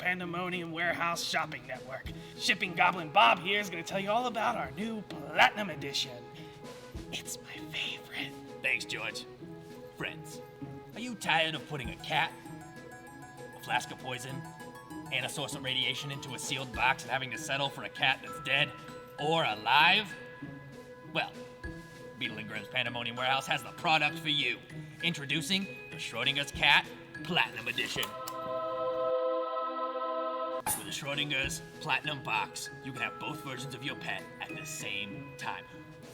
Pandemonium Warehouse Shopping Network. Shipping Goblin Bob here is going to tell you all about our new Platinum Edition. It's my favorite. Thanks, George. Friends, are you tired of putting a cat, a flask of poison, and a source of radiation into a sealed box and having to settle for a cat that's dead or alive? Well, Beetle and Grimm's Pandemonium Warehouse has the product for you. Introducing the Schrodinger's Cat Platinum Edition. With the Schrodinger's Platinum Box, you can have both versions of your pet at the same time.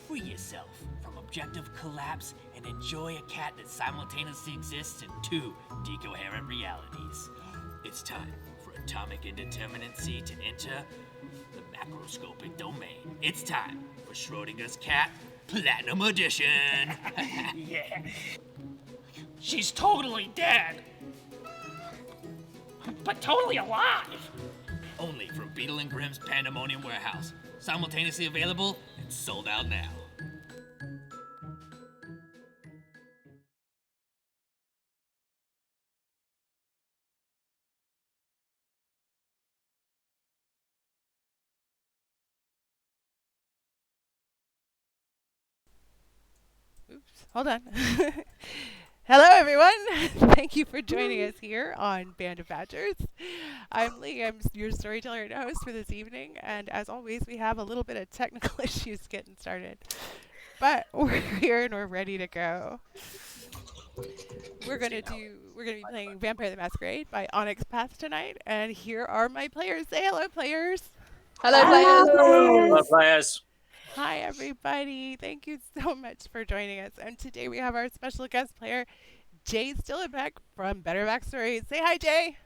Free yourself from objective collapse and enjoy a cat that simultaneously exists in two decoherent realities. It's time for atomic indeterminacy to enter the macroscopic domain. It's time for Schrodinger's Cat Platinum Edition. Yeah. She's totally dead. But totally alive. Only from Beetle and Grimm's Pandemonium Warehouse. Simultaneously available and sold out now. Oops, hold on. Hello, everyone. Thank you for joining us here on Band of Badgers. I'm Lee. I'm your storyteller and host for this evening. And as always, we have a little bit of technical issues getting started. But we're here and we're ready to go. We're gonna be playing Vampire the Masquerade by Onyx Path tonight. And here are my players. Say hello, players. Hello, players. Hello, players. Hi, everybody. Thank you so much for joining us. And today we have our special guest player, Jay STILIPEC from Better BACKSTORIES. Say hi, Jay.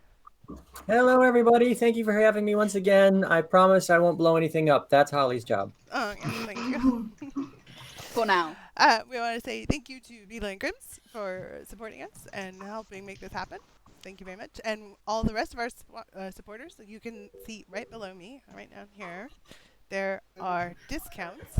Hello, everybody. Thank you for having me once again. I promise I won't blow anything up. That's Holly's job. Oh, yes, thank you. For now. We want to say thank you to Beetle and Grimm's for supporting us and helping make this happen. Thank you very much. And all the rest of our supporters, you can see right below me, right down here. There are discounts.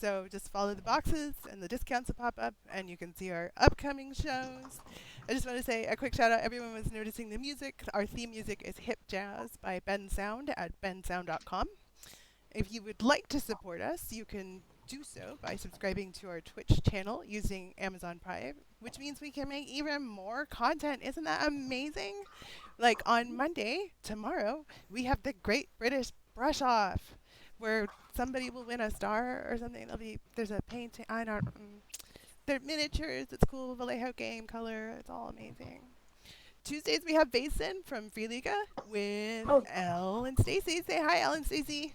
So just follow the boxes and the discounts will pop up and you can see our upcoming shows. I just want to say a quick shout out. Everyone was noticing the music. Our theme music is Hip Jazz by Ben Sound at bensound.com. If you would like to support us, you can do so by subscribing to our Twitch channel using Amazon Prime, which means we can make even more content. Isn't that amazing? Like on Monday, tomorrow, we have the Great British Brush Off, where somebody will win a star or something. There's a painting. They're miniatures. It's cool. Vallejo game color. It's all amazing. Tuesdays we have Basin from Free Liga with Elle and Stacy. Say hi, Elle and Stacy.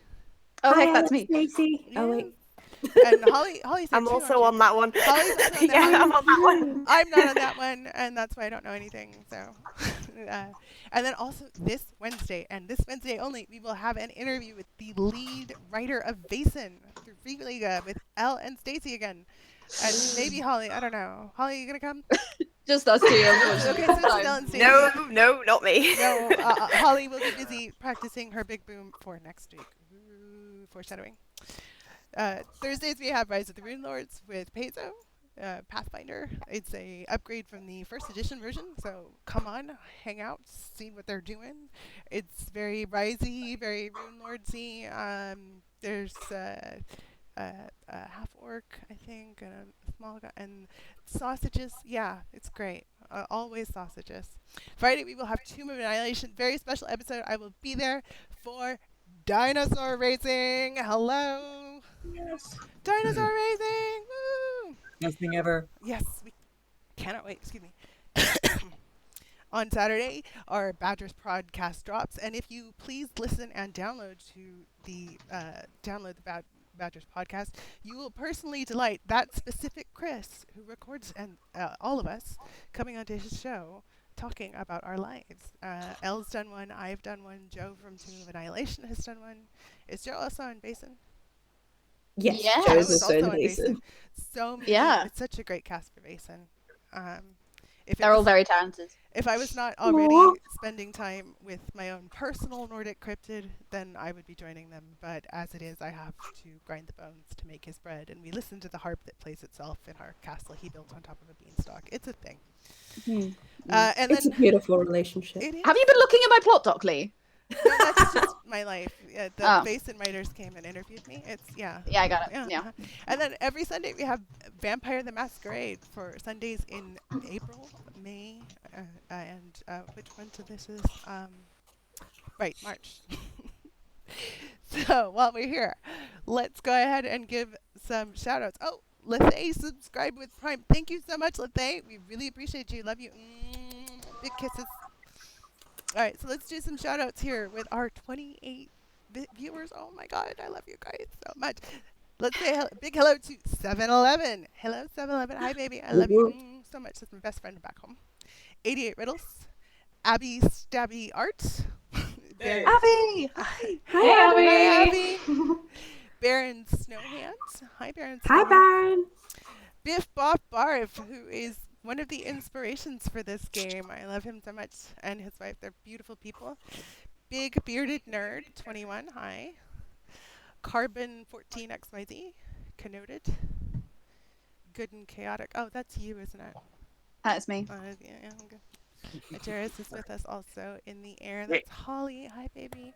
Oh, Hi, hey, that's me. Stacy. Yeah. Oh wait. And Holly said I'm too, also aren't on that one. you? Holly's also on that Yeah, one. I'm on that one. I'm not on that one, and that's why I don't know anything. So, and then also this Wednesday, and this Wednesday only, we will have an interview with the lead writer of Basin through Free Liga with Elle and Stacy again, and maybe Holly. I don't know. Holly, you gonna come? Just us two, Okay, unfortunately. so it's Elle and Stacy. No, not me. No, Holly will be busy practicing her big boom for next week. Ooh, foreshadowing. Thursdays we have Rise of the Runelords with Peso, Pathfinder. It's a upgrade from the first edition version, so come on, hang out, see what they're doing. It's very Risey, very Runelordsy. There's a half orc, I think, and a small guy, and sausages. Yeah, it's great. Always sausages. Friday we will have Tomb of Annihilation, very special episode. I will be there for Dinosaur Racing. Hello. Yes. Dinosaur Racing. Woo. Best thing ever. Yes, we cannot wait. Excuse me. On Saturday, our Badgers podcast drops, and if you please listen and download the Badgers podcast, you will personally delight that specific Chris who records and all of us coming onto his show talking about our lives. Elle's done one, I've done one, Joe from Tomb of Annihilation has done one. Is Joe also on Basin? Yes, Yeah. Joe's Joe is also also in on Basin. So many, Yeah. it's such a great cast for Basin. They're all very talented. If I was not already spending time with my own personal Nordic cryptid, then I would be joining them. But as it is, I have to grind the bones to make his bread. And we listen to the harp that plays itself in our castle he built on top of a beanstalk. It's a thing. And It's a beautiful relationship. It is. Have you been looking at my plot doc, Lee? No, that's just my life. Yeah, the Basin writers came and interviewed me. Yeah, I got it. Yeah. And then every Sunday we have Vampire the Masquerade for Sundays in April, May, and which one to this is? Right, March. So while we're here, let's go ahead and give some shout outs. Oh, Lethay subscribe with Prime. Thank you so much, Lethay. We really appreciate you. Love you. Big kisses. All right, so let's do some shout outs here with our 28 viewers. Oh my God, I love you guys so much. Let's say big hello to 7-Eleven. Hello, 7-Eleven. Hi, baby. I love you so much. That's my best friend back home. 88 Riddles. Abby Stabby Art. Abby! Hi, Hi, Abby. Baron Snowhands. Hi, Baron Hi, Snowhands. Baron. Biff Bob Barf, who is one of the inspirations for this game. I love him so much, and his wife. They're beautiful people. Big Bearded Nerd, 21. Hi. Carbon 14 XYZ. Connoted. Good and Chaotic. Oh, that's you, isn't it? That's me. Yeah, okay. Jairus is with us also in the air. That's Holly. Hi, baby.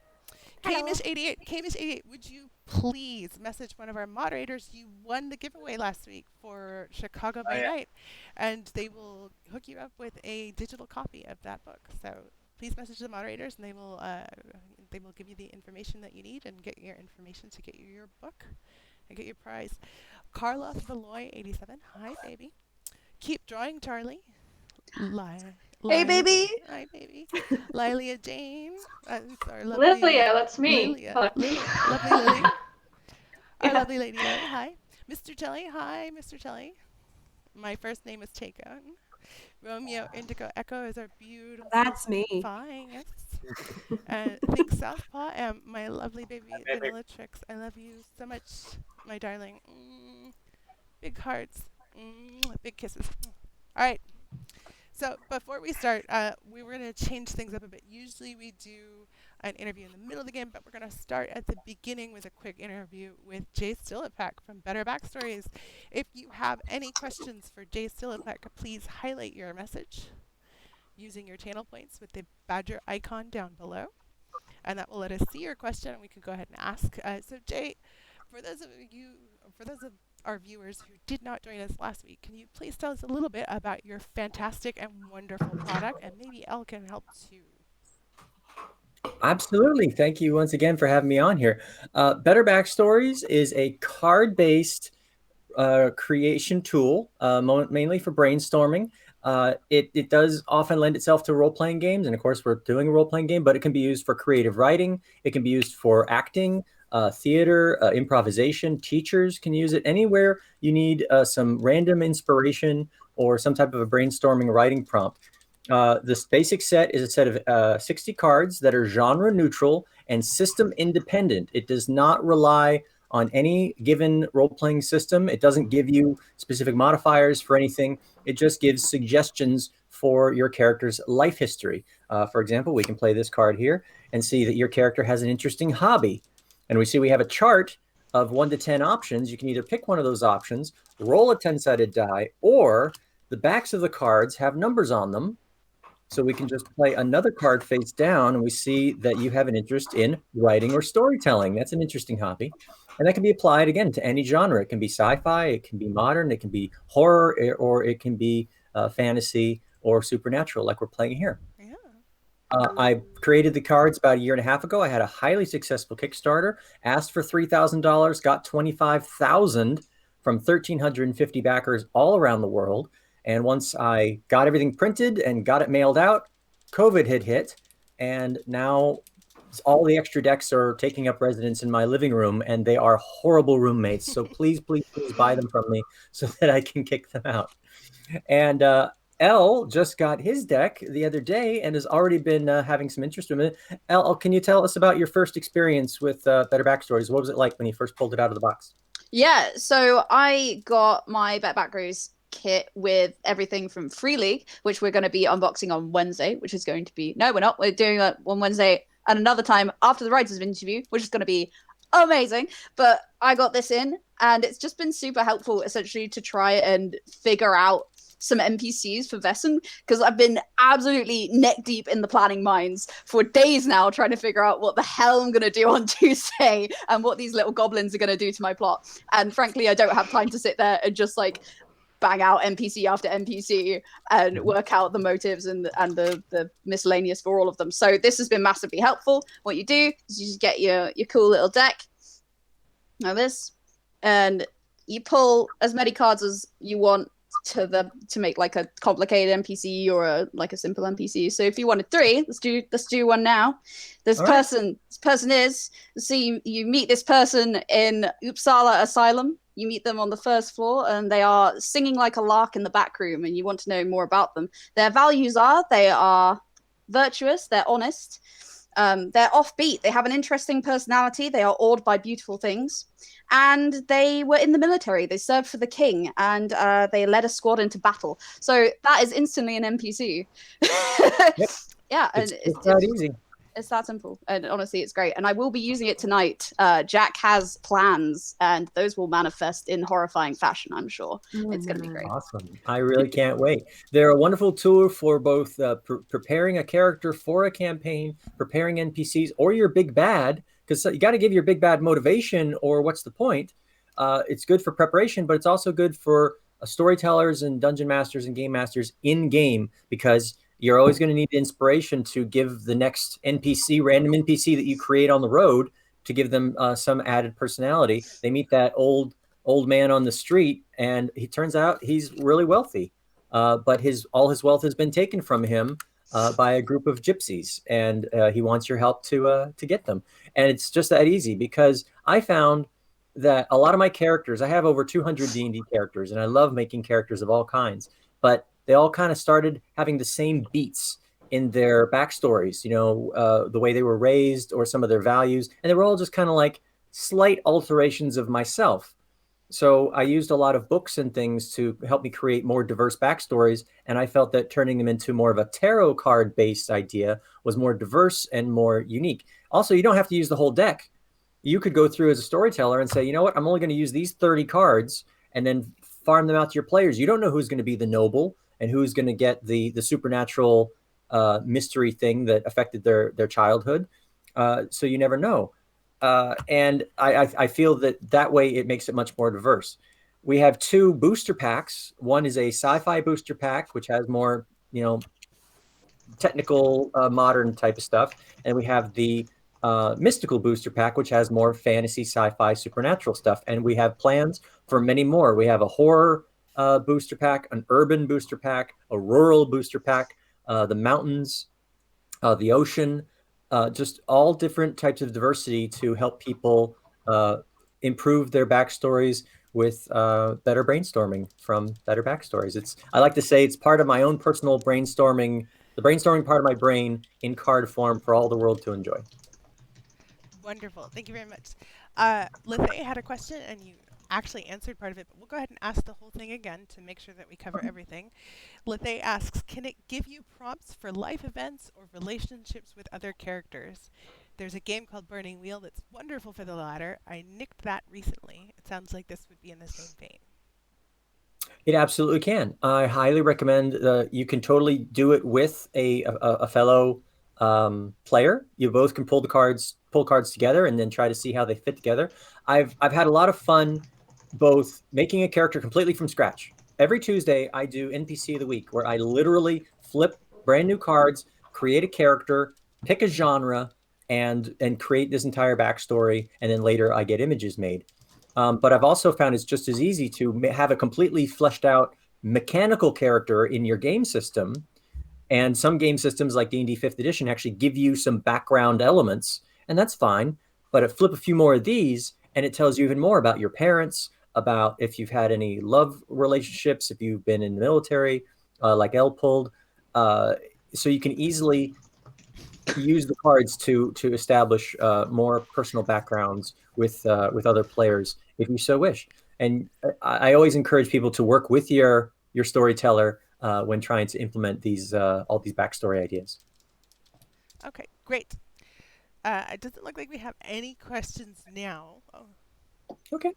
Kamish88, would you please message one of our moderators? You won the giveaway last week for Chicago by Night, and they will hook you up with a digital copy of that book. So please message the moderators, and they will give you the information that you need and get your information to get you your book and get your prize. Carla Veloy 87. Hi, baby. Keep drawing, Charlie. Hey, baby. Hi, baby. Lilia Jane. That's our lovely Lilia, that's me. Lilia. Lovely Lily. Our lovely lady Lily. Hi. Mr. Telly. Hi, Mr. Telly. My first name is Takon. Romeo Indigo Echo is our beautiful. That's me. Fine, yes. And Think Southpaw and my lovely baby Vanilla Tricks. I love you so much, my darling. Big hearts. Big kisses. All right. So before we start, we were going to change things up a bit. Usually we do an interview in the middle of the game, but we're going to start at the beginning with a quick interview with Jay STILIPEC from Better Backstories. If you have any questions for Jay STILIPEC, please highlight your message using your channel points with the badger icon down below, and that will let us see your question and we can go ahead and ask. So Jay, for those of our viewers who did not join us last week, can you please tell us a little bit about your fantastic and wonderful product, and maybe Elle can help too. Absolutely. Thank you once again for having me on here. Better Backstories is a card-based creation tool, mainly for brainstorming. It does often lend itself to role-playing games, and of course we're doing a role-playing game, but it can be used for creative writing. It can be used for acting, theater, improvisation. Teachers can use it anywhere you need some random inspiration or some type of a brainstorming writing prompt. This basic set is a set of 60 cards that are genre neutral and system independent. It does not rely on any given role-playing system. It doesn't give you specific modifiers for anything. It just gives suggestions for your character's life history. For example, we can play this card here and see that your character has an interesting hobby. And we see we have a chart of 1 to 10 options. You can either pick one of those options, roll a 10-sided die, or the backs of the cards have numbers on them. So we can just play another card face down, and we see that you have an interest in writing or storytelling. That's an interesting hobby. And that can be applied, again, to any genre. It can be sci-fi, it can be modern, it can be horror, or it can be fantasy or supernatural, like we're playing here. Yeah. I created the cards about 1.5 years ago. I had a highly successful Kickstarter, asked for $3,000, got $25,000 from 1,350 backers all around the world. And once I got everything printed and got it mailed out, COVID had hit, and now all the extra decks are taking up residence in my living room, and they are horrible roommates. So please, please, please buy them from me so that I can kick them out. And Elle just got his deck the other day and has already been having some interest in it. Elle, can you tell us about your first experience with Better Backstories? What was it like when you first pulled it out of the box? Yeah, so I got my Better Backstories kit with everything from Free League, which we're going to be unboxing on Wednesday, which is going to be... No, we're not. We're doing that on Wednesday and another time after the writers' interview, which is going to be amazing. But I got this in, and it's just been super helpful, essentially, to try and figure out some NPCs for Vessen, because I've been absolutely neck deep in the planning mines for days now, trying to figure out what the hell I'm going to do on Tuesday and what these little goblins are going to do to my plot. And frankly, I don't have time to sit there and just like bang out NPC after NPC and work out the motives and the miscellaneous for all of them. So this has been massively helpful. What you do is you just get your cool little deck, like this, and you pull as many cards as you want to make like a complicated NPC or a simple NPC. So if you wanted 3, let's do one now. This person is, see, you meet this person in Uppsala Asylum. You meet them on the first floor, and they are singing like a lark in the back room, and you want to know more about them. Their values are, they are virtuous, they're honest, they're offbeat, they have an interesting personality, they are awed by beautiful things, and they were in the military, they served for the king, and they led a squad into battle. So that is instantly an NPC. Yep. Yeah, it's that easy. It's that simple, and honestly, it's great. And I will be using it tonight. Jack has plans, and those will manifest in horrifying fashion, I'm sure. It's going to be great. Awesome. I really can't wait. They're a wonderful tool for both preparing a character for a campaign, preparing NPCs, or your big bad, because you got to give your big bad motivation, or what's the point? It's good for preparation, but it's also good for storytellers and dungeon masters and game masters in-game, because you're always going to need inspiration to give the next random NPC that you create on the road, to give them some added personality. They meet that old man on the street, and he turns out he's really wealthy, but all his wealth has been taken from him by a group of gypsies, and he wants your help to get them. And it's just that easy, because I found that a lot of my characters, I have over 200 D&D characters, and I love making characters of all kinds, but they all kind of started having the same beats in their backstories, the way they were raised or some of their values. And they were all just kind of like slight alterations of myself. So I used a lot of books and things to help me create more diverse backstories. And I felt that turning them into more of a tarot card based idea was more diverse and more unique. Also, you don't have to use the whole deck. You could go through as a storyteller and say, you know what, I'm only going to use these 30 cards and then farm them out to your players. You don't know who's going to be the noble and who's going to get the supernatural mystery thing that affected their childhood. So you never know. And I feel that way it makes it much more diverse. We have 2 booster packs. One is a sci-fi booster pack, which has more, technical, modern type of stuff. And we have the mystical booster pack, which has more fantasy, sci-fi, supernatural stuff. And we have plans for many more. We have a horror booster pack, an urban booster pack, a rural booster pack, the mountains, the ocean, just all different types of diversity to help people improve their backstories with better brainstorming from better backstories. I like to say it's part of my own personal brainstorming, the brainstorming part of my brain in card form for all the world to enjoy. Wonderful. Thank you very much. Lithea had a question, and you actually answered part of it, but we'll go ahead and ask the whole thing again to make sure that we cover everything. Lithea asks, can it give you prompts for life events or relationships with other characters? There's a game called Burning Wheel that's wonderful for the latter. I nicked that recently. It sounds like this would be in the same vein. It absolutely can. I highly recommend you can totally do it with a fellow player. You both can pull cards together and then try to see how they fit together. I've had a lot of fun both making a character completely from scratch. Every Tuesday I do NPC of the week, where I literally flip brand new cards, create a character, pick a genre, and create this entire backstory, and then later I get images made. But I've also found it's just as easy to have a completely fleshed out mechanical character in your game system. And some game systems like D&D 5th edition actually give you some background elements, and that's fine. But flip a few more of these, and it tells you even more about your parents, about if you've had any love relationships, if you've been in the military, like Elle pulled. So you can easily use the cards to establish more personal backgrounds with other players, if you so wish. And I always encourage people to work with your your storyteller when trying to implement these all these backstory ideas. Okay, great. It doesn't look like we have any questions now. Oh, Okay.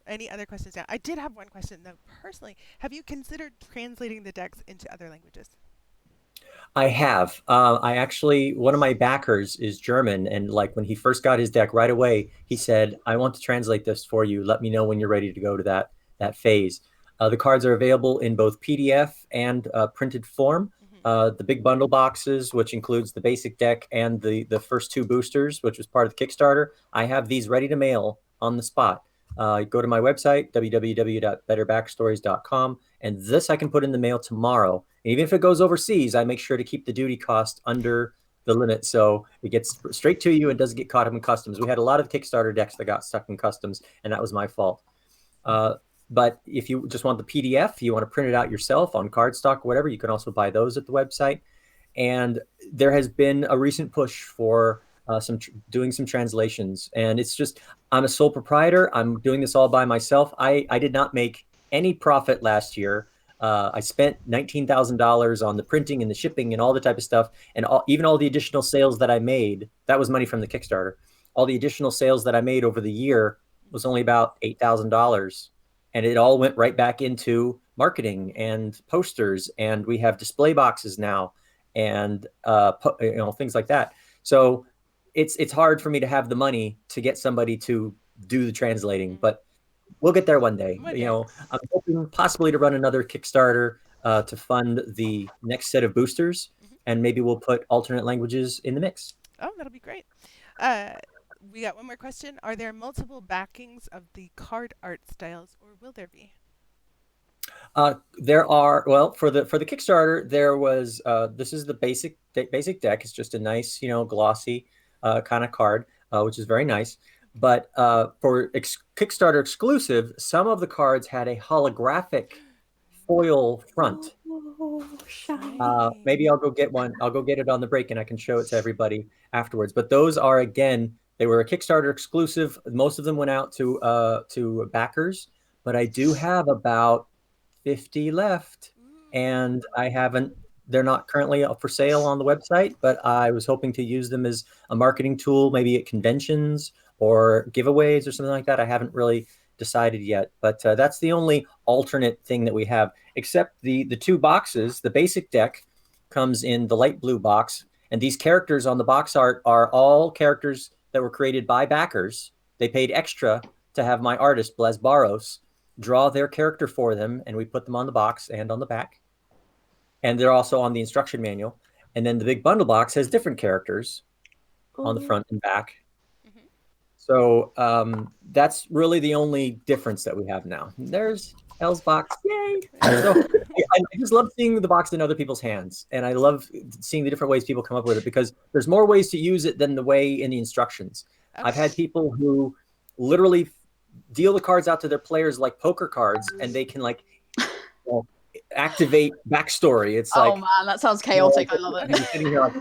any other questions now? I did have one question though. Personally, have you considered translating the decks into other languages? I have. I actually, one of my backers is German, and like when he first got his deck, right away he said, "I want to translate this for you. Let me know when you're ready to go to that phase." The cards are available in both PDF and printed form. The big bundle boxes, which includes the basic deck and the first two boosters, which was part of the Kickstarter. I have these ready to mail on the spot. Go to my website, www.betterbackstories.com, and this I can put in the mail tomorrow. And even if it goes overseas, I make sure to keep the duty cost under the limit so it gets straight to you and doesn't get caught up in customs. We had a lot of Kickstarter decks that got stuck in customs, and that was my fault. But if you just want the PDF, you want to print it out yourself on cardstock, whatever, you can also buy those at the website. And there has been a recent push for doing some translations. And it's just, I'm a sole proprietor. I'm doing this all by myself. I did not make any profit last year. I spent $19,000 on the printing and the shipping and all the type of stuff. And even all the additional sales that I made, that was money from the Kickstarter. All the additional sales that I made over the year was only about $8,000. And it all went right back into marketing and posters. And we have display boxes now and things like that. So it's hard for me to have the money to get somebody to do the translating, but we'll get there one day. I'm hoping possibly to run another Kickstarter to fund the next set of boosters, and maybe we'll put alternate languages in the mix. Oh, that'll be great. We got one more question. Are there multiple backings of the card art styles, or will there be? There are, well, for the Kickstarter, there was this is the basic deck. It's just a nice, glossy kind of card, which is very nice. But for Kickstarter exclusive, some of the cards had a holographic foil front. Maybe I'll go get one. I'll go get it on the break, and I can show it to everybody afterwards. But those are, again, they were a Kickstarter exclusive. Most of them went out to backers, but I do have about 50 left, and they're not currently up for sale on the website, but I was hoping to use them as a marketing tool, maybe at conventions or giveaways or something like that. I haven't really decided yet, but that's the only alternate thing that we have, except the two boxes. The basic deck comes in the light blue box, and these characters on the box art are all characters that were created by backers. They paid extra to have my artist, Blaise Barros, draw their character for them, and we put them on the box and on the back. And they're also on the instruction manual. And then the big bundle box has different characters on the front and back. So that's really the only difference that we have now. There's Elle's box. Yay! So I just love seeing the box in other people's hands. And I love seeing the different ways people come up with it, because there's more ways to use it than the way in the instructions. Okay. I've had people who literally deal the cards out to their players like poker cards, and they can activate backstory. It's like, oh man, that sounds chaotic. I love it. Sitting here like,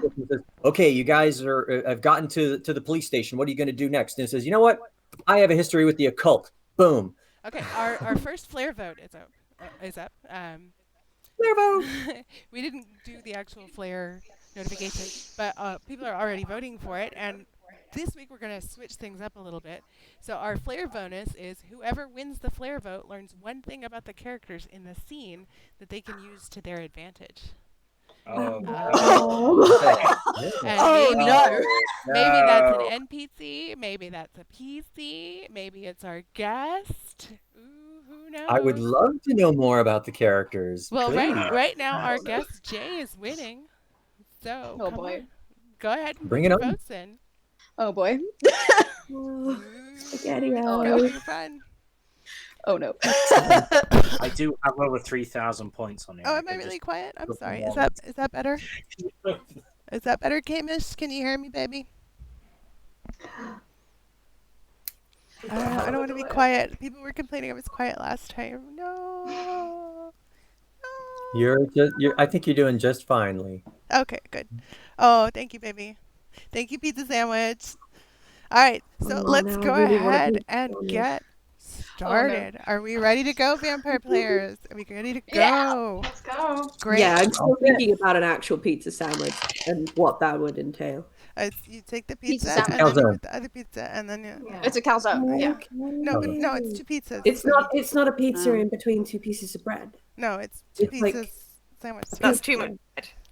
okay, you guys have gotten to the police station. What are you going to do next? And it says, you know what? I have a history with the occult. Boom. Okay, our first flare vote is up. Flare vote. We didn't do the actual flare notification, but people are already voting for it, and this week we're going to switch things up a little bit. So our flare bonus is whoever wins the flare vote learns one thing about the characters in the scene that they can use to their advantage. Oh, no. Maybe that's an NPC, maybe that's a PC, maybe it's our guest. Ooh, who knows? I would love to know more about the characters. Well, right now our guest Jay is winning. So oh boy, on. Go ahead and bring it on. Votes in. Oh boy. Fun. Oh no. I do have over 3,000 points on it. Oh, am I really quiet? I'm sorry. Is that better? Is that better, Kamish? Can you hear me, baby? I don't want to be quiet. People were complaining I was quiet last time. No. I think you're doing just fine, Lee. Okay, good. Oh, thank you, baby. Thank you, pizza sandwich. All right, so let's go ahead and get started. Are we ready to go, vampire players? Are we ready to go? Yeah. Let's go. Great. Yeah, I'm still thinking about an actual pizza sandwich and what that would entail. You take the Pizza pizza, sandwich. and then you Calzone. put the other pizza, and then you... Yeah. It's a calzone. Yeah. No, but no, it's two pizzas. It's so not. you- It's not a pizza Oh. in between two pieces of bread. No, it's two It's like- pizzas sandwich. That's too much.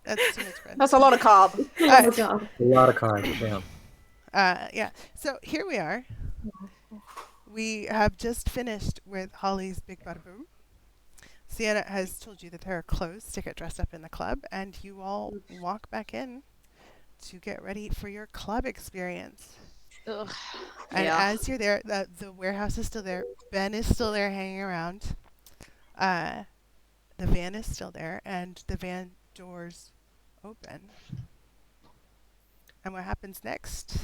That's too much bread. That's a lot of carb. Oh my god. A lot of cards. Yeah. Yeah. So here we are. We have just finished with Holly's Big Bada Boom. Sienna has told you that there are clothes to get dressed up in the club, and you all walk back in to get ready for your club experience. Ugh. And Yeah. as you're there, the warehouse is still there. Ben is still there hanging around. The van is still there, and the van doors open. And what happens next,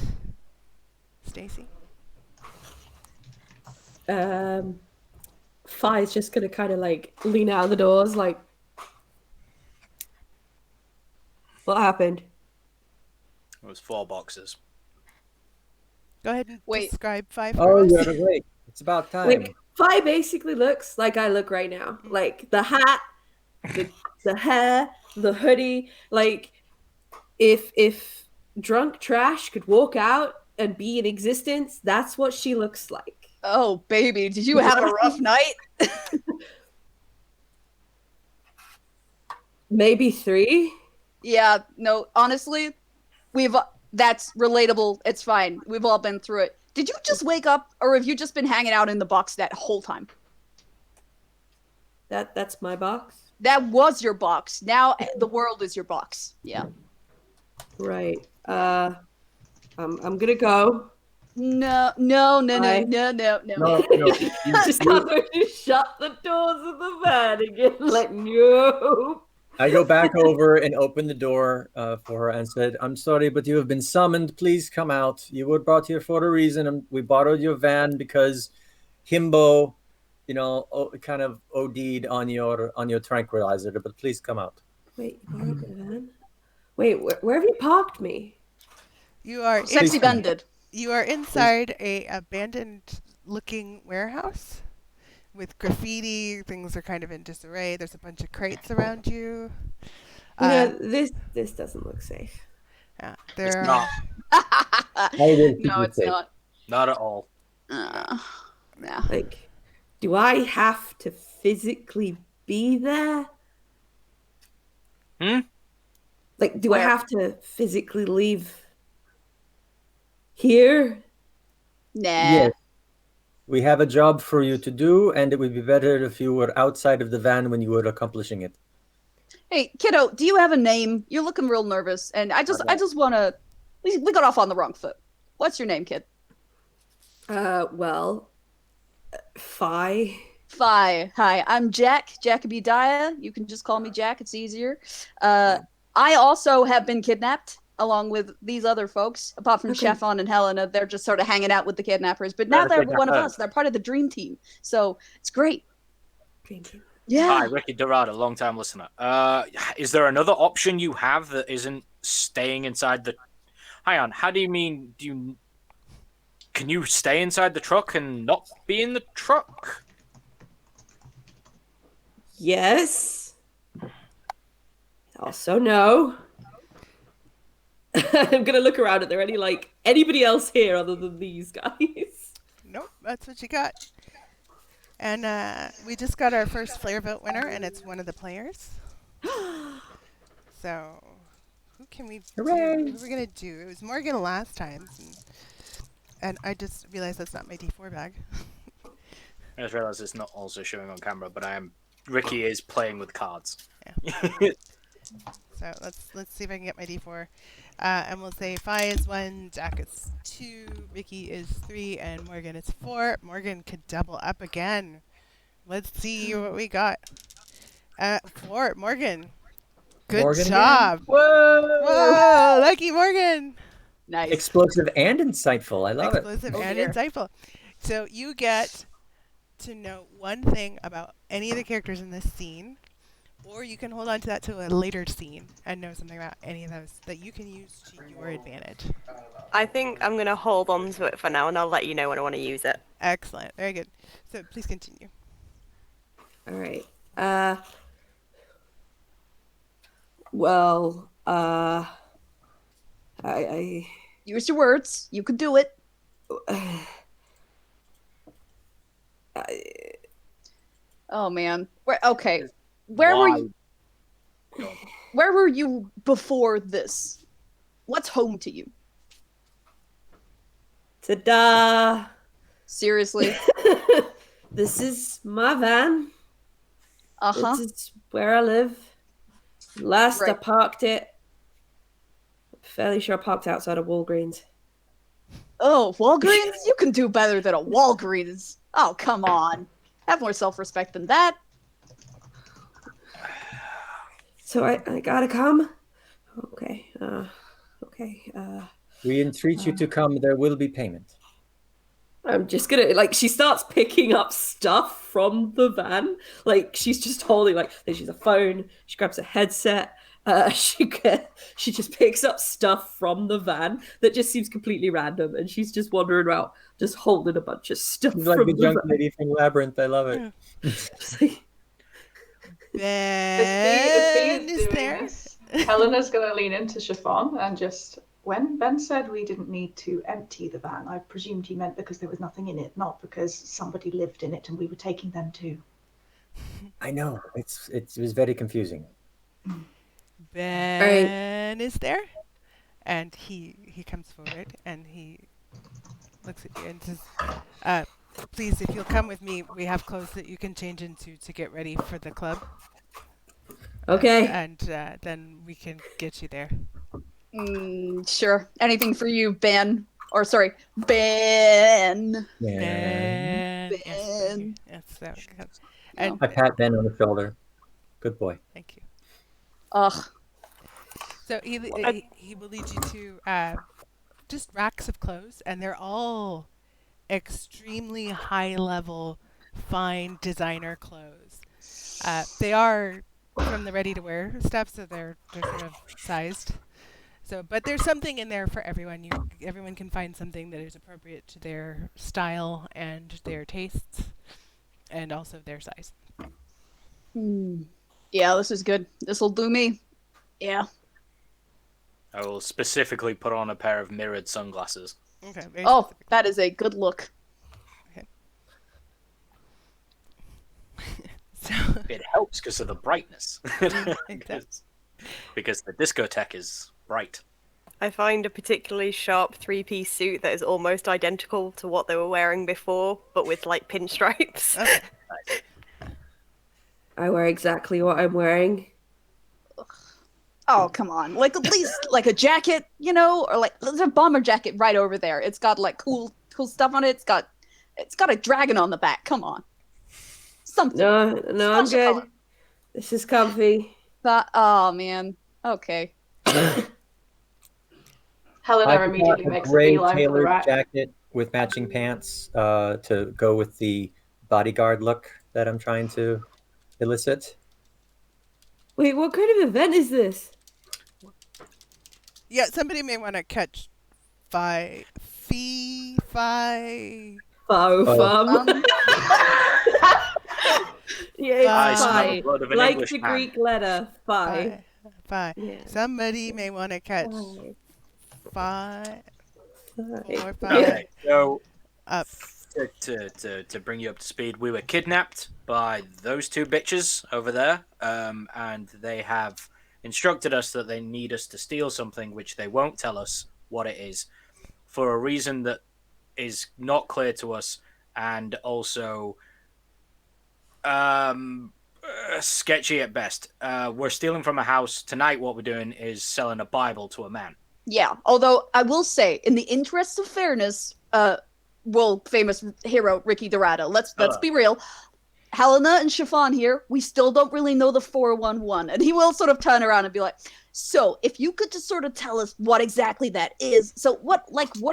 Stacy? Fi's just gonna kind of like lean out of the doors, like, what happened? It was 4 boxes. Go ahead and Wait. describe 5 Oh, for us. you're wait. It's about time. Like, Fi basically looks like I look right now, like the hat, the hair, the hoodie. Like, if drunk trash could walk out and be in existence, that's what she looks like. Oh, baby, did you have a rough night? Maybe 3. Yeah, no, honestly, that's relatable. It's fine. We've all been through it. Did you just wake up, or have you just been hanging out in the box that whole time? That's my box. That was your box. Now the world is your box. Yeah. Right. I'm gonna go. No. Bye. No, no. Just come to shut the doors of the van again. Like, no. I go back over and open the door for her and said, "I'm sorry, but you have been summoned. Please come out. You were brought here for a reason. And we borrowed your van because Himbo, kind of OD'd on your tranquilizer. But please come out." Wait, you borrowed the van? Wait, where have you parked me? You are Sexy Please. Bended. You are inside a abandoned-looking warehouse with graffiti. Things are kind of in disarray. There's a bunch of crates around you. This doesn't look safe. Yeah, It's there are. not. No, it's not. Not at all. Yeah. Like, do I have to physically be there? Like, do I Where? have to physically leave here? Nah. Yes. We have a job for you to do, and it would be better if you were outside of the van when you were accomplishing it. Hey, kiddo, do you have a name? You're looking real nervous, and I just want to. We got off on the wrong foot. What's your name, kid? Well, Fi. Hi, I'm Jack, Jacoby Daya. You can just call me Jack, it's easier. I also have been kidnapped, along with these other folks. Apart from Okay. Chefon and Helena, they're just sort of hanging out with the kidnappers. But now they're one of us. They're part of the dream team. So it's great. Dream team. Yeah. Hi, Ricky Dorada, long-time listener. Is there another option you have that isn't staying inside the... Hang on, how do you mean... Can you stay inside the truck and not be in the truck? Yes. Also, no. I'm gonna look around. Are there anybody else here other than these guys? Nope, that's what you got. And we just got our first Flare Vote winner, and it's one of the players. So, who can we do? Hooray! Who are we going to do? It was Morgan last time. And I just realized that's not my D4 bag. I just realized it's not also showing on camera, but Ricky is playing with cards. So let's see if I can get my D4. And we'll say Fi is 1, Jack is 2, Ricky is 3, and Morgan is 4. Morgan could double up again. Let's see what we got. 4, Morgan. Good Morgan job. Whoa! Whoa, lucky Morgan. Nice. Explosive and insightful. I love it. Explosive Oh, and dear. insightful. So you get to know one thing about any of the characters in this scene, or you can hold on to that to a later scene and know something about any of those that you can use to your advantage. Uh, I think I'm going to hold on to it for now, and I'll let you know when I want to use it. Excellent. Very good. So please continue. All right. Well, I Use your words. You could do it. Oh man. Okay. Where were you? Where were you before this? What's home to you? Ta-da! Seriously? This is my van. Uh-huh. This is where I live. Last I Right. parked it. I'm fairly sure I parked outside of Walgreens. Oh, Walgreens? You can do better than a Walgreens. Oh, come on. Have more self-respect than that. So I gotta come? Okay. Okay. We entreat you to come. There will be payment. I'm just gonna she starts picking up stuff from the van. Like she's just holding she's a phone. She grabs a headset. She just picks up stuff from the van that just seems completely random, and she's just wandering around, just holding a bunch of stuff. She's like from the the junk van. lady from Labyrinth. I love it. Just like, Ben If is doing there. this, Helena's going to lean into Chiffon and just, when Ben said we didn't need to empty the van, I presumed he meant because there was nothing in it, not because somebody lived in it and we were taking them too. I know. It was very confusing. Ben is there, and he comes forward and he looks at you and says, "Please, if you'll come with me, we have clothes that you can change into to get ready for the club. okay. And then we can get you there." Sure. Anything for you, Ben. Or sorry, Ben. Yeah. Ben. Yes, thank you. Yes, there we go. And I pat Ben on the shoulder. Good boy. thank you. Ugh. So he will lead you to just racks of clothes, and they're all extremely high level, fine designer clothes. They are from the ready to wear stuff, so they're sort of sized. So, but there's something in there for everyone. Everyone can find something that is appropriate to their style and their tastes, and also their size. Yeah, this is good. This'll do me. Yeah. I will specifically put on a pair of mirrored sunglasses. Okay. Very Oh, specific. that is a good look. So, It helps because of the brightness. exactly. Because the discotheque is bright. I find a particularly sharp three-piece suit that is almost identical to what they were wearing before, but with like pinstripes. Okay. I wear exactly what I'm wearing. Oh, come on. Like, at least, like, a jacket, you know? Or, like, there's a bomber jacket right over there. It's got, like, cool stuff on it. It's got a dragon on the back. Come on. Something. No, I'm Splash of good. color. This is comfy. Oh, man. Okay. Helena I immediately bought a makes a gray beeline for the tailored rack. jacket with matching pants to go with the bodyguard look that I'm trying to elicit. Wait, what kind of event is this? Yeah, somebody may want to catch Faux Oh. fum. Yeah, I it's smell the phi. blood of an Like English the man. Greek letter phi. Phi. Yeah. Somebody may want to catch Phi. 5 or 5 Okay, so up. to bring you up to speed, we were kidnapped by those two bitches over there, and they have instructed us that they need us to steal something, which they won't tell us what it is, for a reason that is not clear to us, and also sketchy at best. We're stealing from a house. Tonight what we're doing is selling a Bible to a man. Yeah, although I will say, in the interests of fairness, world famous hero Ricky Dorado, let's be real. Helena and Chiffon here, we still don't really know the 411. And he will sort of turn around and be like, so if you could just sort of tell us what exactly that is. So what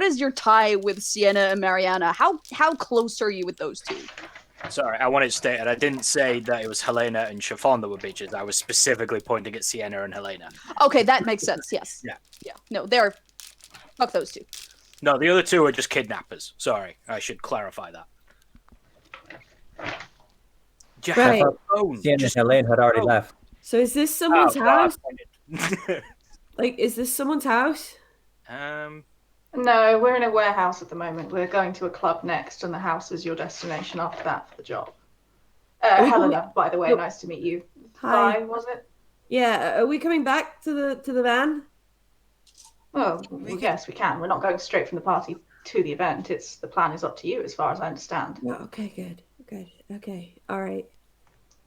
is your tie with Sienna and Mariana? How close are you with those two? Sorry, I wanted to state it. I didn't say that it was Helena and Chiffon that were bitches. I was specifically pointing at Sienna and Helena. Okay, that makes sense, yes. Yeah. Yeah. No, fuck those two. No, the other two are just kidnappers. Sorry, I should clarify that. You Right. have a phone. Sienna Just and Helene had already phone. left. So is this someone's Oh, house? God. Like, is this someone's house? No, we're in a warehouse at the moment. We're going to a club next, and the house is your destination after that for the job. Are we going- Helena, by the way, No. nice to meet you. Hi. Hi, was it? Yeah, are we coming back to the van? Oh, yes, we can. We're not going straight from the party to the event. The plan is up to you, as far as I understand. No, okay, good. Okay, all right.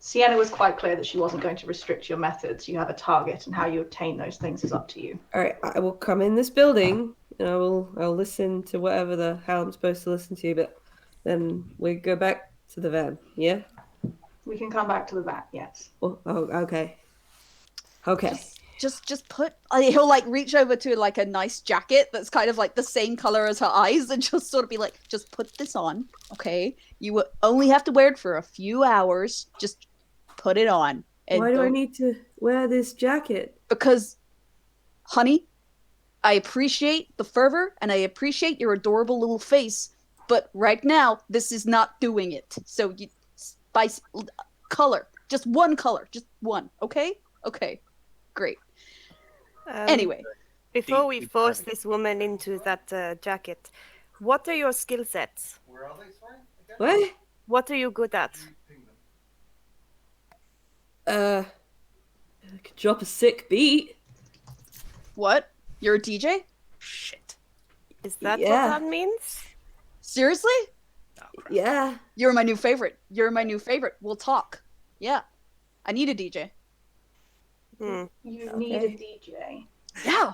Sienna was quite clear that she wasn't going to restrict your methods. You have a target, and how you obtain those things is up to you. All right, I will come in this building and I'll listen to whatever the hell I'm supposed to listen to, but then we go back to the van, yeah? We can come back to the van, yes. Oh, okay. Okay. Just put. He'll like reach over to like a nice jacket that's kind of like the same color as her eyes, and just sort of be like, "Just put this on, okay? You will only have to wear it for a few hours. Just put it on." And Why do I need to wear this jacket? Because, honey, I appreciate the fervor and I appreciate your adorable little face, but right now this is not doing it. So you spice color, just one color, just one, okay? Okay, great. Anyway, Before we force this woman into that jacket, what are your skill sets? What? What are you good at? I could drop a sick beat. what? You're a DJ? Shit. Is that Yeah. what that means? Seriously? Yeah. You're my new favorite. You're my new favorite. We'll talk. Yeah. I need a DJ. You need a DJ. Yeah.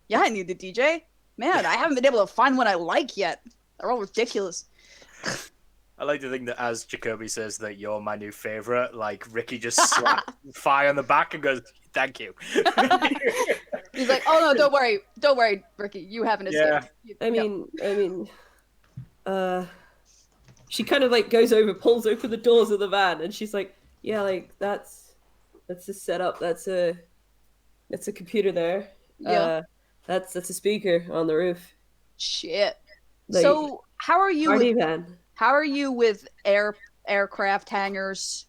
Yeah, I need a DJ. Man, I haven't been able to find one I like yet. They're all ridiculous. I like to think that as Jacoby says that you're my new favorite, like Ricky just slaps Fi on the back and goes, "Thank you." He's like, "Oh no, don't worry, Ricky. You haven't escaped." I mean, she kind of like goes over, pulls open the doors of the van, and she's like, "Yeah, like that's the setup. That's a computer there. Yeah. That's a speaker on the roof. Shit. Like, So how are you? party With, van. how are you with aircraft hangars,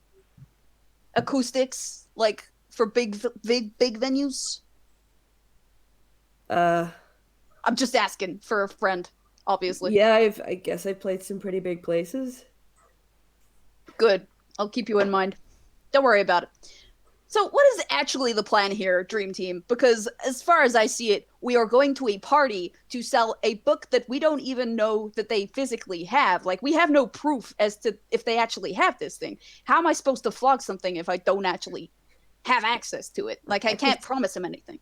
acoustics, like for big venues? I'm just asking for a friend, obviously. Yeah, I guess I've played some pretty big places. Good. I'll keep you in mind. Don't worry about it. So what is actually the plan here, Dream Team? Because as far as I see it, we are going to a party to sell a book that we don't even know that they physically have. Like, we have no proof as to if they actually have this thing. How am I supposed to flog something if I don't actually have access to it? Like, I can't promise him anything.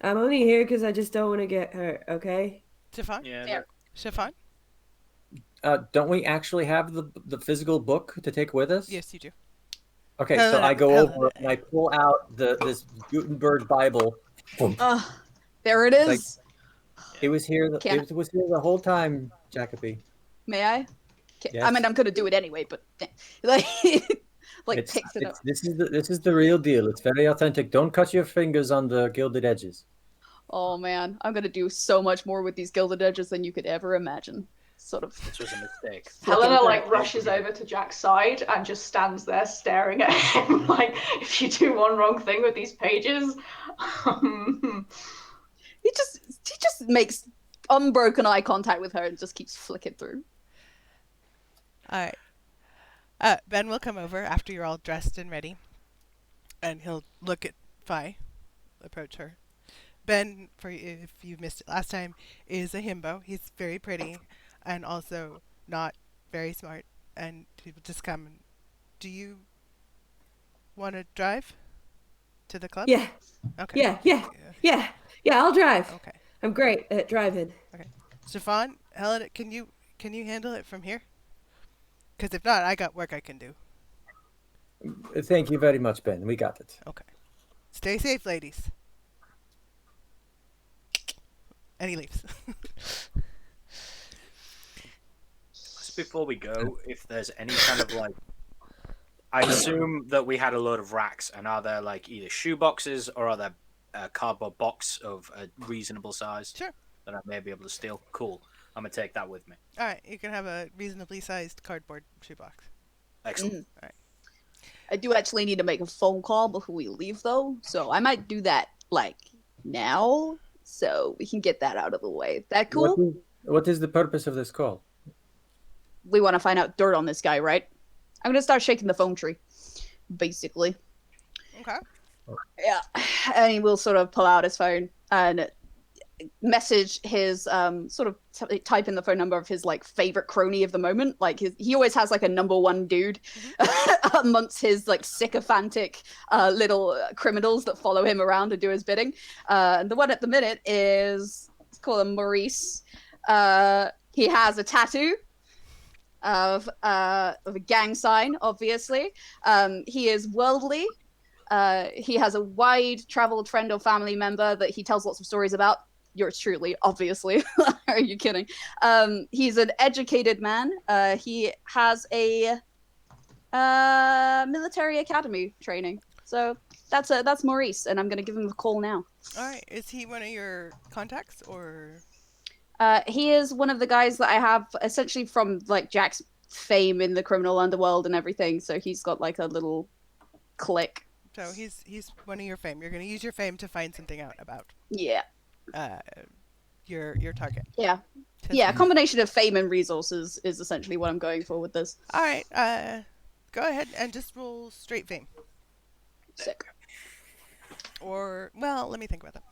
I'm only here because I just don't want to get hurt, okay? Chiffon? Yeah. Fair. Chiffon? Don't we actually have the physical book to take with us? Yes, you do. Okay, Helena, so I go Helena. over and I pull out this Gutenberg Bible. Boom. There it is. It was here. Can- It was here the whole time, Jacoby. May I? Yes. I mean, I'm gonna do it anyway, but like, It's- picks it up. This is the real deal. It's very authentic. Don't cut your fingers on the gilded edges. Oh man, I'm gonna do so much more with these gilded edges than you could ever imagine. Sort of. This was a mistake. Helena like rushes over to Jack's side and just stands there staring at him like, if you do one wrong thing with these pages. He just makes unbroken eye contact with her and just keeps flicking through. All right. Ben will come over after you're all dressed and ready, and he'll look at Fi, approach her. Ben, for if you missed it last time, is a himbo. He's very pretty, and also not very smart. And he will just come. And, do you want to drive to the club? Yeah. Okay. Yeah, I'll drive. Okay. I'm great at driving. Chiffon, Helen, can you handle it from here? Because if not, I got work I can do. Thank you very much, Ben. We got it. Okay. Stay safe, ladies. And he leaves. Just before we go, if there's any kind of like, I assume that we had a load of racks, and are there like either shoe boxes or are there a cardboard box of a reasonable size Sure. that I may be able to steal? Cool. I'm gonna take that with me. All right, you can have a reasonably sized cardboard shoebox. Excellent. I do actually need to make a phone call before we leave, though, so I might do that, like, now, so we can get that out of the way. That cool? What is the purpose of this call? We want to find out dirt on this guy, right? I'm gonna start shaking the phone tree, basically. Okay. Yeah, and he will sort of pull out his phone and message his sort of type in the phone number of his like favorite crony of the moment. Like he always has like a number one dude amongst his like sycophantic little criminals that follow him around and do his bidding. And the one at the minute is, let's call him Maurice. He has a tattoo of a gang sign, obviously. He is worldly. He has a wide traveled friend or family member that he tells lots of stories about. Yours truly, obviously. Are you kidding? He's an educated man. He has a military academy training. So that's Maurice, and I'm gonna give him a call now. All right. Is he one of your contacts or? He is one of the guys that I have essentially from like Jack's fame in the criminal underworld and everything. So he's got like a little clique. So he's one of your fame. You're gonna use your fame to find something out about. Yeah. Your target. Yeah. Yeah, a combination of fame and resources is essentially what I'm going for with this. All right. Go ahead and just roll straight fame. Sick. Or, well, let me think about that.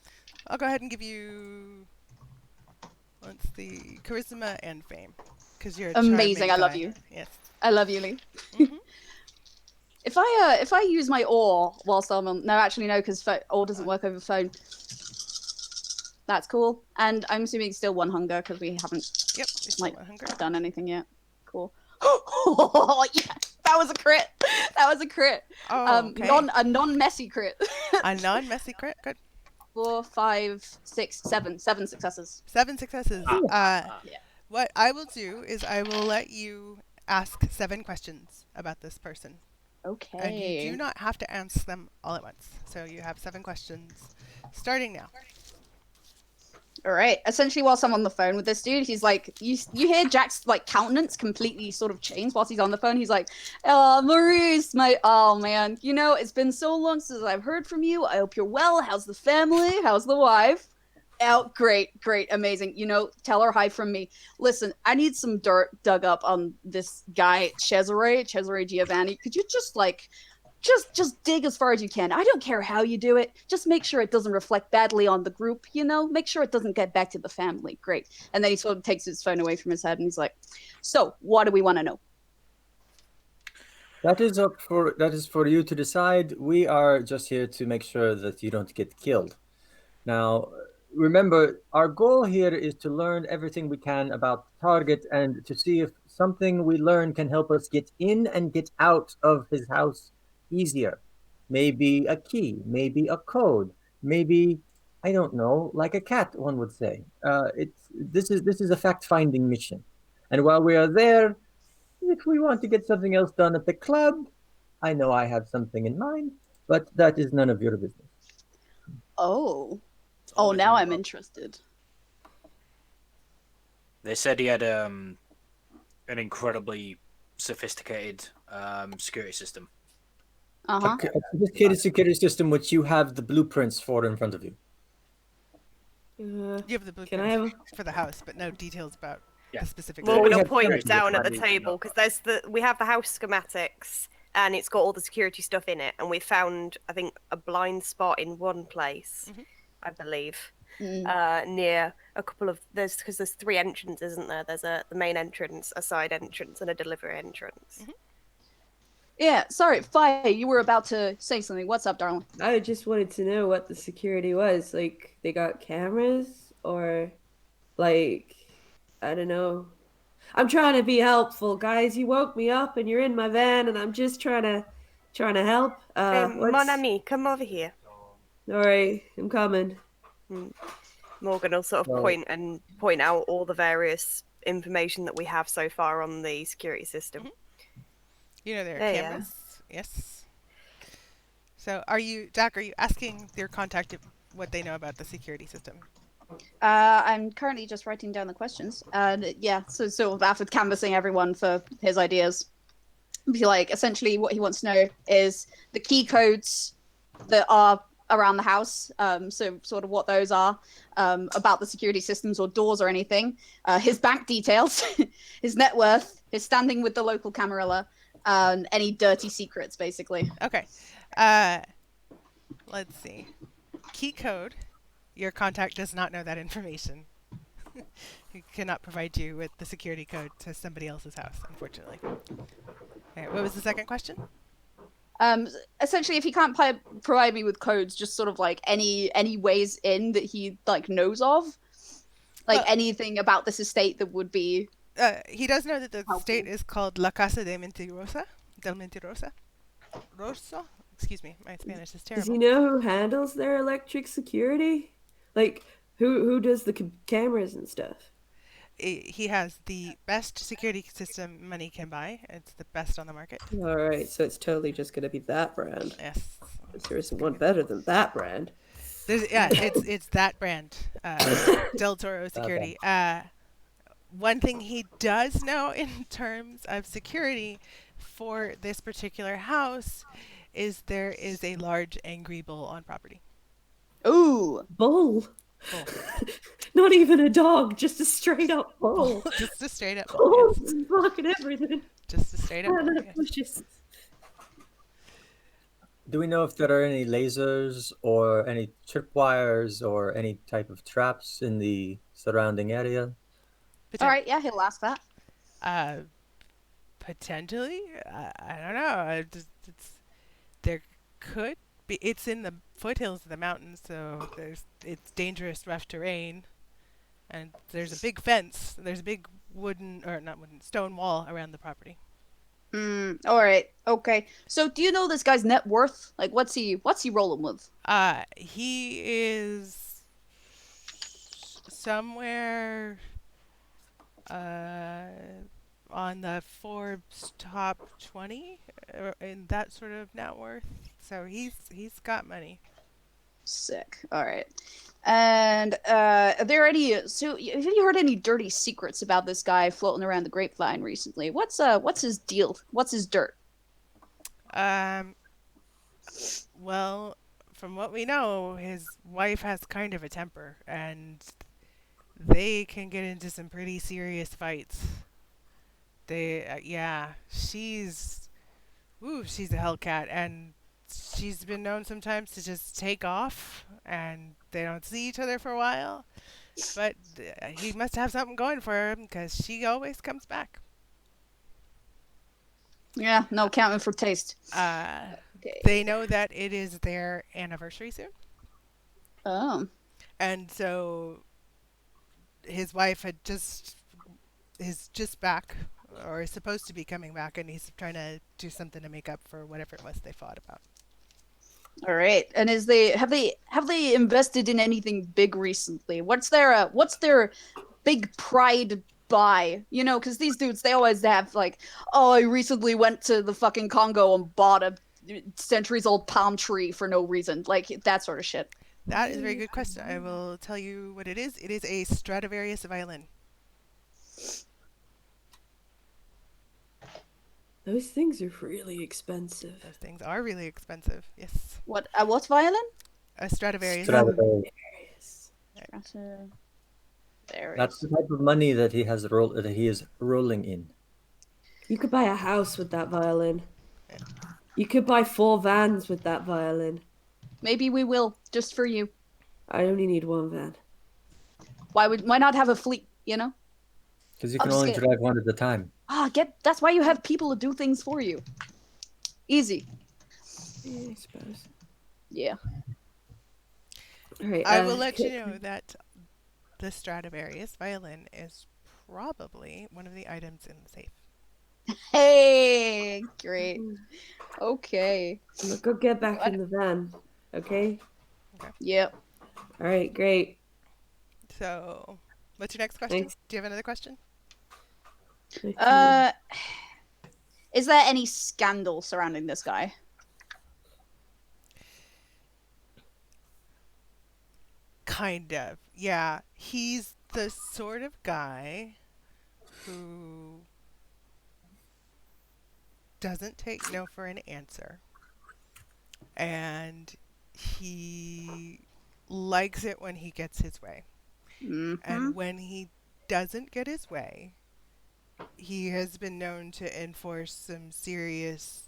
I'll go ahead and give you, let's see, charisma and fame. Because you're a amazing. I love guy. you. Yes. I love you, Lee. Mm-hmm. If I use my ore whilst I'm on, no, actually no, because ore doesn't work over phone. That's cool. And I'm assuming it's still one hunger because we haven't Yep, done anything yet. Cool. Oh yeah, that was a crit. That was a crit. Oh, okay. A non-messy crit. A non-messy crit. Good. 4, 5, 6, 7. 7 successes. 7 successes. Yeah. What I will do is I will let you ask 7 questions about this person. Okay. And you do not have to answer them all at once. So you have 7 questions starting now. All right. Essentially, whilst I'm on the phone with this dude, he's like, you hear Jack's like countenance completely sort of change whilst he's on the phone. He's like, "Oh, Maurice, oh man, you know, it's been so long since I've heard from you. I hope you're well. How's the family? How's the wife? Oh, great, amazing. You know, tell her hi from me. Listen, I need some dirt dug up on this guy, Cesare Giovanni. Could you just like, just dig as far as you can. I don't care how you do it. Just make sure it doesn't reflect badly on the group, you know? Make sure it doesn't get back to the family. Great." And then he sort of takes his phone away from his head and he's like, "So, what do we want to know?" That is for you to decide. We are just here to make sure that you don't get killed. Now, remember, our goal here is to learn everything we can about the target and to see if something we learn can help us get in and get out of his house easier. Maybe a key, maybe a code, maybe, I don't know, like a cat, one would say. This is a fact-finding mission. And while we are there, if we want to get something else done at the club, I know I have something in mind, but that is none of your business. Oh, now I'm interested. They said he had an incredibly sophisticated security system. Uh-huh. A sophisticated security system which you have the blueprints for in front of you. You have the Can I have blueprints for the house, but no details about the specific. Morgan will have point security down at the different, table because we have the house schematics and it's got all the security stuff in it, and we found, I think, a blind spot in one place, I believe, near a couple of there's 3 entrances, isn't there? There's the main entrance, a side entrance, and a delivery entrance. Yeah, sorry, Fire, you were about to say something. What's up, darling? I just wanted to know what the security was. Like, they got cameras or, like, I don't know. I'm trying to be helpful, guys. You woke me up and you're in my van and I'm just trying to help. Mon ami, come over here. All right, I'm coming. Morgan will sort of point out all the various information that we have so far on the security system. You know, there are cameras. Yes. So Jack, are you asking your contact what they know about the security system? I'm currently just writing down the questions. Yeah, so after canvassing everyone for his ideas. be like, essentially what he wants to know is the key codes that are around the house, so sort of what those are, about the security systems or doors or anything, his bank details, his net worth, his standing with the local Camarilla, any dirty secrets, basically. Okay. Let's see. Key code. Your contact does not know that information. He cannot provide you with the security code to somebody else's house, unfortunately. Okay, what was the second question? Essentially, if he can't provide me with codes, just sort of like any ways in that he like knows of, like anything about this estate that would be. He does know that the helpful. estate is called La Casa de Mentirosa, del Mentirosa. Rosso? Excuse me, my Spanish is terrible. Does he know who handles their electric security? Like, who does the cameras and stuff? He has the best security system money can buy. It's the best on the market. All right, so it's totally just going to be that brand. Yes. There isn't one better than that brand. It's that brand, Del Toro Security. One thing he does know in terms of security for this particular house is there is a large angry bull on property. Ooh, Bull. Bull. Not even a dog, just a straight up bull. Just a straight up Oh, yes. fucking everything. Just a straight up bull, yes. Delicious. Do we know if there are any lasers or any tripwires or any type of traps in the surrounding area? all right, yeah, he'll ask that. Potentially, I don't know. There could be. It's in the foothills of the mountains, so it's dangerous, rough terrain, and there's a big fence. There's a big stone wall around the property. All right, okay. So, do you know this guy's net worth? Like, what's he rolling with? He is somewhere on the Forbes top 20 in that sort of net worth. So he's got money. Sick. All right. And are there any? So, have you heard any dirty secrets about this guy floating around the grapevine recently? What's his deal? What's his dirt? Well, from what we know, his wife has kind of a temper, and they can get into some pretty serious fights. She's a hellcat, and she's been known sometimes to just take off, and they don't see each other for a while. But he must have something going for her, because she always comes back. Yeah, no counting for taste. Okay. They know that it is their anniversary soon. Oh. And so his wife is just back, or is supposed to be coming back, and he's trying to do something to make up for whatever it was they fought about. All right. And have they invested in anything big recently? What's their big pride buy? You know, because these dudes, they always have like, oh, I recently went to the fucking Congo and bought a centuries-old palm tree for no reason, like that sort of shit. That is a very good question. I will tell you what it is. It is a Stradivarius violin. Those things are really expensive. Those things are really expensive. Yes. What violin? A Stradivarius. Stradivarius. There That's the type of money that he is rolling in. You could buy a house with that violin. You could buy 4 vans with that violin. Maybe we will, just for you. I only need 1 van. Why not have a fleet, you know? Because you can only drive one at a time. That's why you have people to do things for you. Easy. Yeah, I suppose. Yeah. All right, I will let you know that the Stradivarius violin is probably one of the items in the safe. Hey, great. Okay. Look, go get back in the van, okay? Yep. All right, great. So, what's your next question? Thanks. Do you have another question? Is there any scandal surrounding this guy? Kind of. Yeah. He's the sort of guy who doesn't take no for an answer. And he likes it when he gets his way. And when he doesn't get his way, he has been known to enforce some serious,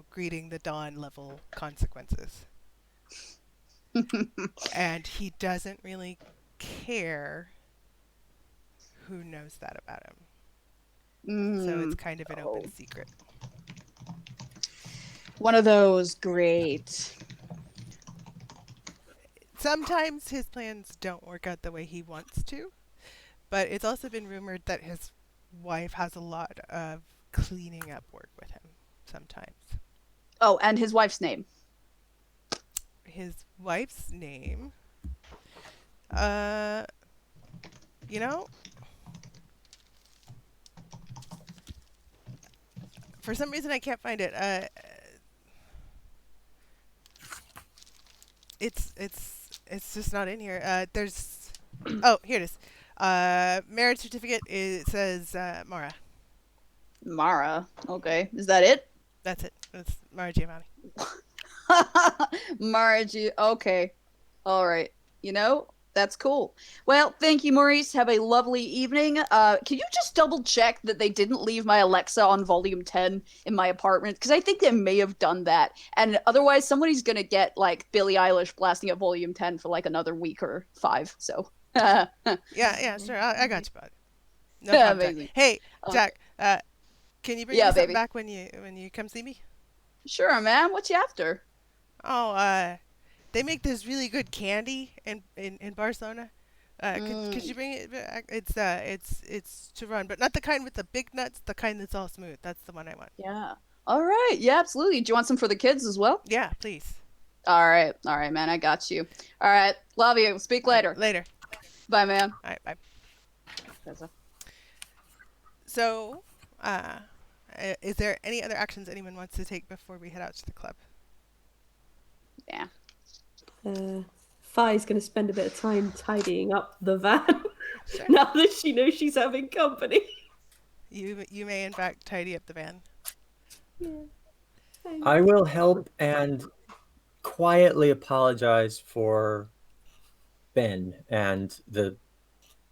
greeting the dawn level consequences. And he doesn't really care who knows that about him. So it's kind of an open secret. One of those, great. Sometimes his plans don't work out the way he wants to, but it's also been rumored that his wife has a lot of cleaning up work with him sometimes. Oh, and his wife's name. His wife's name, for some reason I can't find it. It's just not in here. There's here it is. Marriage certificate. It says Mara. Mara. Okay. Is that it? That's it. It's Mara Giovanni. Margie. Okay. All right. That's cool. Well, thank you, Maurice. Have a lovely evening. Can you just double check that they didn't leave my Alexa on volume 10 in my apartment? Because I think they may have done that. And otherwise, somebody's going to get, Billie Eilish blasting at volume 10 for, another week or 5. So. Yeah, sure. I got you, bud. No problem, amazing. Jack. Hey, Jack, can you bring me something back when you come see me? Sure, man. What you after? Oh, they make this really good candy in Barcelona. Could you bring it back? It's to run, but not the kind with the big nuts. The kind that's all smooth. That's the one I want. Yeah. All right. Yeah, absolutely. Do you want some for the kids as well? Yeah, please. All right, man. I got you. All right. Love you. We'll speak later. Later. Bye, man. All right. Bye. So, is there any other actions anyone wants to take before we head out to the club? Yeah. Fi's going to spend a bit of time tidying up the van Sure. now that she knows she's having company. You may in fact tidy up the van. Yeah. I will help and quietly apologize for Ben and the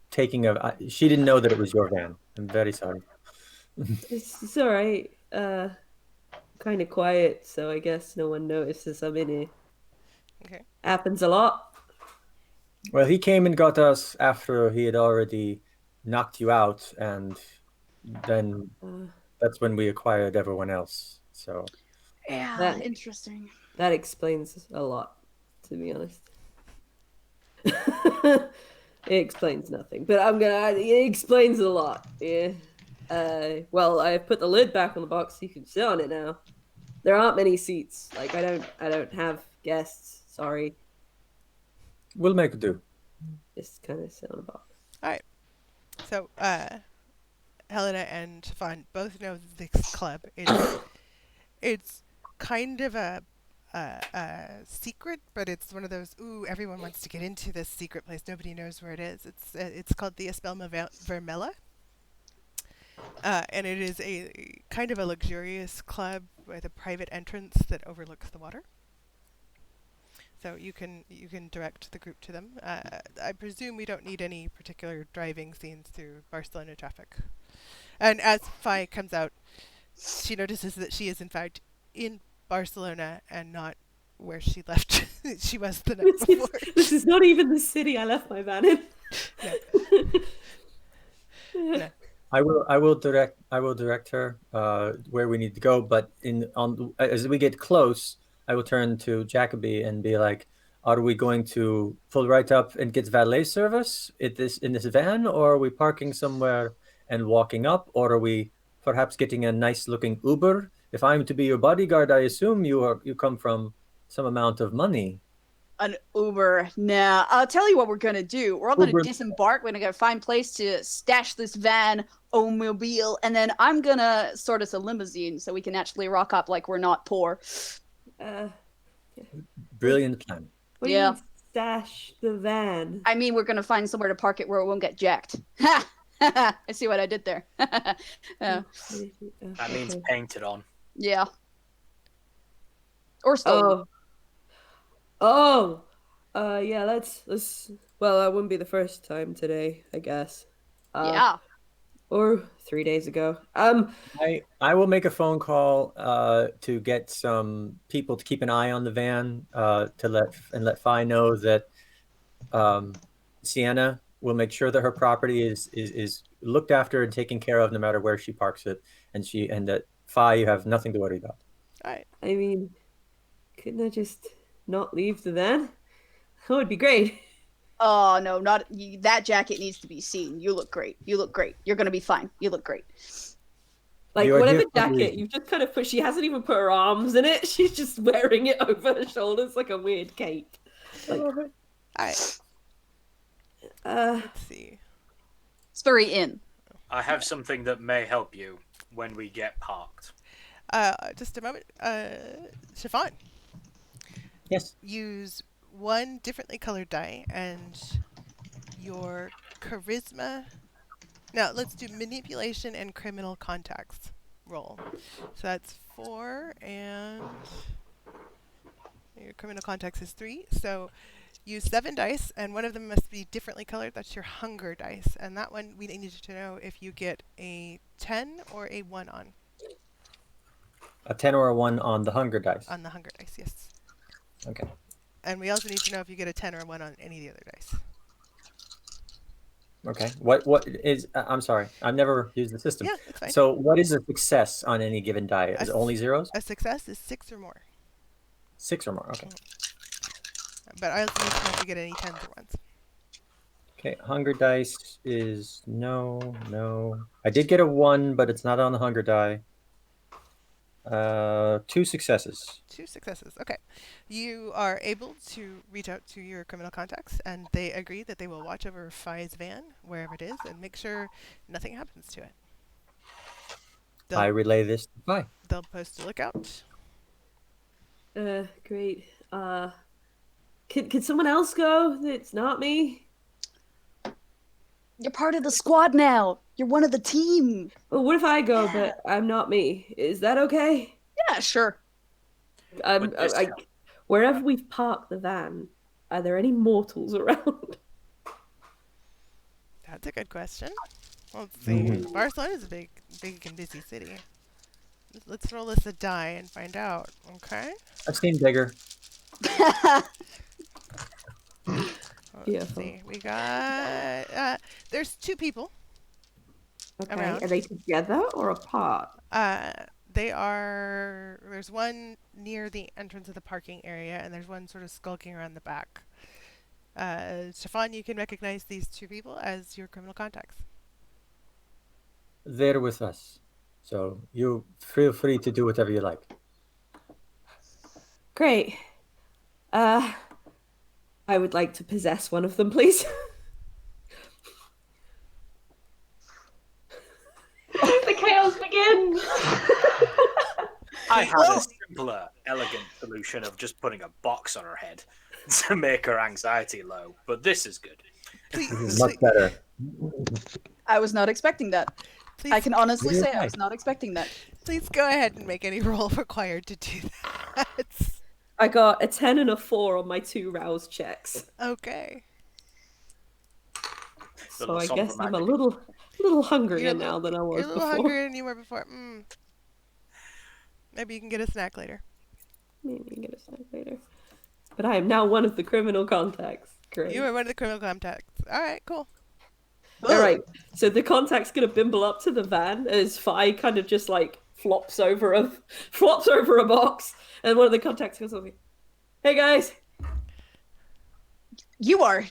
taking of. She didn't know that it was your van. I'm very sorry. It's all right. Kind of quiet, so I guess no one notices I'm in here. Okay. Happens a lot. Well, he came and got us after he had already knocked you out, and then that's when we acquired everyone else. So. Yeah, interesting. That explains a lot, to be honest. It explains nothing, but it explains a lot. Yeah. Well, I've put the lid back on the box so you can sit on it now. There aren't many seats. I don't have guests. Sorry. We'll make do. Just kind of sit on a box. All right. So, Helena and Fawn both know this club. It's kind of a secret, but it's one of those, everyone wants to get into this secret place. Nobody knows where it is. It's called the Espelma Vermella. And it is a kind of a luxurious club with a private entrance that overlooks the water. So you can direct the group to them. I presume we don't need any particular driving scenes through Barcelona traffic. And as Fi comes out, she notices that she is in fact in Barcelona and not where she left. She was the night before. This is not even the city I left my van in. No. I will direct her where we need to go. But as we get close, I will turn to Jacoby and be like, "Are we going to pull right up and get valet service in this van, or are we parking somewhere and walking up, or are we perhaps getting a nice looking Uber? If I'm to be your bodyguard, I assume you come from some amount of money." An Uber. Nah, I'll tell you what we're gonna do. We're all gonna disembark. We're gonna find a place to stash this van, automobile, and then I'm gonna sort us a limousine so we can actually rock up like we're not poor. Brilliant plan. What do you mean stash the van? I mean, we're gonna find somewhere to park it where it won't get jacked. Ha! I see what I did there. That means painted on. Yeah. Or stolen. Yeah, let's well, that wouldn't be the first time today, I guess. Yeah. Or 3 days ago. I will make a phone call to get some people to keep an eye on the van to let Fi know that Sienna will make sure that her property is looked after and taken care of no matter where she parks it, and that Fi, you have nothing to worry about. All right. I mean, couldn't I just not leave the van? That would be great. Oh, no, not that jacket needs to be seen. You look great. You look great. You're going to be fine. You look great. Like, whatever jacket you've just kind of put, she hasn't even put her arms in it. She's just wearing it over her shoulders like a weird cape. Like, All right. Let's see. It's very in. I have something that may help you when we get parked. Just a moment. Chiffon. Yes. Use one differently colored die and your charisma. Now let's do manipulation and criminal contacts roll. So that's 4 and your criminal contacts is 3. So use 7 dice and one of them must be differently colored. That's your hunger dice. And that one we need to know if you get a 10 or a 1 on. A 10 or a 1 on the hunger dice. On the hunger dice, yes. Okay. And we also need to know if you get a 10 or a 1 on any of the other dice. Okay. What is? I'm sorry. I've never used the system. Yeah, that's fine. So what is a success on any given die? Is it only zeros? A success is 6 or more. 6 or more. Okay. But I also need to know if you get any 10s or 1s. Okay. Hunger dice is no. I did get a 1, but it's not on the hunger die. 2 successes. 2 successes. Okay. You are able to reach out to your criminal contacts, and they agree that they will watch over Fi's van, wherever it is, and make sure nothing happens to it. I relay this to Fi. They'll post a lookout. Great. Could someone else go? It's not me. You're part of the squad now. You're one of the team. Well, what if I go, but I'm not me? Is that okay? Yeah, sure. Wherever we've parked the van, are there any mortals around? That's a good question. Well, let's see. Barcelona is a big and busy city. Let's roll this a die and find out. Okay. I've seen bigger. Let's see. We got. There's 2 people. Okay. Around. Are they together or apart? They are. There's one near the entrance of the parking area, and there's one sort of skulking around the back. Stefan, you can recognize these 2 people as your criminal contacts. They're with us, so you feel free to do whatever you like. Great. I would like to possess one of them, please. The chaos begins. I had a simpler, elegant solution of just putting a box on her head to make her anxiety low, but this is good. This is much better. I was not expecting that. Please, I can honestly say I was not expecting that. Please go ahead and make any roll required to do that. I got a 10 and a 4 on my 2 rouse checks. Okay. So I guess I'm a little hungrier now than I was You're a little hungrier than you were before. Maybe you can get a snack later. Maybe you can get a snack later. But I am now one of the criminal contacts. Great. You are one of the criminal contacts. All right, cool. All right. So the contact's gonna bimble up to the van as Fi kind of just like flops over a box, and one of the contacts goes over. Hey guys. You are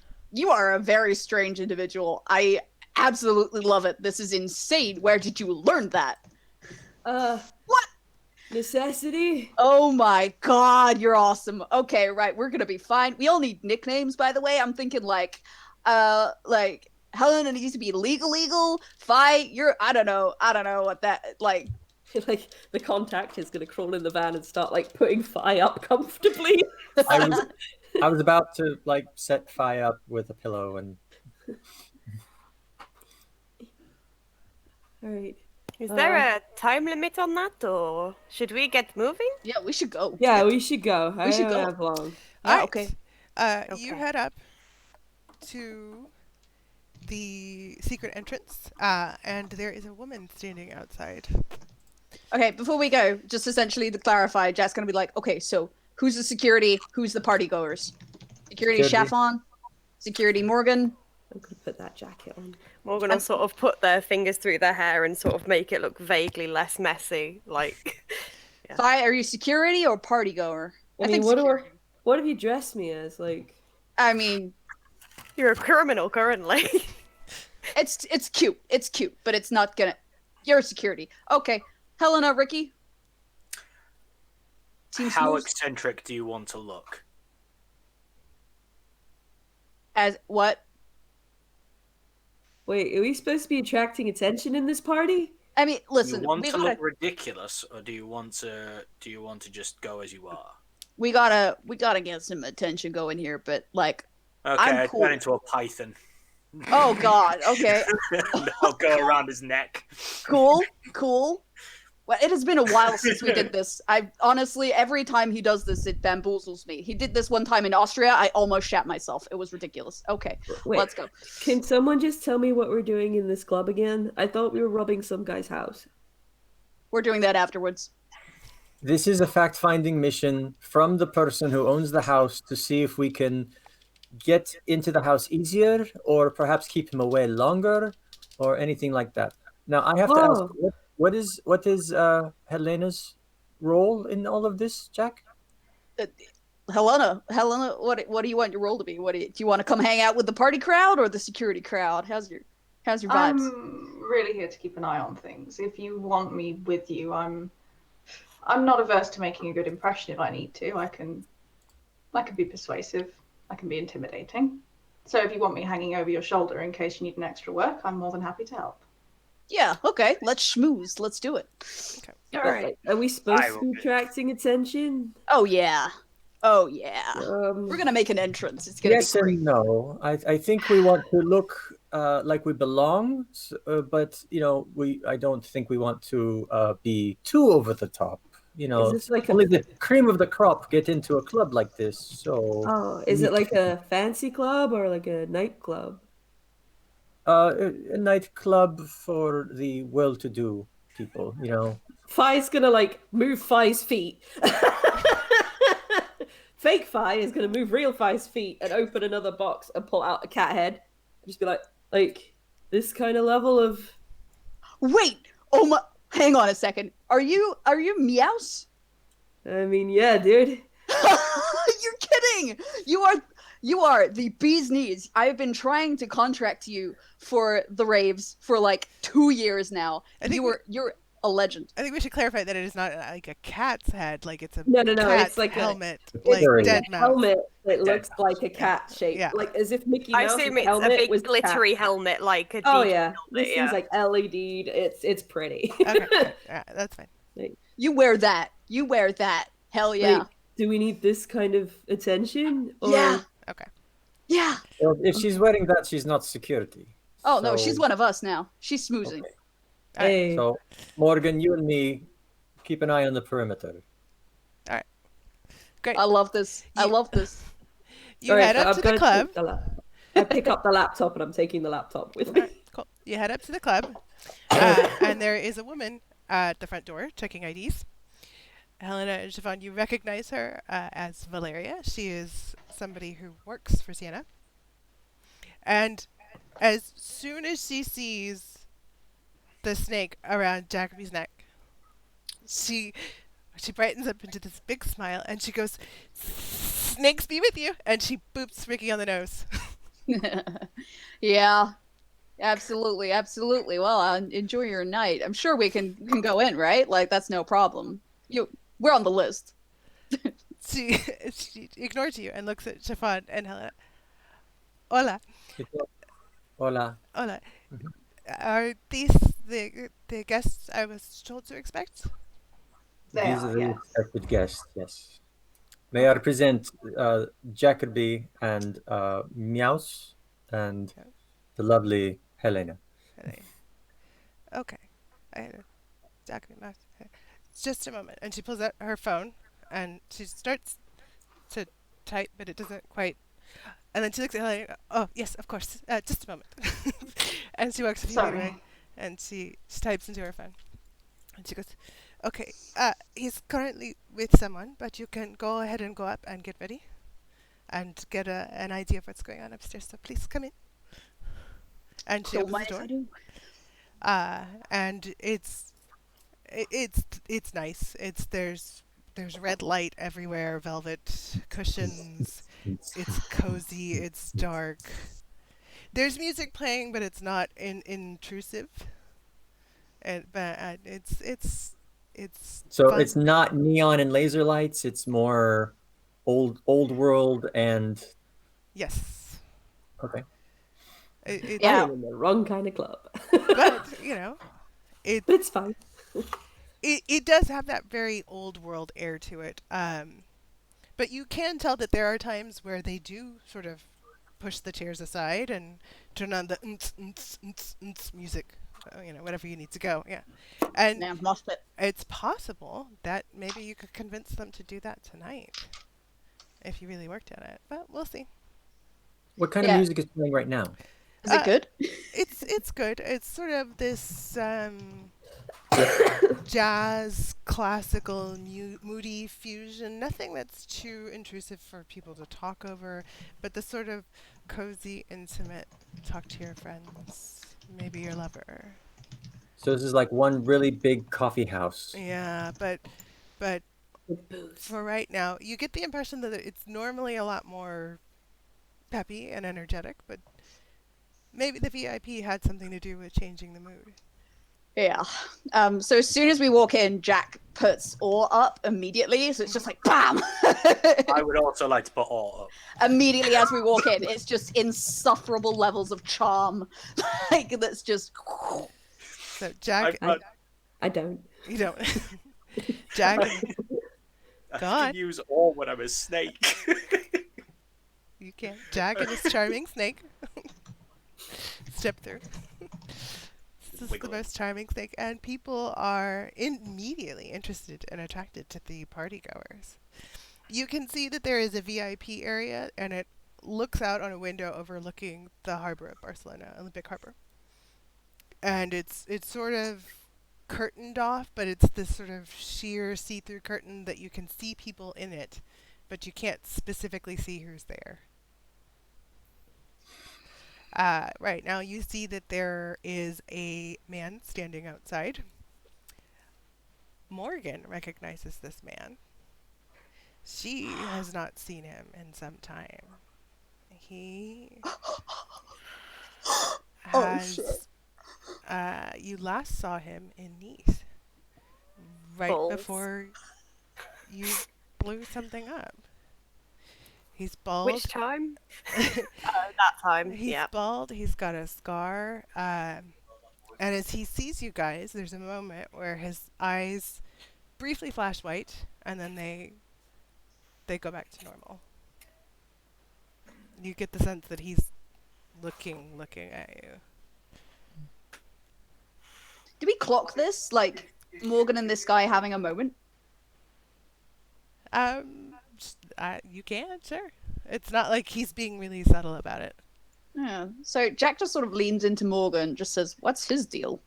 a very strange individual. I absolutely love it. This is insane. Where did you learn that? What? Necessity. Oh my god, you're awesome. Okay, right, we're gonna be fine. We all need nicknames, by the way. I'm thinking like Helena needs to be legal. Fi, I don't know what that like. Like the contact is gonna crawl in the van and start like putting Fi up comfortably. I was about to like set Fi up with a pillow and. All right. Is there a time limit on that, or should we get moving? Yeah, we should go. Yeah, we should go. I should don't go. have long. Yeah, Alright. okay. You Okay. head up to the secret entrance, and there is a woman standing outside. Okay, before we go, just essentially to clarify, Jack's gonna be like, okay, so who's the security? Who's the party goers? Security Security. Chaffon? Security Morgan? I'm gonna put that jacket on. Morgan will sort of put their fingers through their hair and sort of make it look vaguely less messy. Like, Yeah. Fi, are you security or party goer? I mean, what have you dressed me as? Like, I mean, you're a criminal currently. it's cute. It's cute, but it's not gonna. You're security. Okay, Helena, Ricky. Team How Smooth. eccentric do you want to look? As what? wait, are we supposed to be attracting attention in this party? I mean, Do listen. you want We to gotta, look ridiculous, or do you want to just go as you are? we gotta get some attention going here. But like, Okay, I'm I cool. turn into a python. oh god. Okay. And I'll go around his neck. Cool. Well, it has been a while since we did this. I honestly, every time he does this, it bamboozles me. He did this one time in Austria. I almost shat myself. It was ridiculous. Okay, Wait, let's go. Can someone just tell me what we're doing in this club again? I thought we were robbing some guy's house. We're doing that afterwards. This is a fact-finding mission from the person who owns the house to see if we can get into the house easier, or perhaps keep him away longer, or anything like that. Now, I have to ask, Oh. what is Helena's role in all of this, Jack? Helena, what do you want your role to be? Do you want to come hang out with the party crowd or the security crowd? How's your vibes? I'm really here to keep an eye on things. If you want me with you, I'm not averse to making a good impression if I need to. I can be persuasive. I can be intimidating. So if you want me hanging over your shoulder in case you need an extra work, I'm more than happy to help. Yeah, okay. Let's schmooze. Let's do it. All right. Are we supposed I to will be be. attracting attention? Oh yeah. We're gonna make an entrance. It's gonna Yes be great. and no. I think we want to look like we belong, but I don't think we want to be too over the top. Is this like only the cream of the crop get into a club like this. So, is it like a fancy club or like a nightclub? a nightclub for the well-to-do people. Fi's gonna like move Fi's feet. Fake Fi is gonna move real Fi's feet and open another box and pull out a cat head. Just be like this kind of level of. Wait. Oh my. Hang on a second. Are you Meows? I mean, yeah, dude. You're kidding. You are the bee's knees. I've been trying to contract you for the raves for like 2 years now. I think You're a legend. I think we should clarify that it is not like a cat's head, like it's a No, cat's it's like helmet, It's like Very dead a mouse. helmet that Dead looks like a cat shape, Yeah. like as if Mickey I Mouse's assume it's a helmet was big glittery helmet, like a Oh DJ yeah, helmet, this thing's like LED'd. It's pretty. Okay, yeah, that's fine. You wear that. Hell yeah. Like, do we need this kind of attention? Or... Yeah. Okay. Yeah. Well, if she's wearing that, she's not security. Oh no, So- she's one of us now. She's smoozing. Okay. Hey, So, Morgan, you and me, keep an eye on the perimeter. Great. I love this. You Alright, head so up I'm to the going club. take the I pick up the laptop and I'm taking the laptop with me. Alright, cool. You head up to the club, and there is a woman at the front door checking IDs. Helena and Siobhan, you recognize her as Valeria. She is somebody who works for Sienna. And as soon as she sees the snake around Jacoby's neck, she brightens up into this big smile and she goes, "Snakes be with you!" And she boops Ricky on the nose. Yeah. Absolutely. Well, enjoy your night. I'm sure we can go in, right? Like that's no problem. We're on the list. she ignores you and looks at Chiffon and Helena. Hola. Hola. Hola. Are these the guests I was told to expect? They These are, are the yes. expected guests, yes. May I present Jacoby and Meows and the lovely Helena. Okay. Just a moment. And she pulls out her phone and she starts to type, but it doesn't quite. And then she looks at Ellie. Oh, yes, of course. Just a moment. And she walks a few feet Sorry. away and she types into her phone. And she goes, okay, he's currently with someone, but you can go ahead and go up and get ready and get an idea of what's going on upstairs. So please come in. And she Don't opens mind the if door. I do. And it's nice. There's red light everywhere, velvet cushions. It's cozy. It's dark. There's music playing, but it's not intrusive. But it's So fun. it's not neon and laser lights. It's more old world and Yes. okay. I am in the wrong kind of club. But it But it's fine. it does have that very old world air to it. But you can tell that there are times where they do sort of push the chairs aside and turn on the music, whatever you need to go. Yeah. And Yeah, lost it. it's possible that maybe you could convince them to do that tonight if you really worked at it. But we'll see. What kind of Yeah. music is playing right now? Is it good? It's good. It's sort of this jazz, classical, moody fusion. Nothing that's too intrusive for people to talk over, but the sort of cozy, intimate, talk to your friends, maybe your lover. So this is like one really big coffee house. Yeah, but With booze. for right now, you get the impression that it's normally a lot more peppy and energetic, but maybe the VIP had something to do with changing the mood. Yeah. So as soon as we walk in, Jack puts ore up immediately. So it's just like BAM! I would also like to put all up. Immediately as we walk in, it's just insufferable levels of charm. Like that's just So Jack, I don't. you don't. Jack, I Go on. can use all when I'm a snake. you can. Jack and his charming snake. Step through. This is the Wiggle. most charming snake, and people are immediately interested and attracted to the party goers. You can see that there is a VIP area, and it looks out on a window overlooking the harbor of Barcelona, Olympic Harbor. And it's sort of curtained off, but it's this sort of sheer see-through curtain that you can see people in it, but you can't specifically see who's there. Right now you see that there is a man standing outside. Morgan recognizes this man. She has not seen him in some time. He has... you last saw him in Nice, right Balls. before you blew something up. He's bald. Which time? That time. He's Yeah. bald. He's got a scar. And as he sees you guys, there's a moment where his eyes briefly flash white, and then they go back to normal. You get the sense that he's looking at you. Do we clock this? Like Morgan and this guy having a moment? You can, sure. It's not like he's being really subtle about it. Yeah. So Jack just sort of leans into Morgan, just says, "What's his deal?"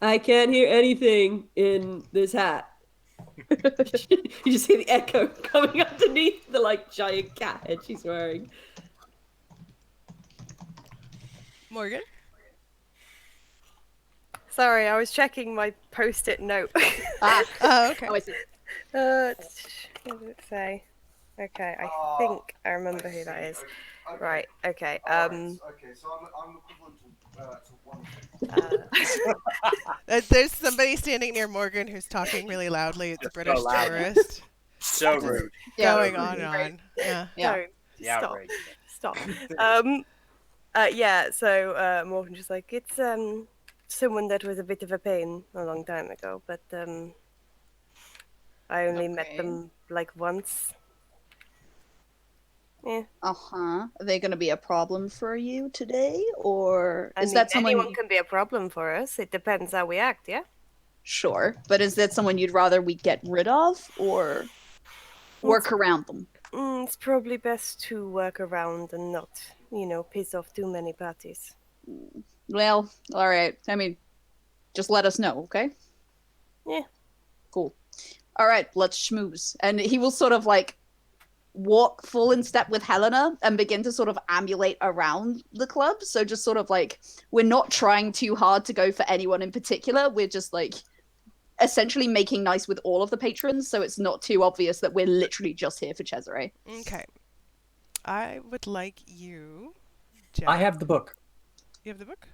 I can't hear anything in this hat. You just hear the echo coming underneath the like giant cat head she's wearing. Morgan? Sorry, I was checking my post-it note. Oh, okay. Oh, I see. What did it say? Okay, I think I remember who that is. Right, okay. Okay, so I'm equivalent to one. There's somebody standing near Morgan who's talking really loudly. It's a Just British so loud. tourist. So rude. Yeah. Going on and on. Yeah. Yeah. No, Yeah, stop. right. Stop. Yeah, so Morgan just like, it's someone that was a bit of a pain a long time ago, but I only met Okay. them like once. Yeah. Uh-huh. Are they going to be a problem for you today, or I is mean, that someone? anyone can be a problem for us. It depends how we act, yeah? Sure, but is that someone you'd rather we get rid of, or work around them? It's probably best to work around and not, piss off too many parties. Well, all right. I mean, just let us know, okay? Yeah. Cool. All right, let's schmooze. And he will sort of like walk full in step with Helena and begin to sort of ambulate around the club. So just sort of like, we're not trying too hard to go for anyone in particular. We're just like essentially making nice with all of the patrons, so it's not too obvious that we're literally just here for Cesare. Okay. I would like you, I Jack. have the book, You have the book?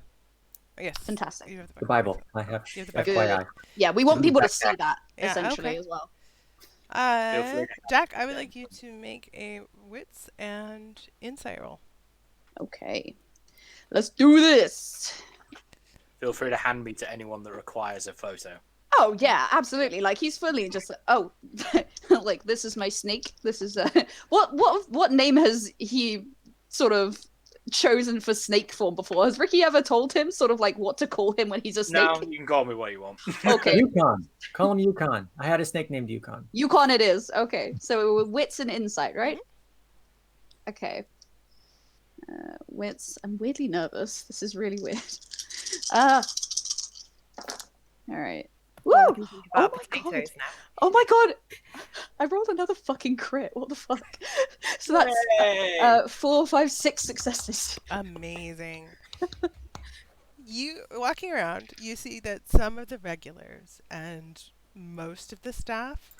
Yes. Fantastic. You have the book. the Bible. I have You have the Bible. FYI. Yeah, we want people to Back- see that, Yeah, essentially, okay. as well. free. Jack, I would like you to make a wits and insight roll. Okay. Let's do this. Feel free to hand me to anyone that requires a photo. Oh, yeah, absolutely. Like, he's fully just like, oh, like, this is my snake. This is, what name has he sort of chosen for snake form before? Has Ricky ever told him sort of like what to call him when he's a snake? No, you can call me what you want. Okay. Yukon. Call him Yukon. I had a snake named Yukon. Yukon it is. Okay. So wits and insight, right? Okay. Wits. I'm weirdly nervous. This is really weird. All right. Woo! I can think Oh about my god. potatoes now. Oh my god. I rolled another fucking crit. What the fuck? So that's Yay! 4, 5, 6 successes. Amazing. You walking around, you see that some of the regulars and most of the staff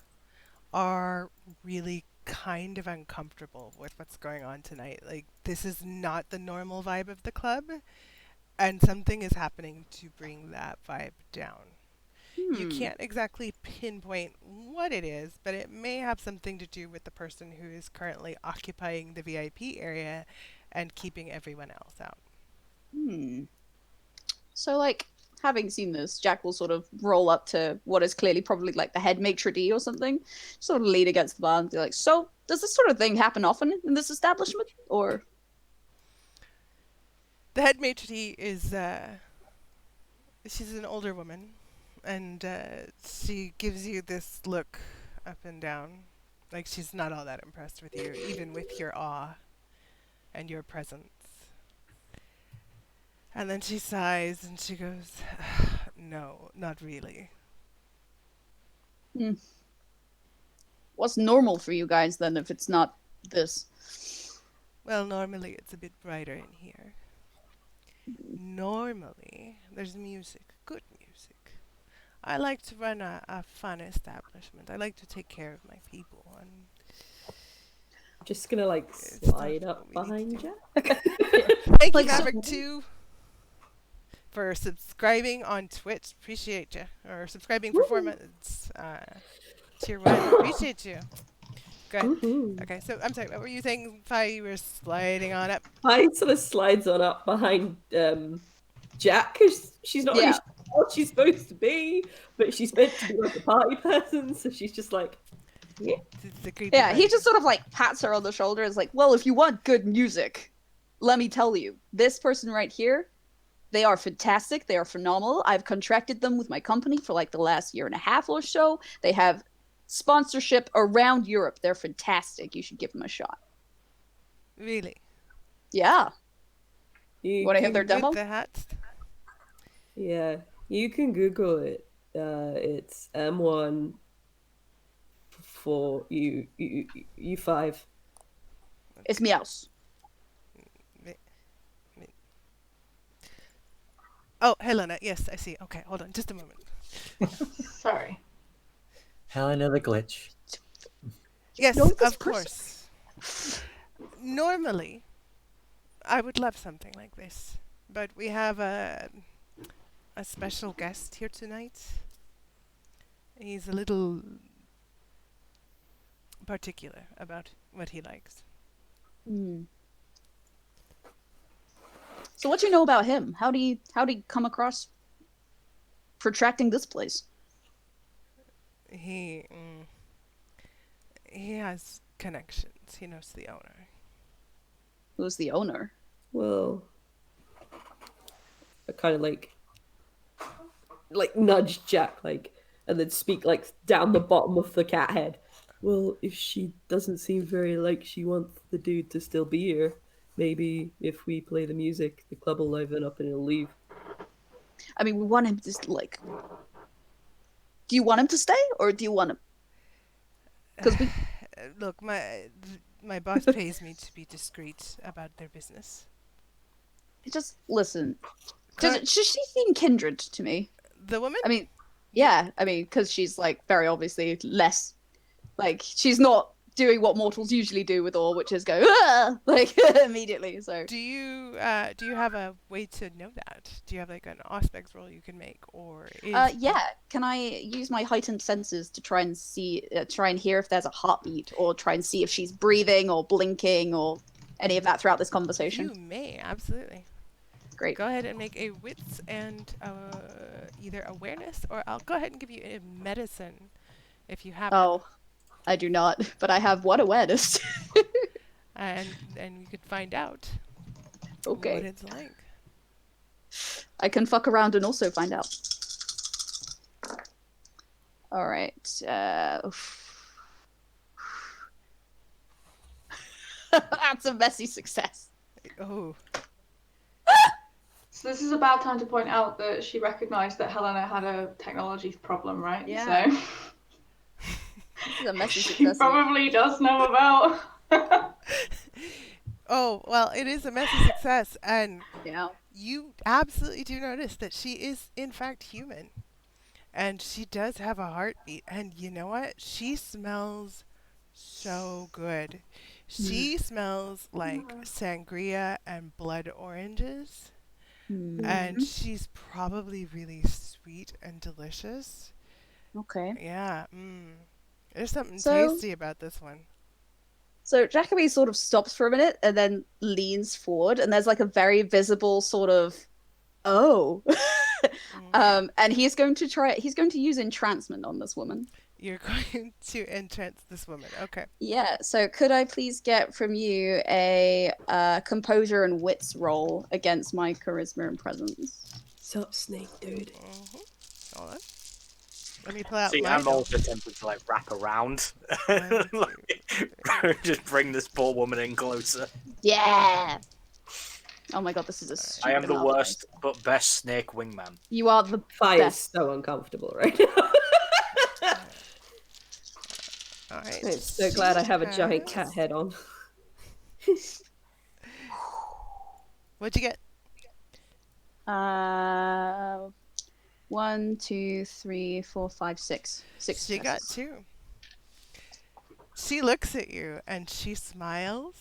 are really kind of uncomfortable with what's going on tonight. Like, this is not the normal vibe of the club, and something is happening to bring that vibe down. You can't exactly pinpoint what it is, but it may have something to do with the person who is currently occupying the VIP area and keeping everyone else out. So, like, having seen this, Jack will sort of roll up to what is clearly probably like the head maitre d' or something, sort of lean against the bar and be like, so, does this sort of thing happen often in this establishment? Or... The head maitre d' is, she's an older woman, and she gives you this look up and down, like she's not all that impressed with you, even with your awe and your presence. And then she sighs and she goes, no, not really. What's normal for you guys then if it's not this? Well, normally it's a bit brighter in here. Normally there's music, good music. I like to run a fun establishment. I like to take care of my people. And Just gonna like It's slide not up what we need behind to Jack. thank Like, you, so- Maverick2, for subscribing on Twitch. Appreciate you. Or subscribing for 4 months. Tier 1. Appreciate you. Good. Woohoo. Okay, so I'm sorry, what were you saying? Fi, you were sliding on up. I sort of slides on up behind Jack because she's not really Yeah. sure what she's supposed to be, but she's meant to be like a party person, so she's just like, yeah. It's the creepy Yeah, he part. just sort of like pats her on the shoulder and is like, well, if you want good music, let me tell you, this person right here, they are fantastic. They are phenomenal. I've contracted them with my company for like the last year and a half or so. They have sponsorship around Europe. They're fantastic. You should give them a shot. Really? Yeah. You Want to hear their can- demo? With the hats? Yeah, you can Google it. It's M1 for U5. It's meows. Oh, Helena. Yes, I see. Okay, hold on. Just a moment. Sorry. Helena the glitch. Yes, know this of course. Normally, I would love something like this, but we have a special guest here tonight. He's a little particular about what he likes. So what do you know about him? How do you come across protracting this place? He has connections. He knows the owner. Who's the owner? Well, I kind of like nudge Jack, like, and then speak like down the bottom of the cat head. Well, if she doesn't seem very like she wants the dude to still be here, maybe if we play the music, the club will liven up and it'll leave. I mean, we want him to like. Do you want him to stay, or do you want him? Because we. Look, my boss pays me to be discreet about their business. Just listen. Does she seem kindred to me? The woman? I mean, yeah. I mean, because she's like very obviously less. Like she's not doing what mortals usually do with all, which is go like immediately. So. Do you have a way to know that? Do you have like an aspects roll you can make, or? Yeah. Can I use my heightened senses to try and see, try and hear if there's a heartbeat, or try and see if she's breathing or blinking or any of that throughout this conversation? You may, absolutely. Great. Go ahead and make a wits and either awareness, or I'll go ahead and give you a medicine if you have. Oh, I do not, but I have one awareness. and you could find out. Okay. What it's like. I can fuck around and also find out. All right. That's a messy success. Oh. So this is about time to point out that she recognised that Helena had a technology problem, right? Yeah. So This is a messy she success. probably does know about. Oh, well, it is a messy success, and Yeah. you absolutely do notice that she is, in fact, human. And she does have a heartbeat, and you know what? She smells so good. She smells like sangria and blood oranges, and she's probably really sweet and delicious. Okay. Yeah, there's something So- tasty about this one. So Jacoby sort of stops for a minute and then leans forward, and there's like a very visible sort of, oh. And he's going to use entrancement on this woman. You're going to entrance this woman. Okay. Yeah, so could I please get from you a composure and wits roll against my charisma and presence? Sup, snake dude. Hold on. Let me pull out See, my I'm also tempted to like wrap around, like, just bring this poor woman in closer. Yeah! Oh my god, this is a stupid I am the amount of worst but best snake wingman. dice. You are the Fire's best. so uncomfortable right now. All right. I'm so glad I have a giant She cat has- head on. What'd you get? 1, 2, 3, 4, 5, 6. 6 She got successes. 2. She looks at you and she smiles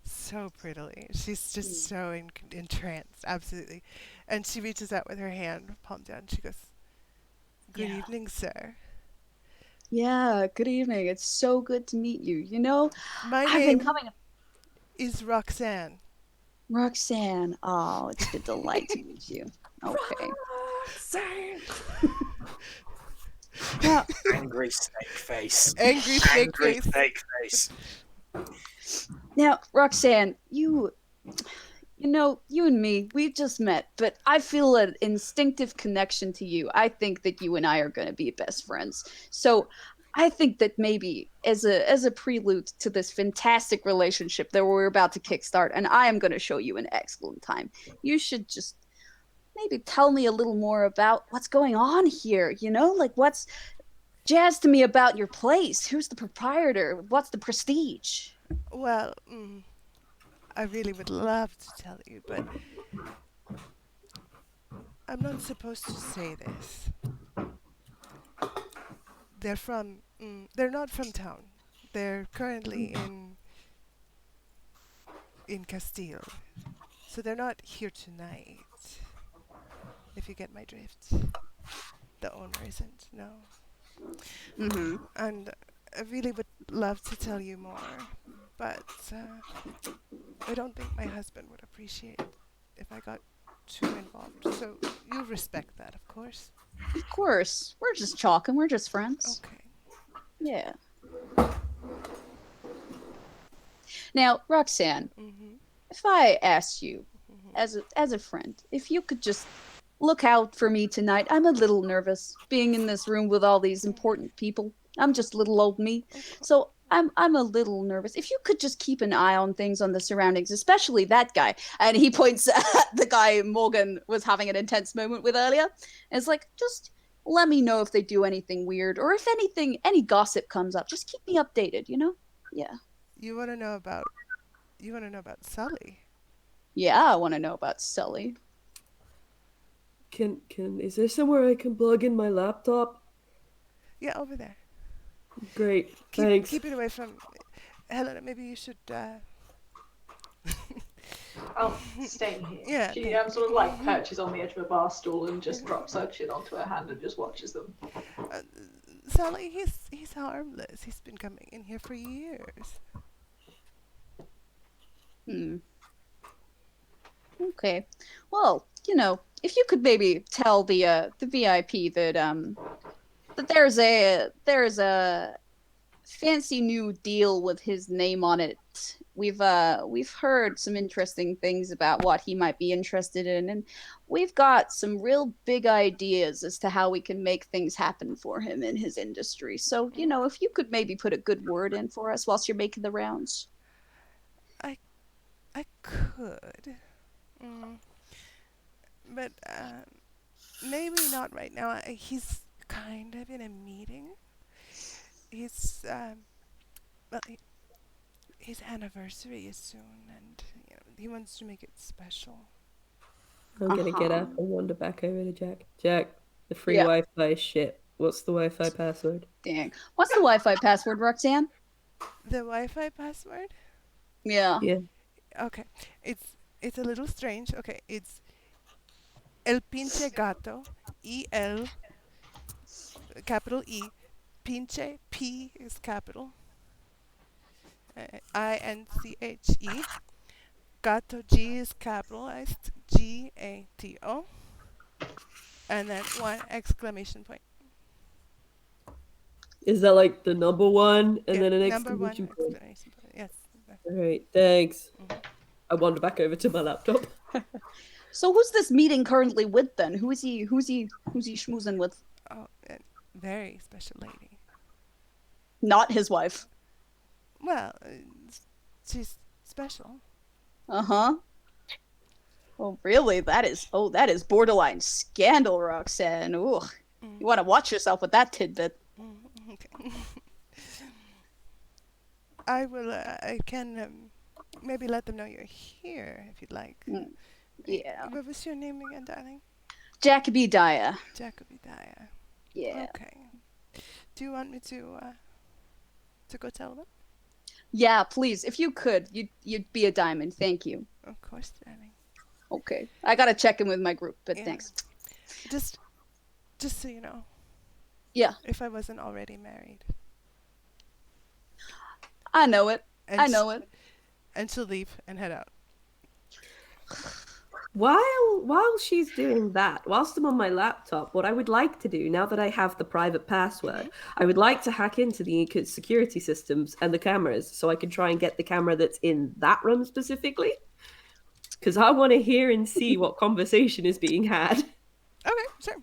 so prettily. She's just so entranced, absolutely. And she reaches out with her hand, palm down. She goes, "Good Yeah. evening, sir. Yeah, good evening. It's so good to meet you. You know, My I've been name coming. is Roxanne." Roxanne. Oh, it's a delight to meet you. Okay. Now, Angry snake face. Angry snake Angry face. snake face. now, Roxanne, you know, you and me, we've just met, but I feel an instinctive connection to you. I think that you and I are going to be best friends. So I think that maybe as a prelude to this fantastic relationship that we're about to kickstart, and I am going to show you an excellent time, you should just maybe tell me a little more about what's going on here, you know? Like, what's jazz to me about your place? Who's the proprietor? What's the prestige? Well, I really would love to tell you, but I'm not supposed to say this. They're not from town. They're currently in Castile. So they're not here tonight. If you get my drift. The owner isn't, no. Mm-hmm. And I really would love to tell you more, but I don't think my husband would appreciate if I got too involved. So you respect that, of course. Of course. We're just chalking. We're just friends. Okay. Yeah. Now, Roxanne, Mm-hmm. if I asked you, as a friend, if you could just look out for me tonight. I'm a little nervous being in this room with all these important people. I'm just little old me. So I'm a little nervous. If you could just keep an eye on things on the surroundings, especially that guy. And he points at the guy Morgan was having an intense moment with earlier. And it's like, just let me know if they do anything weird or if any gossip comes up. Just keep me updated, you know? Yeah. You want to know about Sully? Yeah, I want to know about Sully. Is there somewhere I can plug in my laptop? Yeah, over there. Great, thanks. Keep it away from Helena. Maybe you should. I'll stay here. Yeah. She sort of like perches on the edge of a bar stool and just drops her chin onto her hand and just watches them. Sully, he's harmless. He's been coming in here for years. Okay. Well, you know, if you could maybe tell the VIP that that there's a fancy new deal with his name on it. We've heard some interesting things about what he might be interested in, and we've got some real big ideas as to how we can make things happen for him in his industry. So, you know, if you could maybe put a good word in for us whilst you're making the rounds. I could. But maybe not right now. He's kind of in a meeting. He's his anniversary is soon, and you know, he wants to make it special. I'm gonna get up and wander back over to Jack. Jack, the free Yeah. Wi-Fi is shit. What's the Wi-Fi password? Dang. What's the Wi-Fi password, Roxanne? The Wi-Fi password? Yeah. Yeah. Okay, it's a little strange. Okay, it's El Pinche Gato, E-L, capital E, Pinche, P is capital, I-N-C-H-E, Gato, G is capitalized, G-A-T-O, and then one exclamation point. Is that like the number one and Yeah, then an number one exclamation point? exclamation point. Yes. All right, thanks. I wander back over to my laptop. So who's this meeting currently with then? Who's he schmoozing with? Oh, a very special lady. Not his wife. Well, she's special. Uh-huh. Oh, really? That is borderline scandal, Roxanne. Ooh. You want to watch yourself with that tidbit. Okay. I can maybe let them know you're here if you'd like. Yeah. What was your name again, darling? Jacoby Dyer. Jacoby Dyer. Yeah. Okay. Do you want me to go tell them? Yeah, please. If you could, you'd be a diamond. Thank you. Of course, darling. Okay. I gotta check in with my group, but Yeah. thanks. Just so you know. Yeah. If I wasn't already married. I know it. And I know it. And she'll leave and head out. While she's doing that, whilst I'm on my laptop, what I would like to do, now that I have the private password, I would like to hack into the security systems and the cameras so I can try and get the camera that's in that room specifically. Because I want to hear and see what conversation is being had. Okay, sure.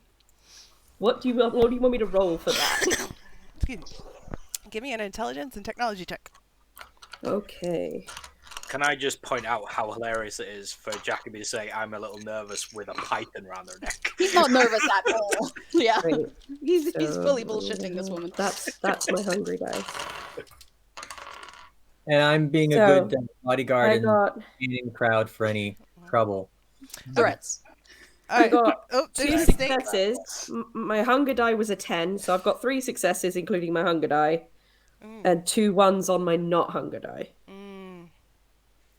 What do you want me to roll for that? Excuse me. Give me an intelligence and technology check. Okay. Can I just point out how hilarious it is for Jacoby to say, I'm a little nervous with a python around her neck? He's not nervous at all. Yeah. Right. He's fully bullshitting this woman. That's my hungry dice. And I'm being a So, good bodyguard I and got being in the crowd for any trouble. Threats. I got Oh, there's two a mistake. successes. My hunger die was a 10, so I've got 3 successes, including my hunger die, and 2 1s on my not hunger die.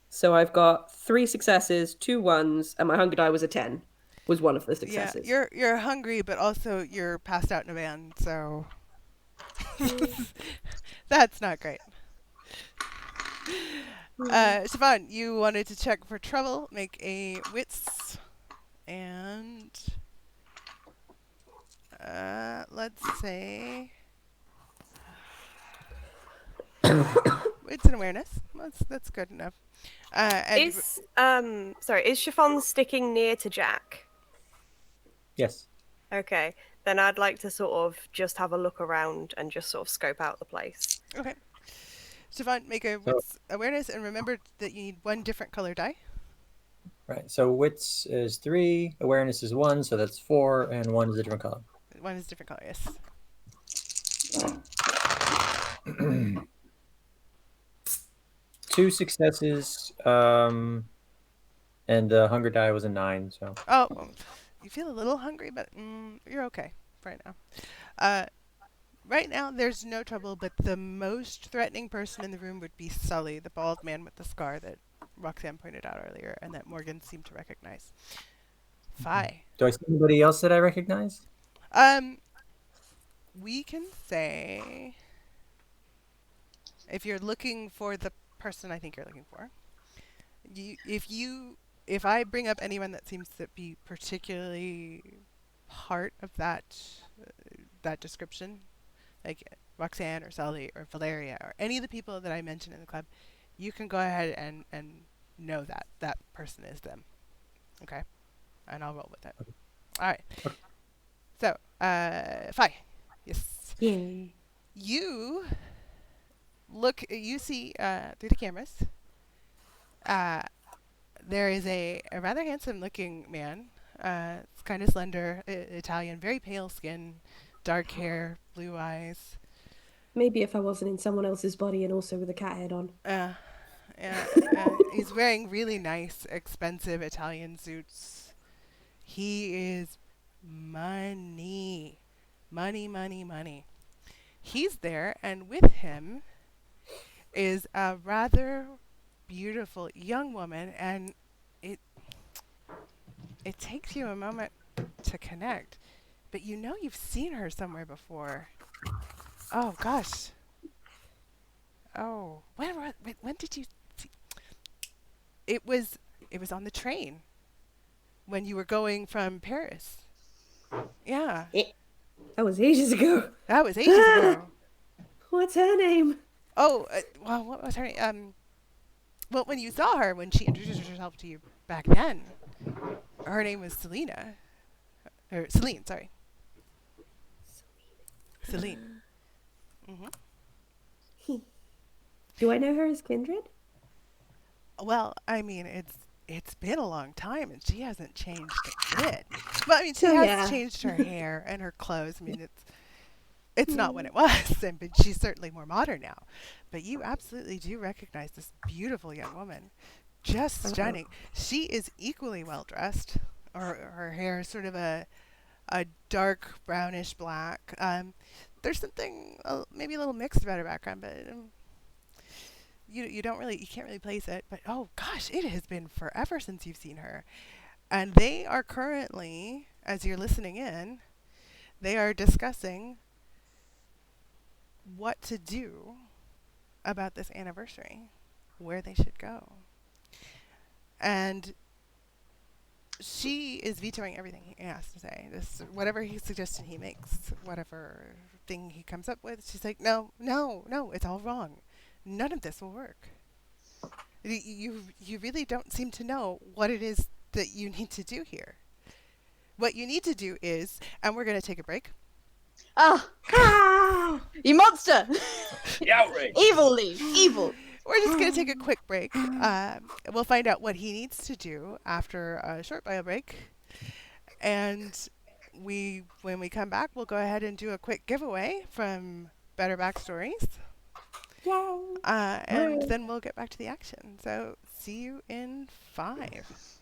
So I've got 3 successes, 2 1s, and my hunger die was a 10. Was one of the successes. Yeah, you're hungry, but also you're passed out in a van, so that's not great. Siobhan, you wanted to check for trouble, make a wits, and let's say wits an awareness. That's good enough. And Is Chiffon sticking near to Jack? Yes. Okay, then I'd like to sort of just have a look around and just sort of scope out the place. okay. Siobhan, make a wits awareness, and remember that you need one different color die. Right. So wits is 3, awareness is 1, so that's 4, and 1 is a different color. One is a different color, yes. 2 successes, and the hunger die was a 9. So. Oh, well, you feel a little hungry, but you're okay for right now. Right now, there's no trouble, but the most threatening person in the room would be Sully, the bald man with the scar that Roxanne pointed out earlier, and that Morgan seemed to recognize. Fi. Do I see anybody else that I recognize? We can say, if you're looking for the person I think you're looking for, if I bring up anyone that seems to be particularly part of that description, like Roxanne or Sully or Valeria or any of the people that I mentioned in the club, you can go ahead and know that person is them. Okay? And I'll roll with it. Okay. All right. So, Fi. Yes. Yay. You see through the cameras, there is a rather handsome looking man. It's kind of slender, Italian, very pale skin, dark hair, blue eyes. Maybe if I wasn't in someone else's body and also with a cat head on. He's wearing really nice, expensive Italian suits. He is money. Money, money, money. He's there, and with him is a rather beautiful young woman, and it takes you a moment to connect, but you know you've seen her somewhere before. Oh gosh. Oh, when did you see? It was on the train when you were going from Paris. Yeah. That was ages ago. That was ages ago. What's her name? Oh, well, what was her name? Well, when you saw her, when she introduced herself to you back then, her name was Selena. Or Celine, sorry. Celine. Mm-hmm. Do I know her as Kindred? Well, I mean, it's been a long time, and she hasn't changed a bit. Well, I mean, she has changed her hair and her clothes. I mean, it's not what it was, but she's certainly more modern now. But you absolutely do recognize this beautiful young woman. Just stunning. She is equally well dressed. Her hair is sort of a dark brownish black. There's something maybe a little mixed about her background, but you can't really place it. But oh gosh, it has been forever since you've seen her. And they are currently, as you're listening in, they are discussing what to do about this anniversary, where they should go. And she is vetoing everything he has to say. Whatever suggestion he makes, whatever thing he comes up with, she's like, no, it's all wrong. None of this will work. You really don't seem to know what it is that you need to do here. What you need to do is, and we're going to take a break. You monster! The outrage! Evil! We're just going to take a quick break. We'll find out what he needs to do after a short bio break. And when we come back, we'll go ahead and do a quick giveaway from Better Backstories. Yay! And then we'll get back to the action. So see you in 5.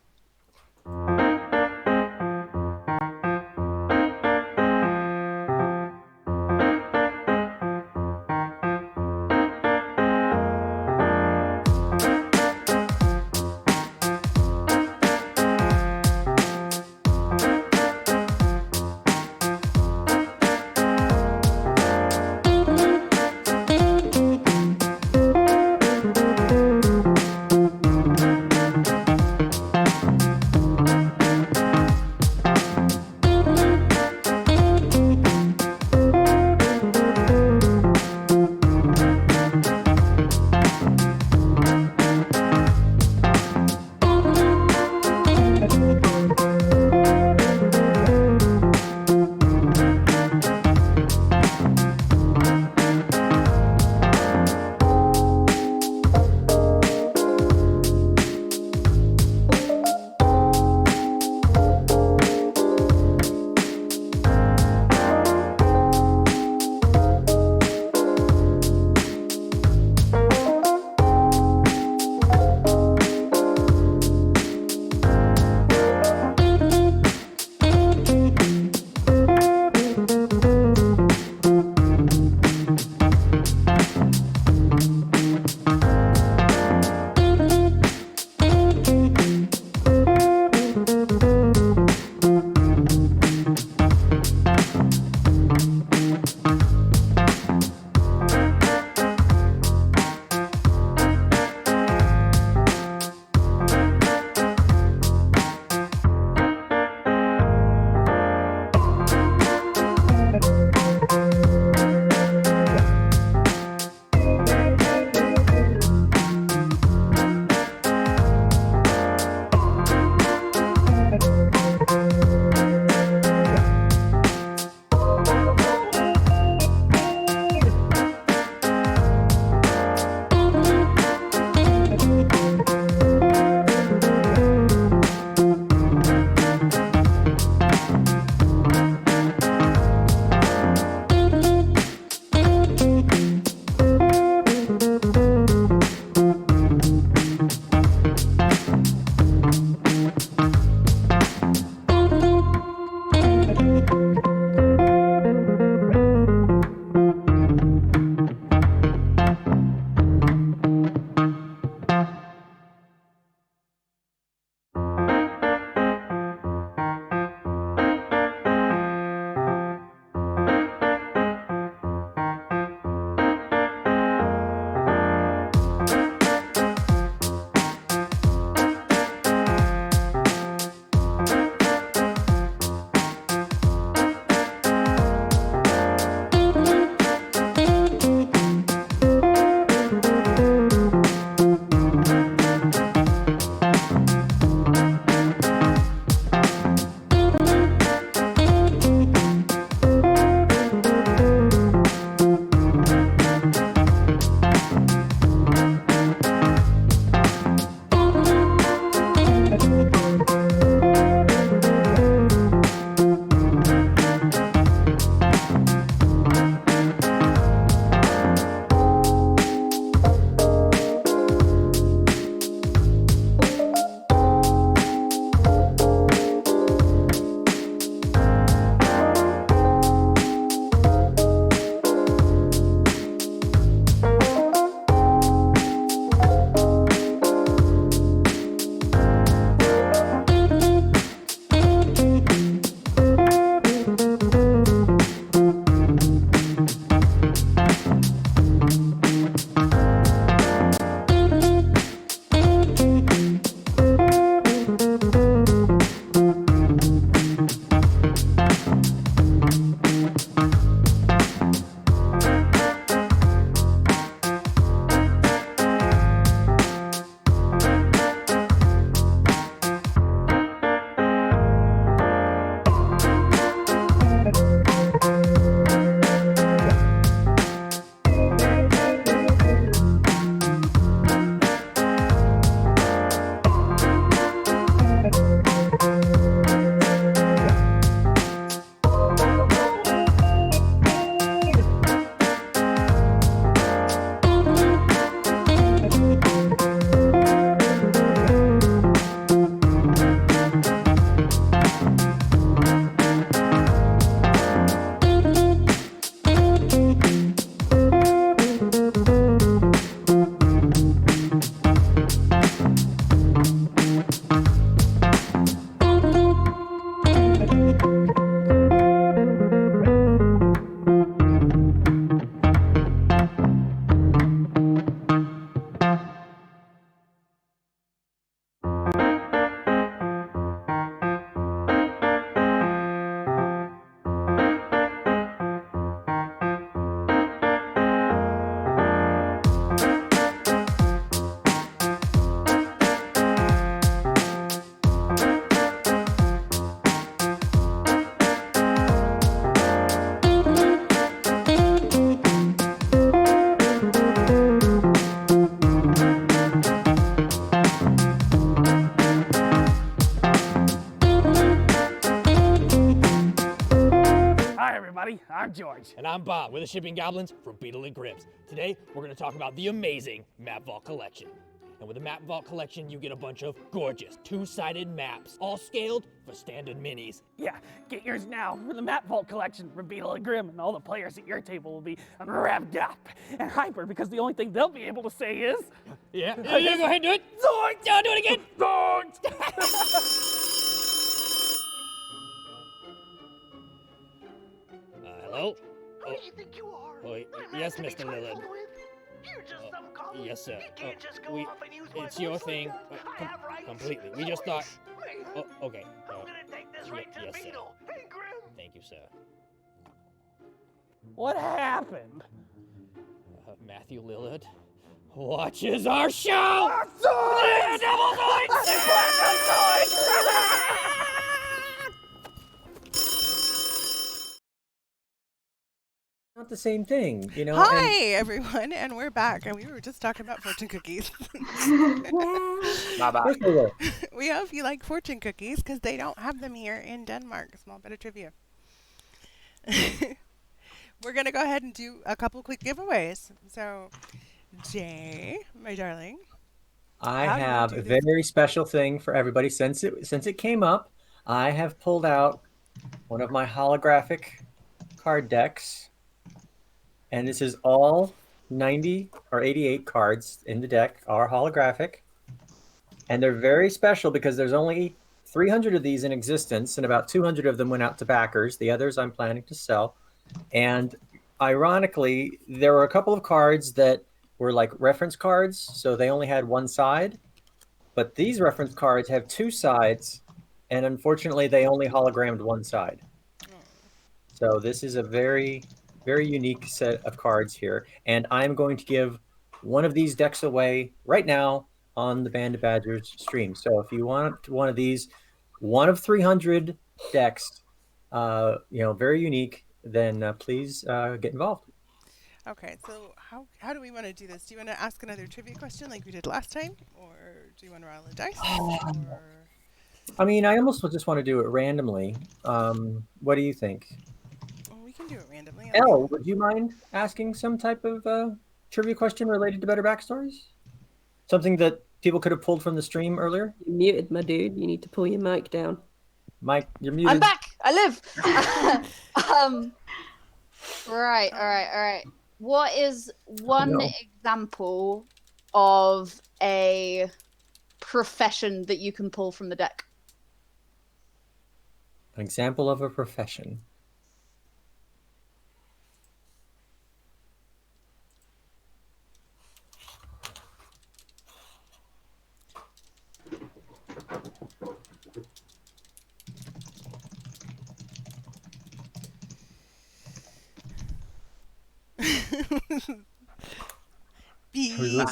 I'm George. And I'm Bob. We're the Shipping Goblins from Beetle and Grips. Today, we're going to talk about the amazing Map Vault Collection. And with the Map Vault Collection, you get a bunch of gorgeous two-sided maps, all scaled for standard minis. Yeah, get yours now for the Map Vault collection from Beetle and Grim, and all the players at your table will be revved up and hyper because the only thing they'll be able to say is... Yeah, go ahead and do it. Zoinks! Yeah, do it again. Zoinks! Hello? Who do you think you are? Yes, Mr. Lillard. You're just some goblin. Yes, sir. You can't just go off and use my It's your voice like thing. that. I have rights. Completely. We just thought... Man, okay. I'm gonna take this right to yes, the sir. Beetle. Hey, Grim. Thank you, sir. What happened? Matthew Lillard watches our show! Not the same thing, you know. Hi, everyone, and we're back, and we were just talking about fortune cookies. Bye-bye. We hope you like fortune cookies, because they don't have them here in Denmark. Small bit of trivia. We're going to go ahead and do a couple quick giveaways. So, Jay, my darling. I How do you have do a this? very special thing for everybody. Since it came up, I have pulled out one of my holographic card decks. And this is all 90 or 88 cards in the deck are holographic. And they're very special because there's only 300 of these in existence, and about 200 of them went out to backers. The others I'm planning to sell. And ironically, there were a couple of cards that were like reference cards, so they only had one side. But these reference cards have two sides, and unfortunately, they only hologrammed one side. So this is a very unique set of cards here, and I'm going to give one of these decks away right now on the Band of Badgers stream. So if you want one of these, one of 300 decks, very unique, then please get involved. Okay, so how do we want to do this? Do you want to ask another trivia question like we did last time? Or do you want to roll a dice? Or... I mean, I almost just want to do it randomly. What do you think? We can do it randomly. Elle, would you mind asking some type of trivia question related to Better Backstories? Something that people could have pulled from the stream earlier? You're muted, my dude. You need to pull your mic down. Mike, you're muted. I'm back. I live. Right. All right. What is one example of a profession that you can pull from the deck? An example of a profession.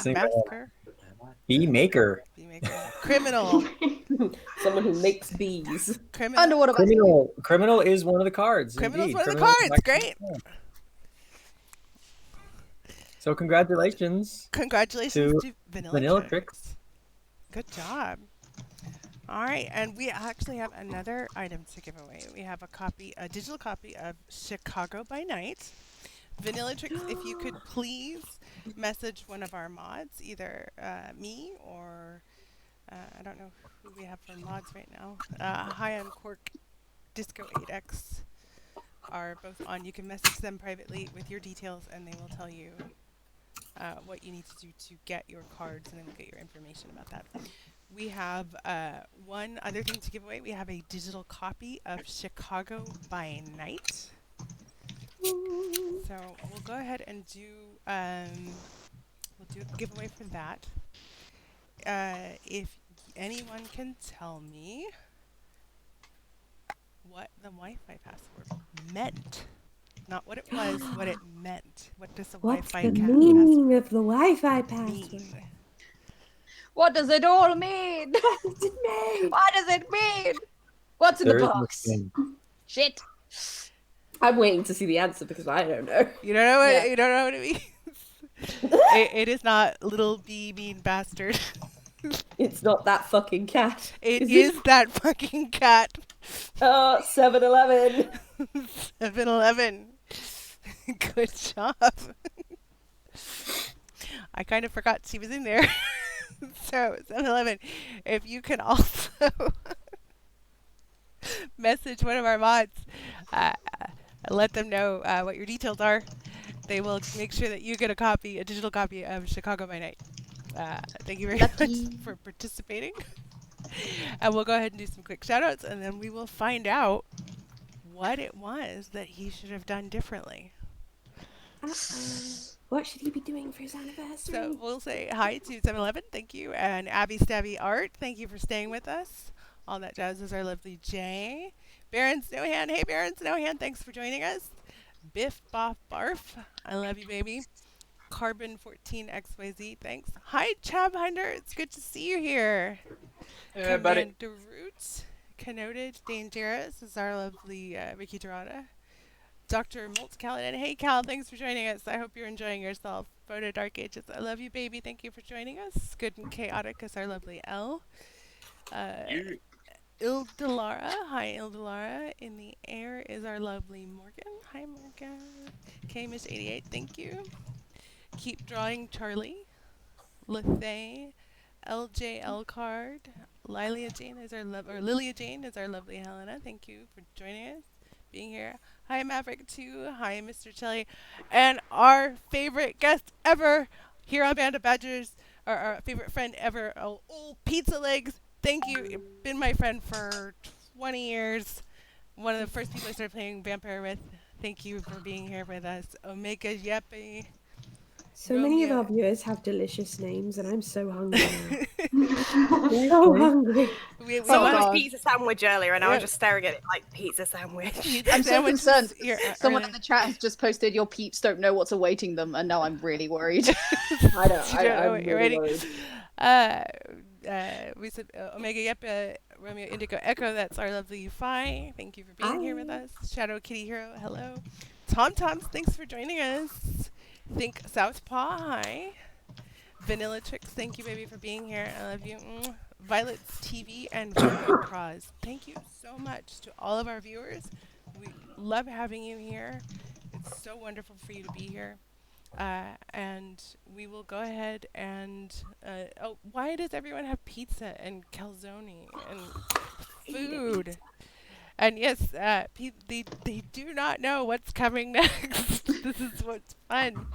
Masker. Bee maker. Criminal. Someone who makes bees. Criminal. Criminal is one of the cards. Criminal's indeed. one of the cards. Great. So congratulations. Congratulations to Vanilla Tricks. Good job. All right, and we actually have another item to give away. We have a digital copy of Chicago by Night. Vanilla Tricks, if you could please message one of our mods, either me or I don't know who we have for mods right now. High on Cork, Disco 8X are both on. You can message them privately with your details, and they will tell you what you need to do to get your cards, and then we'll get your information about that. We have one other thing to give away. We have a digital copy of Chicago by Night. So we'll go ahead and do a giveaway for that. If anyone can tell me what the Wi-Fi password meant. Not what it was, what it meant. What does the What's Wi-Fi the meaning of the Wi-Fi password? mean? What does it all mean? What does it mean? What does it mean? What's in the box? Shit. I'm waiting to see the answer because I don't know. You don't know what you don't know what it means. It is not little bee mean bastard. It's not that fucking cat. It is that fucking cat. 7-Eleven. 7-Eleven. Good job. I kind of forgot she was in there. So, 7-Eleven, if you can also message one of our mods, uh, let them know what your details are. They will make sure that you get a digital copy of Chicago by Night. Thank you very Lucky. much for participating. And we'll go ahead and do some quick shout outs, and then we will find out what it was that he should have done differently. What should he be doing for his anniversary? So we'll say hi to 7-Eleven, thank you, and Abby Stabby Art, thank you for staying with us. All that jazz is our lovely Jay. Baron Snowhand, hey Baron Snowhand, thanks for joining us. Biff Boff Barf, I love you, baby. Carbon 14 XYZ, thanks. Hi Chapfinder, it's good to see you here. Yeah, buddy. Commander Root, Connoted, Dangerous is our lovely Ricky Dorada. Dr. Molt Caledon. Hey, Cal, thanks for joining us. I hope you're enjoying yourself. Photo Dark Ages. I love you, baby. Thank you for joining us. Good and Chaotic is our lovely L. Ildelara. Hi, Ildelara. In the air is our lovely Morgan. Hi, Morgan. Kamish88. Thank you. Keep Drawing Charlie. Lethay. LJL Card. Lilia Jane is our Lilia Jane is our lovely Helena. Thank you for joining us, being here. Hi, Maverick2. Hi, Mr. Chili. And our favorite guest ever here on Band of Badgers, our favorite friend ever, old Pizza Legs. Thank you. You've been my friend for 20 years. One of the first people I started playing Vampire with. Thank you for being here with us. Omega Yeppy. So many of our viewers have delicious names, and I'm so hungry now. So hungry. Someone was pizza sandwich earlier, and I was just staring at it like pizza sandwich. I'm so concerned. Someone in the chat has just posted, "Your peeps don't know what's awaiting them," and now I'm really worried. I don't. I'm really worried. We said Omega Yepa, Romeo Indigo Echo. That's our lovely Phi. Thank you for being here with us. Shadow Kitty Hero. Hello. Tom Toms. Thanks for joining us. Think Southpaw. Hi. Vanilla Tricks. Thank you, baby, for being here. I love you. Violet's TV and Virgo Pros. Thank you so much to all of our viewers. We love having you here. It's so wonderful for you to be here. And we will go ahead and why does everyone have pizza and calzone and food? And yes, they do not know what's coming next. This is what's fun.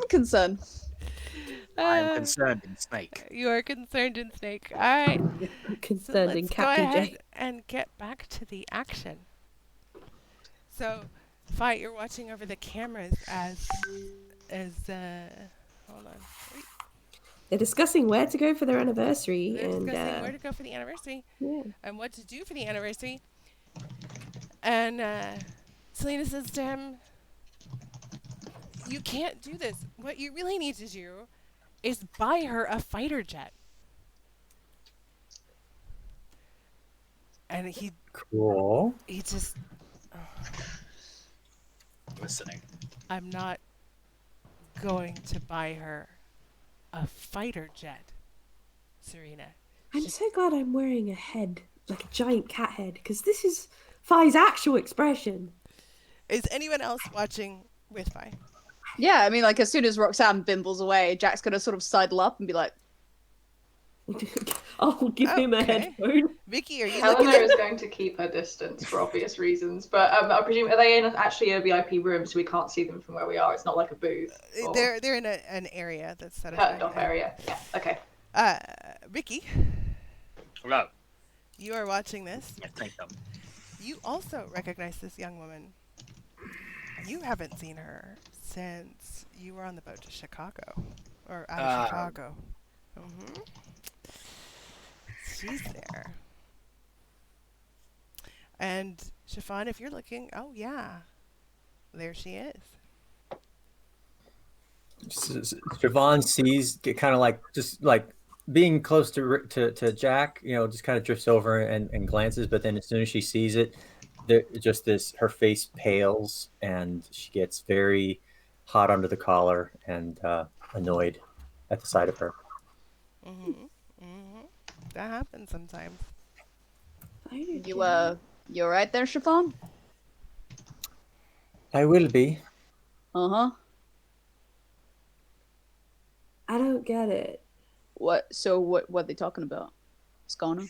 Concern. I'm concerned in Snake. You are concerned in Snake. All right. Concerned in Captain J. Let's go ahead J. and get back to the action. So, Fight, you're watching over the cameras as hold on. Wait. They're discussing where to go for their anniversary. They're discussing where to go for the anniversary. Yeah. And what to do for the anniversary. And Selena says to him, you can't do this. What you really need to do is buy her a fighter jet. And he just listening. I'm not going to buy her a fighter jet, Serena. I'm so glad I'm wearing a head, like a giant cat head, because this is Phi's actual expression. Is anyone else watching with Phi? Yeah, I mean, like, as soon as Roxanne bimbles away, Jack's gonna sort of sidle up and be like, I'll give him a headphone. Vicky, are you Helena is going to keep her distance for obvious reasons, but I presume, are they in actually a VIP room so we can't see them from where we are? It's not like a booth? Or... They're in an area that's set up. Curtained off area. Yeah, okay. Vicky. Hello. You are watching this. Yeah, thank them. You also recognize this young woman. You haven't seen her since you were on the boat to Chicago. Or out of Chicago. Mm-hmm. She's there. And Chiffon, if you're looking, oh yeah, there she is. Siobhan sees, kind of like just like being close to Jack, you know, just kind of drifts over and glances, but then as soon as she sees it, her face pales and she gets very hot under the collar and annoyed at the sight of her. Mm-hmm. Mm-hmm. That happens sometimes. You right there, Chiffon? I will be. Uh-huh. I don't get it. What? So what are they talking about? What's going on?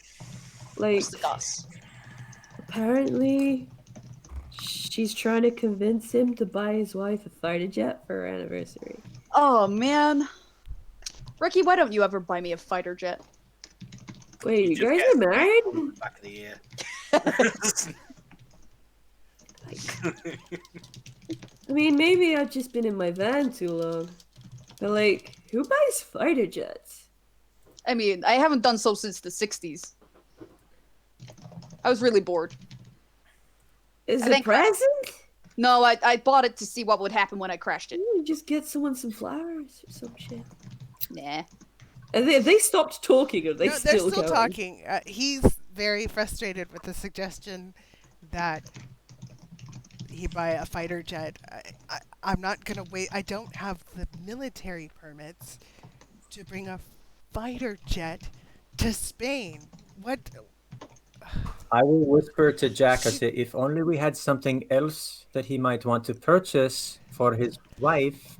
Like, What's the goss? apparently, she's trying to convince him to buy his wife a fighter jet for her anniversary. Oh, man. Ricky, why don't you ever buy me a fighter jet? Wait, you just guys get are married? Back of the ear. I mean, maybe I've just been in my van too long. But, like, who buys fighter jets? I mean, I haven't done so since the 60s. I was really bored. Is I it a think- present? No, I bought it to see what would happen when I crashed it. You just get someone some flowers or some shit. Nah. They stopped talking, or they No, they're still still going? talking. He's very frustrated with the suggestion that he buy a fighter jet. I'm not gonna wait. I don't have the military permits to bring a fighter jet to Spain. What? I will whisper to Jack, I say, if only we had something else that he might want to purchase for his wife.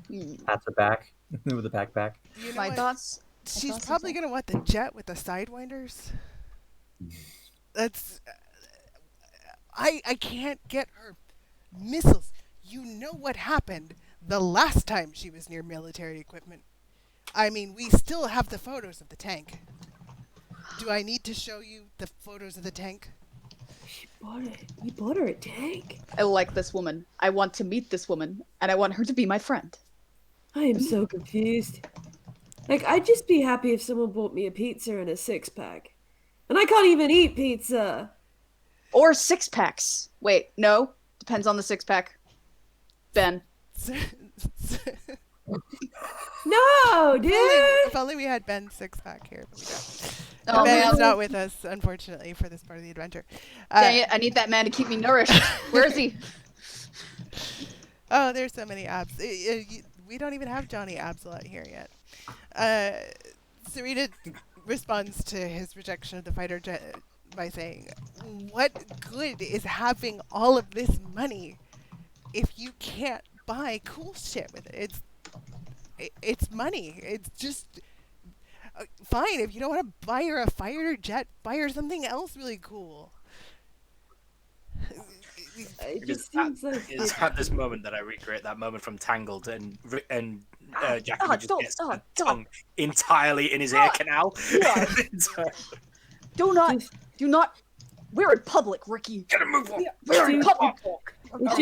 At the back, with the backpack. You know My what? thoughts? She's thoughts probably as well. gonna want the jet with the sidewinders. That's. I can't get her missiles. You know what happened the last time she was near military equipment. I mean, we still have the photos of the tank. Do I need to show you the photos of the tank? She bought it. You bought her a tank? I like this woman. I want to meet this woman, and I want her to be my friend. I am so confused. Like, I'd just be happy if someone bought me a pizza and a six-pack. And I can't even eat pizza! Or 6-packs. Wait, no. Depends on the 6-pack. Ben. No, dude! If only we had Ben's 6-pack here, but we don't. Oh, Ben's man. not with us, unfortunately, for this part of the adventure. Dang it, I need that man to keep me nourished. Where is he? Oh, there's so many abs. We don't even have Johnny Absalot here yet. Sarita responds to his rejection of the fighter jet by saying, "What good is having all of this money if you can't buy cool shit with it? It's money. It's just fine if you don't want to buy her a fighter jet. Buy her something else really cool." It just seems like It's at this moment that I recreate that moment from Tangled, and Jackie just gets the tongue entirely in his ear canal. Do not. We're in public, Ricky. Get a move on. We're in public. What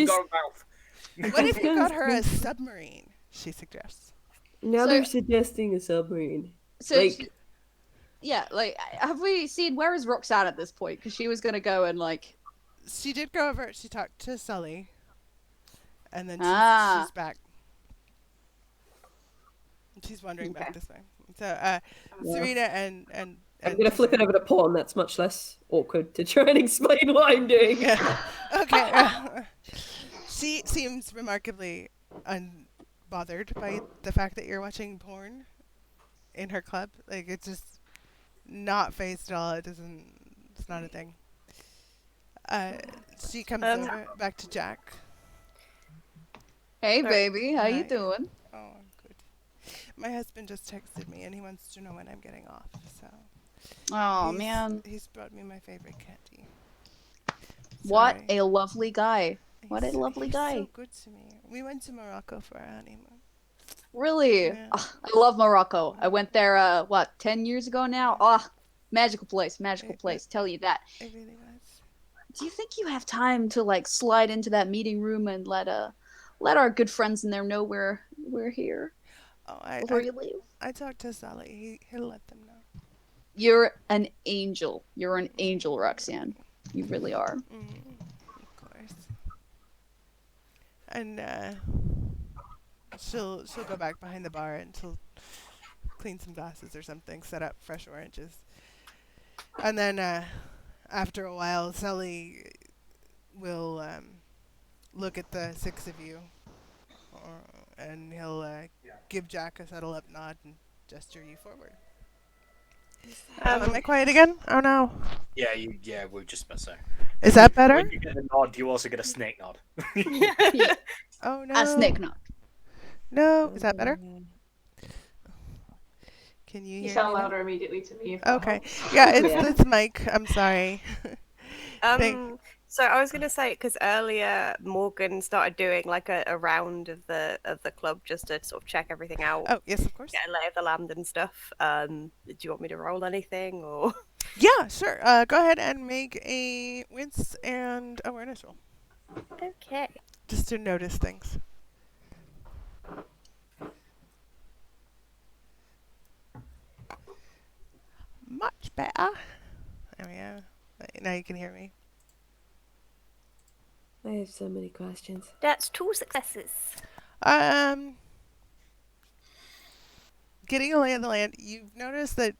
if you got her a submarine? She suggests. Now So- they're suggesting a submarine. So, Like- yeah, like, have we seen, where is Roxanne at this point? Because she was going to go and, like... She did go over. She talked to Sully, and then she's back. She's wandering back this way. So, Serena and I'm gonna flip it over to Pawn. That's much less awkward to try and explain what I'm doing. Okay. She seems remarkably unbothered by the fact that you're watching porn in her club. Like, it's just not phased at all. It's not a thing. She comes over back to Jack. Hey, baby, how you Hi. doing? Oh, I'm good. My husband just texted me and he wants to know when I'm getting off. So. Oh, man. He's brought me my favorite candy. What Sorry. a lovely guy. What a lovely He's guy. so good to me. We went to Morocco for our honeymoon. Really? Yeah. Ah, I love Morocco. I went there, 10 years ago now? Ah, magical place, magical place. Tell you that. It really was. Do you think you have time to, like, slide into that meeting room and let our good friends in there know we're here Oh, before you leave? I talked to Sally. He'll let them know. You're an angel. You're an angel, Roxanne. You really are. Of course. And she'll go back behind the bar and she'll clean some glasses or something, set up fresh oranges. And then after a while, Sully will look at the six of you, and he'll give Jack a settle up nod and gesture you forward. Am I quiet again? Oh no. Yeah, we were just about to say. Is that better? When you get a nod, you also get a snake nod. Oh no. A snake nut. No, is that better? Can you You hear sound me now? louder immediately to me. If that Okay. helps. Yeah, it's Yeah. this mic. I'm sorry. Thank- So I was gonna say because earlier Morgan started doing like a round of the club just to sort of check everything out, Oh, yes, of course. get a lay of the land and stuff. Do you want me to roll anything or? Yeah, sure. Go ahead and make a wince and awareness roll. Okay. Just to notice things. Much better. There we go. Now you can hear me. I have so many questions. That's 2 successes. Getting a lay of the land, you've noticed that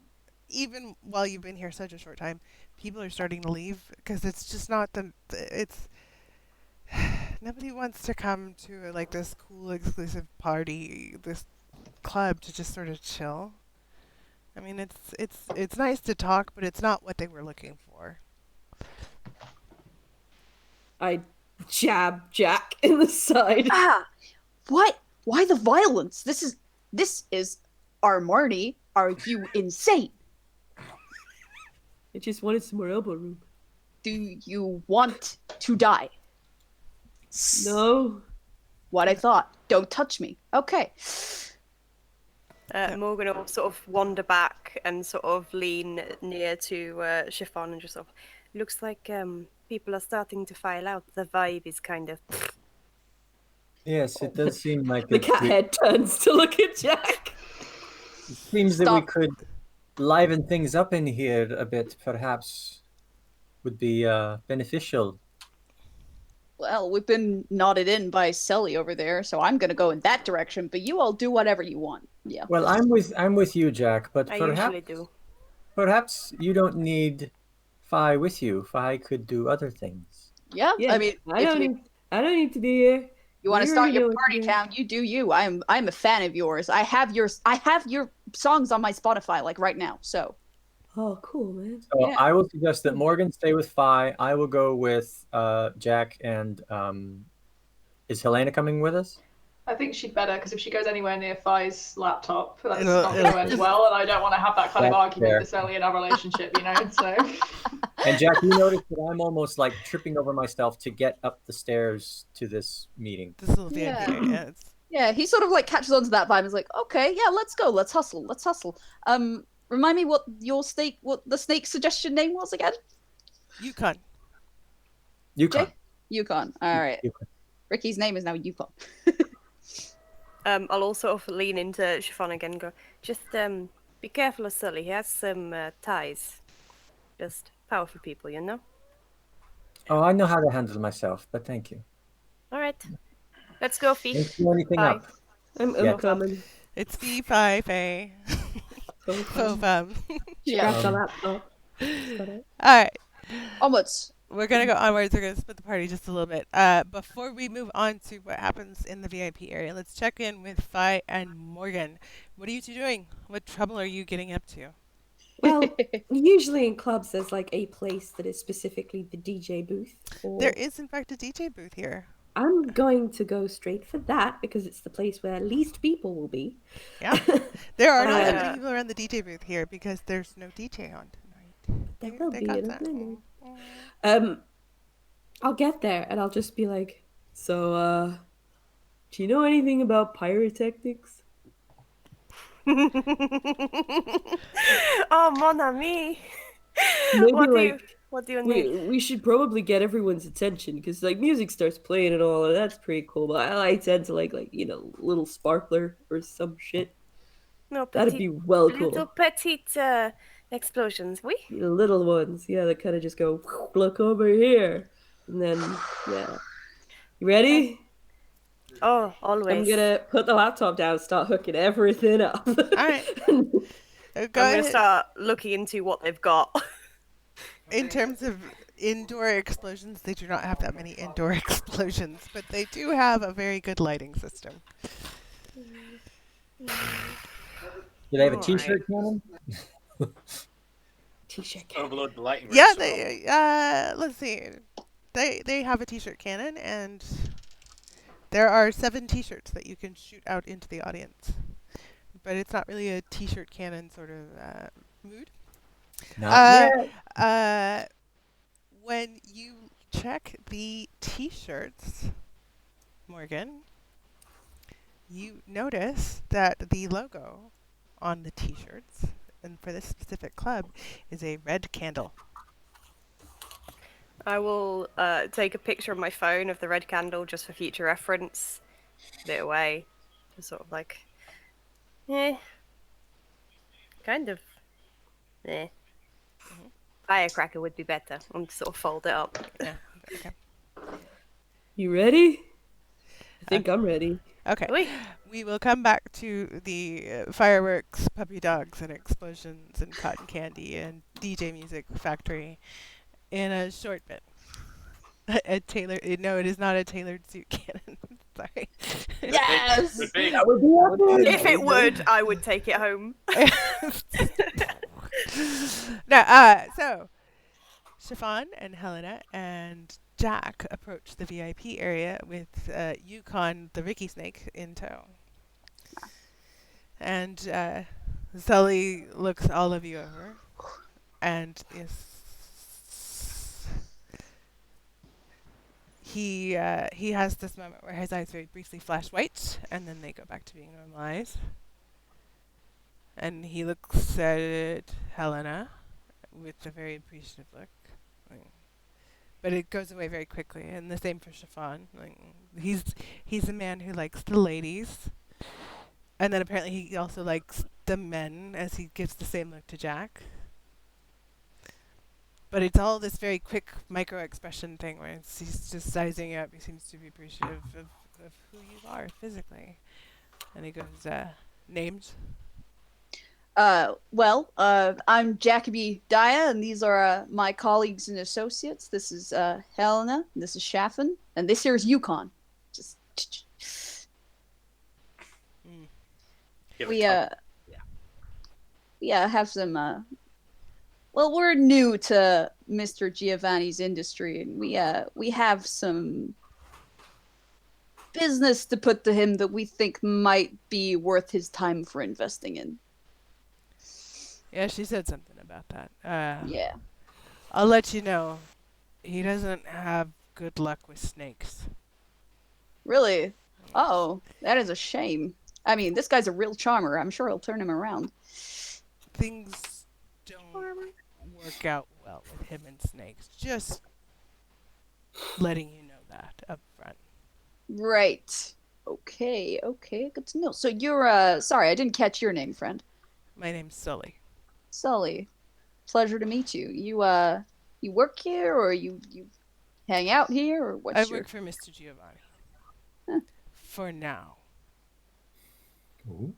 even while you've been here such a short time, people are starting to leave because it's just not it's nobody wants to come to like this cool exclusive party, this club to just sort of chill. I mean, it's nice to talk, but it's not what they were looking for. I jab Jack in the side. Ah, what? Why the violence? This is our Marty. Are you insane? I just wanted some more elbow room. Do you want to die? No. What I thought. Don't touch me. Okay. Morgan will sort of wander back and sort of lean near to Chiffon and just sort of, looks like people are starting to file out. The vibe is kind of. Yes, it does seem like The cat head turns to look at Jack. It seems that we Stop. could liven things up in here a bit, perhaps would be beneficial. Well, we've been nodded in by Sully over there, so I'm gonna go in that direction. But you all do whatever you want. Yeah. Well, I'm with you, Jack, but I perhaps usually do. perhaps you don't need Fi with you. Fi could do other things. Yeah. Yeah, I mean, I if don't need to be here. you want to You start already your know what to party do. town, you do you. I'm a fan of yours. I have your songs on my Spotify like right now. So Oh, cool, man. So Yeah. I will suggest that Morgan stay with Fi. I will go with Jack and is Helena coming with us? I think she'd better because if she goes anywhere near Fi's laptop, that's It'll- not going to end well, and I don't want to have that kind of That's argument fair. this early in our relationship, you know. So And Jack, you notice that I'm almost like tripping over myself to get up the stairs to this meeting. This little VIP Yeah. area. yeah, he sort of like catches on to that vibe and is like, okay, yeah, let's go, let's hustle. Remind me what the snake suggestion name was again? Yukon. Yukon. Yukon. All right. Yukon. Ricky's name is now Yukon. I'll also sort of lean into Chiffon again and go, just be careful of Sully. He has some ties. Just powerful people, you know? Oh, I know how to handle myself, but thank you. All right. Let's go, Fee. Don't do anything Bye. up. I'm Yeah. coming. It's Fee-Fi-Fay. Fo-fum. Yeah. Scratch on laptop. Got it. Alright. Onwards. We're gonna go onwards. We're gonna split the party just a little bit. Before we move on to what happens in the VIP area, let's check in with Fi and Morgan. What are you two doing? What trouble are you getting up to? Well, usually in clubs there's like a place that is specifically the DJ booth. Or... There is, in fact, a DJ booth here. I'm going to go straight for that because it's the place where least people will be. Yeah. There are not that Uh, many people around the DJ booth here because there's no DJ on tonight. There They- will they be got in a that. minute. Mm. I'll get there and I'll just be like, so, do you know anything about pyrotechnics? Oh, mon ami. Maybe What do like you need? we should probably get everyone's attention because like music starts playing and all, and that's pretty cool. But I tend to like little sparkler or some shit. No, That'd be well little cool. petite explosions, oui? The little ones, yeah, that kind of just go look over here, and then yeah. You ready? Oh, always. I'm gonna put the laptop down, start hooking everything up. Alright. Go I'm gonna ahead. start looking into what they've got. In terms of indoor explosions, they do not have that many indoor explosions, but they do have a very good lighting system. Do they have a Alright. t-shirt cannon? T-shirt. Overload the lighting rig Yeah, as well. they. Let's see. they have a t-shirt cannon, and there are 7 t-shirts that you can shoot out into the audience. But it's not really a t-shirt cannon sort of mood. Not When you check the t-shirts, Morgan, you notice that the logo on the t-shirts, and for this specific club, is a red candle. I will take a picture on my phone of the red candle just for future reference. Put it away. Just sort of like, kind of, Firecracker would be better. And sort of fold it up. Yeah. Okay. You ready? I think I'm ready. Okay. Oui. We will come back to the fireworks, puppy dogs, and explosions, and cotton candy, and DJ music factory in a short bit. No, it is not a tailored suit cannon. Sorry. Yes. That would be awesome. If it would, I would take it home. No, so Chiffon and Helena and Jack approach the VIP area with Yukon, the Ricky Snake, in tow. And Sully looks all of you over and he has this moment where his eyes very briefly flash white and then they go back to being normal eyes. And he looks at Helena with a very appreciative look. But it goes away very quickly, and the same for Chiffon. He's a man who likes the ladies, and then apparently he also likes the men, as he gives the same look to Jack. But it's all this very quick micro expression thing where he's just sizing you up. He seems to be appreciative of who you are physically, and he goes, names. I'm Jacoby Daya, and these are my colleagues and associates. This is Helena, and this is Shaffin, and this here is Yukon. Just we have some. Well, we're new to Mr. Giovanni's industry, and we have some business to put to him that we think might be worth his time for investing in. Yeah, she said something about that. Yeah. I'll let you know. He doesn't have good luck with snakes. Really? Oh, that is a shame. I mean, this guy's a real charmer. I'm sure he'll turn him around. Things don't work out well with him and snakes. Just letting you know that up front. Right. Okay, good to know. So you're, sorry, I didn't catch your name, friend. My name's Sully. Sully. Pleasure to meet you. You work here, or you hang out here, or what's I work for Mr. Giovanni. Huh. For now. Ooh.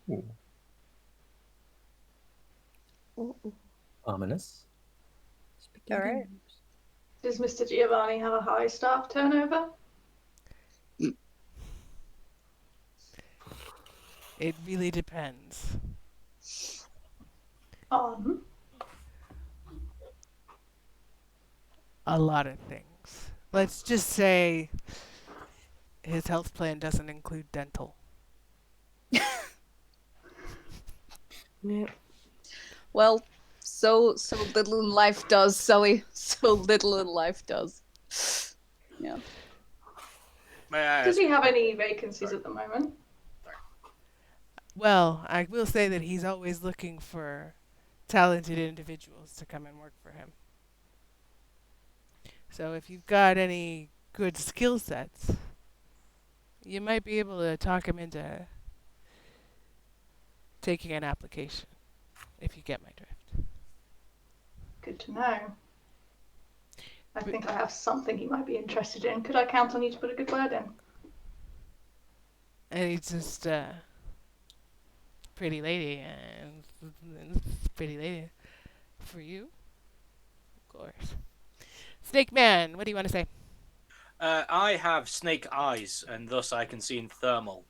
Ooh. Ominous. All right. Does Mr. Giovanni have a high staff turnover? It really depends. On? A lot of things. Let's just say his health plan doesn't include dental. Yeah. Well, so little in life does, Sully. So little in life does. Yeah. Does he have any vacancies at the moment? Well, I will say that he's always looking for talented individuals to come and work for him. So if you've got any good skill sets, you might be able to talk him into taking an application, if you get my drift. Good to know. I think I have something he might be interested in. Could I count on you to put a good word in? And he's just pretty lady, and pretty lady for you, of course. Snake Man, what do you want to say? I have snake eyes, and thus I can see in thermal.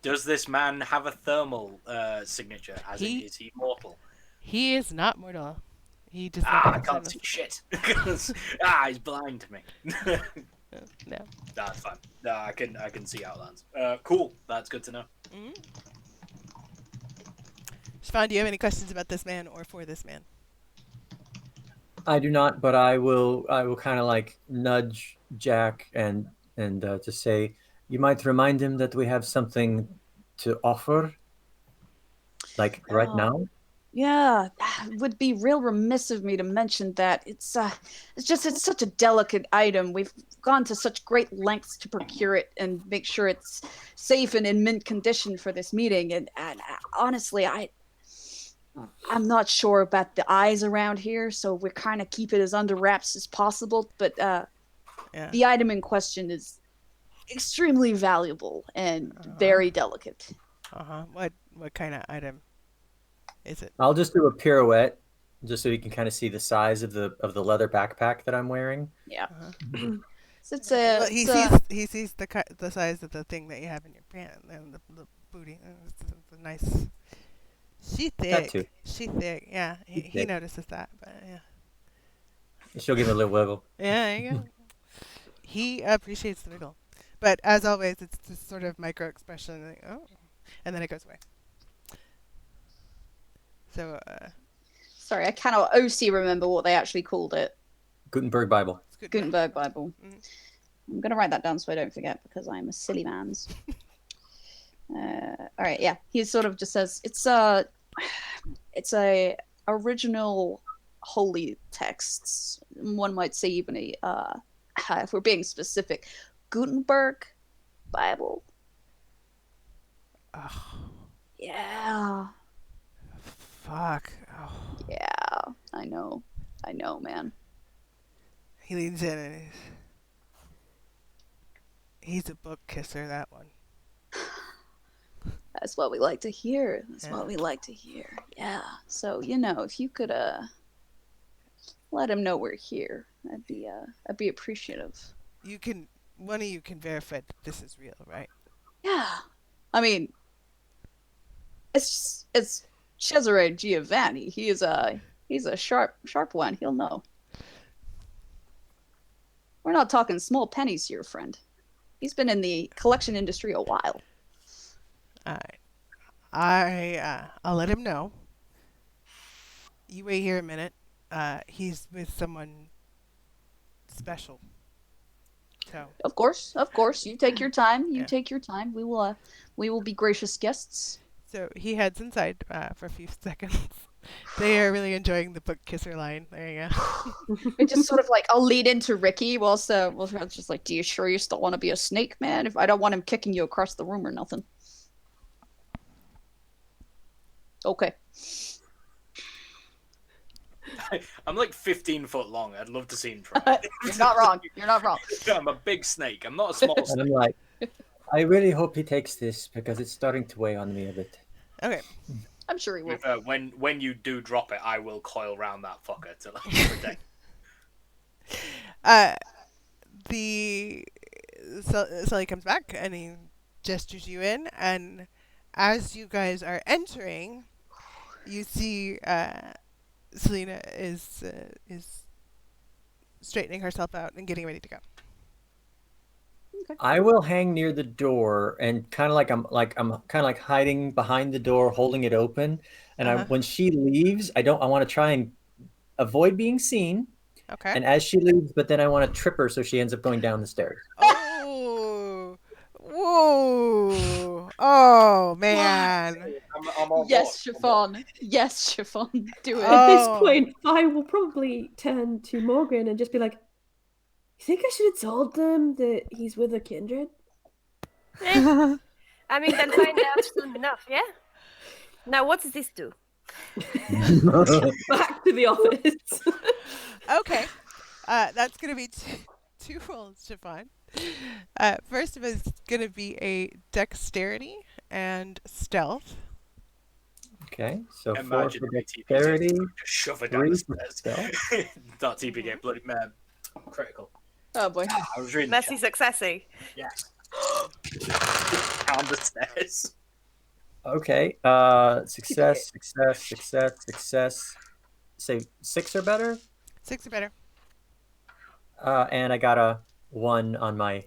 Does this man have a thermal signature? Is he mortal? He is not mortal. He does not I understand can't us. see shit. He's blind to me. No. That's fine. No, I can see Outlands. Cool. That's good to know. Siobhan, do you have any questions about this man or for this man? I do not, but I will kind of like nudge Jack and just say, you might remind him that we have something to offer, like right now. Yeah, it would be real remiss of me to mention that it's such a delicate item. We've gone to such great lengths to procure it and make sure it's safe and in mint condition for this meeting. And honestly, I'm not sure about the eyes around here, so we're kind of keep it as under wraps as possible. But the item in question is extremely valuable and very delicate. What kind of item is it? I'll just do a pirouette, just so you can kind of see the size of the leather backpack that I'm wearing. Yeah. So Well, he sees the size of the thing that you have in your pants and the booty. It's a nice. She That too. thick. She thick. Yeah, he thick. notices that, but yeah. She'll give him a little wiggle. Yeah, there you go. He appreciates the wiggle, but as always, it's this sort of micro expression. Like, oh, and then it goes away. So. Sorry, I cannot OC remember what they actually called it. Gutenberg Bible. Gutenberg Bible. I'm gonna write that down so I don't forget because I'm a silly man's. All right, yeah. He sort of just says it's a original holy texts. One might say even a if we're being specific, Gutenberg Bible. Oh. Yeah. Fuck. Oh. Yeah, I know, man. He leans in and he's a book kisser, that one. That's what we like to hear. What we like to hear. Yeah. So, if you could let him know we're here, I'd be appreciative. One of you can verify that this is real, right? Yeah. I mean, it's Cesare Giovanni. He's a sharp one. He'll know. We're not talking small pennies here, friend. He's been in the collection industry a while. All right. I'll let him know. You wait here a minute. He's with someone special. So. Of course. You take your time. Take your time. We will be gracious guests. So he heads inside for a few seconds. They are really enjoying the book kisser line. There you go. It just sort of like I'll lead into Ricky whilst just like, do you sure you still want to be a snake, man? If I don't want him kicking you across the room or nothing. Okay. I'm like 15 foot long. I'd love to see him try. You're not wrong. I'm a big snake. I'm not a small snake. And I'm like, I really hope he takes this because it's starting to weigh on me a bit. Okay. I'm sure he will. When you do drop it, I will coil round that fucker to protect. So he comes back and he gestures you in, and as you guys are entering, you see Selena is straightening herself out and getting ready to go. Okay. I will hang near the door and kind of like hiding behind the door, holding it open. And when she leaves, I want to try and avoid being seen. Okay. And as she leaves, but then I want to trip her so she ends up going down the stairs. Oh, whoa! Oh man! I'm on Yes, board. Chiffon. Yes, Chiffon. Do it. At this point, I will probably turn to Morgan and just be like, you think I should have told them that he's with a kindred? I mean, they'll find out soon enough, yeah? Now, what does this do? Back to the office. Okay. That's going to be two rolls, Chiffon. First of all, it's going to be a dexterity and stealth. Okay, so Imagine 4 for if TPK dexterity, just shove it down 3 the for stairs. stealth. Not TPK, bloody man. Critical. Oh boy. I was reading Messy successy. Yes. Down the stairs. Okay, success. say 6 or better. 6 or better. And I got a 1 on my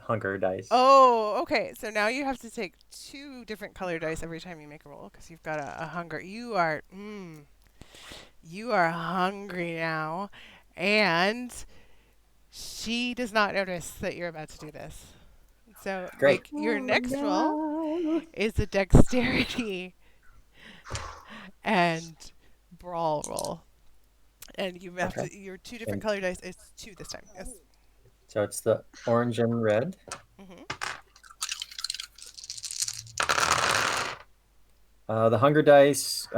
hunger dice. Oh, okay. So now you have to take 2 different color dice every time you make a roll because you've got a hunger. You are hungry now, and she does not notice that you're about to do this. So Great. your next roll is a dexterity and brawl roll, and you have to your 2 different color dice. It's 2 this time. Yes. So it's the orange and red. Mm-hmm. The hunger dice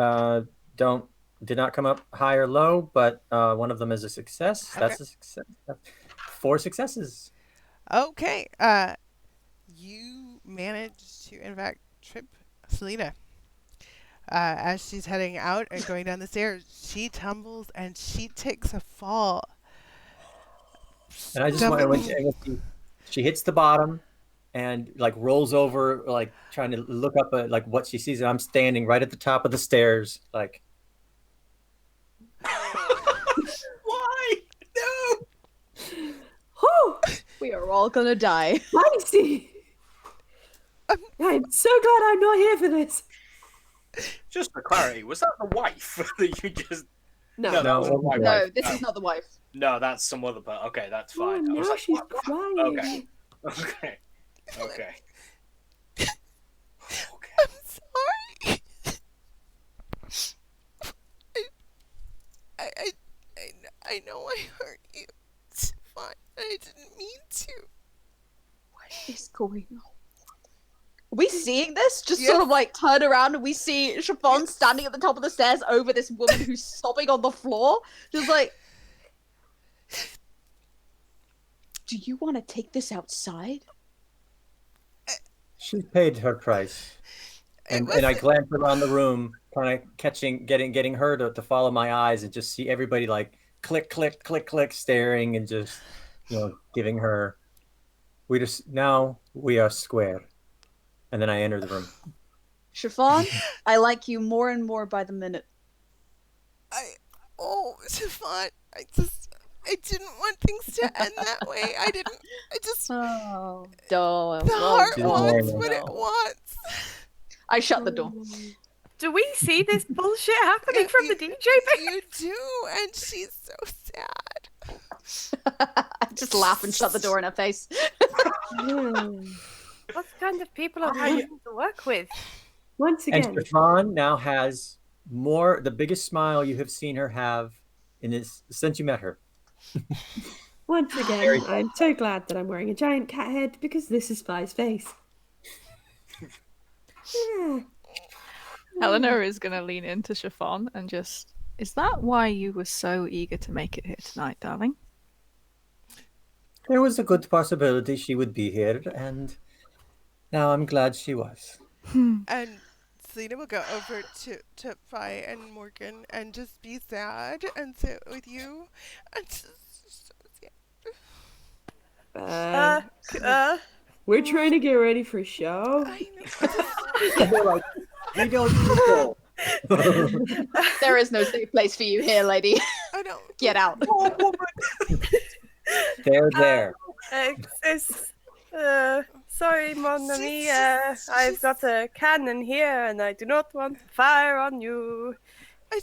did not come up high or low, but one of them is a success. Okay. That's a success. 4 successes. Okay. You managed to, in fact, trip Selena. As she's heading out and going down the stairs, she tumbles and she takes a fall. And I just want to she hits the bottom and like rolls over, like trying to look up at like what she sees, and I'm standing right at the top of the stairs, like. Why? No. Oh, We are all gonna die. spicy. I'm so glad I'm not here for this. Just for clarity, was that the wife that you just? No. that No, wasn't my No, wife. this is not the wife. No, that's some other. But okay, that's Oh, fine. I was now like, she's what? crying. Okay. Okay. Okay. Okay. I'm sorry. I know I hurt you. It's fine. I didn't mean to. What is going on? Are we seeing this? Just Yes. sort of like turn around and we see Chiffon standing at the top of the stairs over this woman who's sobbing on the floor. Just like, do you want to take this outside? She paid her price. And I glanced around the room, kind of getting her to follow my eyes and just see everybody like click, click, click, click, staring and just, giving her. Now we are square. And then I enter the room. Chiffon, I like you more and more by the minute. Chiffon, I didn't want things to end that way. Oh, don't. The heart Just wants normal. what it wants. I shut the door. Do we see this bullshit happening from the DJ booth? You do, and she's so sad. I just laugh and shut the door in her face. What kind of people are we to work with? Once And again, Stefan now has the biggest smile you have seen her have since you met her. once again, I'm so glad that I'm wearing a giant cat head because this is Spy's face. Yeah. Eleanor is going to lean into Chiffon and just, is that why you were so eager to make it here tonight, darling? There was a good possibility she would be here, and now I'm glad she was. And Selena will go over to Fi and Morgan and just be sad and sit with you. And just We're trying to get ready for a show. I know. We don't There is no safe place for you here, lady. I don't. Get out. They're there. Sorry, mon ami. I've got a cannon here, and I do not want to fire on you. I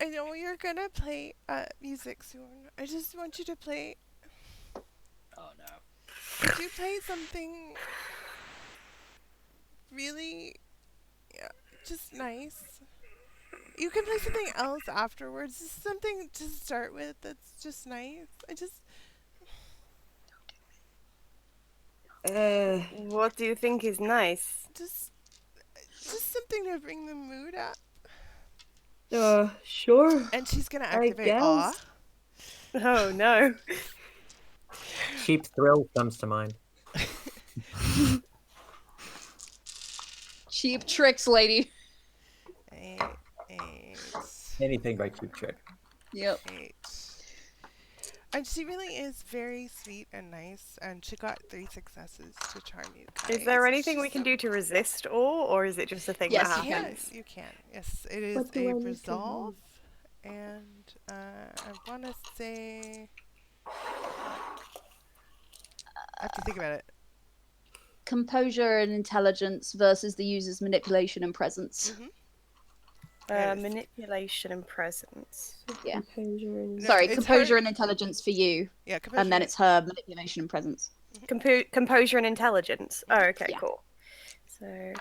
know you're gonna play music soon. I just want you to play. Oh no. Could you play something really, just nice? You can play something else afterwards. Just something to start with that's just nice. What do you think is nice? Just something to bring the mood up. Sure. And she's gonna I activate awe. guess. Oh no. Cheap Thrill comes to mind. Cheap tricks, lady. 8. Anything by Cheap Trick. Yep. 8. And she really is very sweet and nice, and she got 3 successes to charm you guys. Is there anything we She's can do to resist or is it just a thing Yes, that you can. happens? You can. Yes, it is What do I a need to resolve, and I want to say I have to think about it. Composure and intelligence versus the user's manipulation and presence. Yes. Manipulation and presence. Yeah. Composure and... Sorry, it's composure her- and intelligence for you, Yeah, and then it's her manipulation and presence. Composure and intelligence. Oh, okay, Yeah. cool. So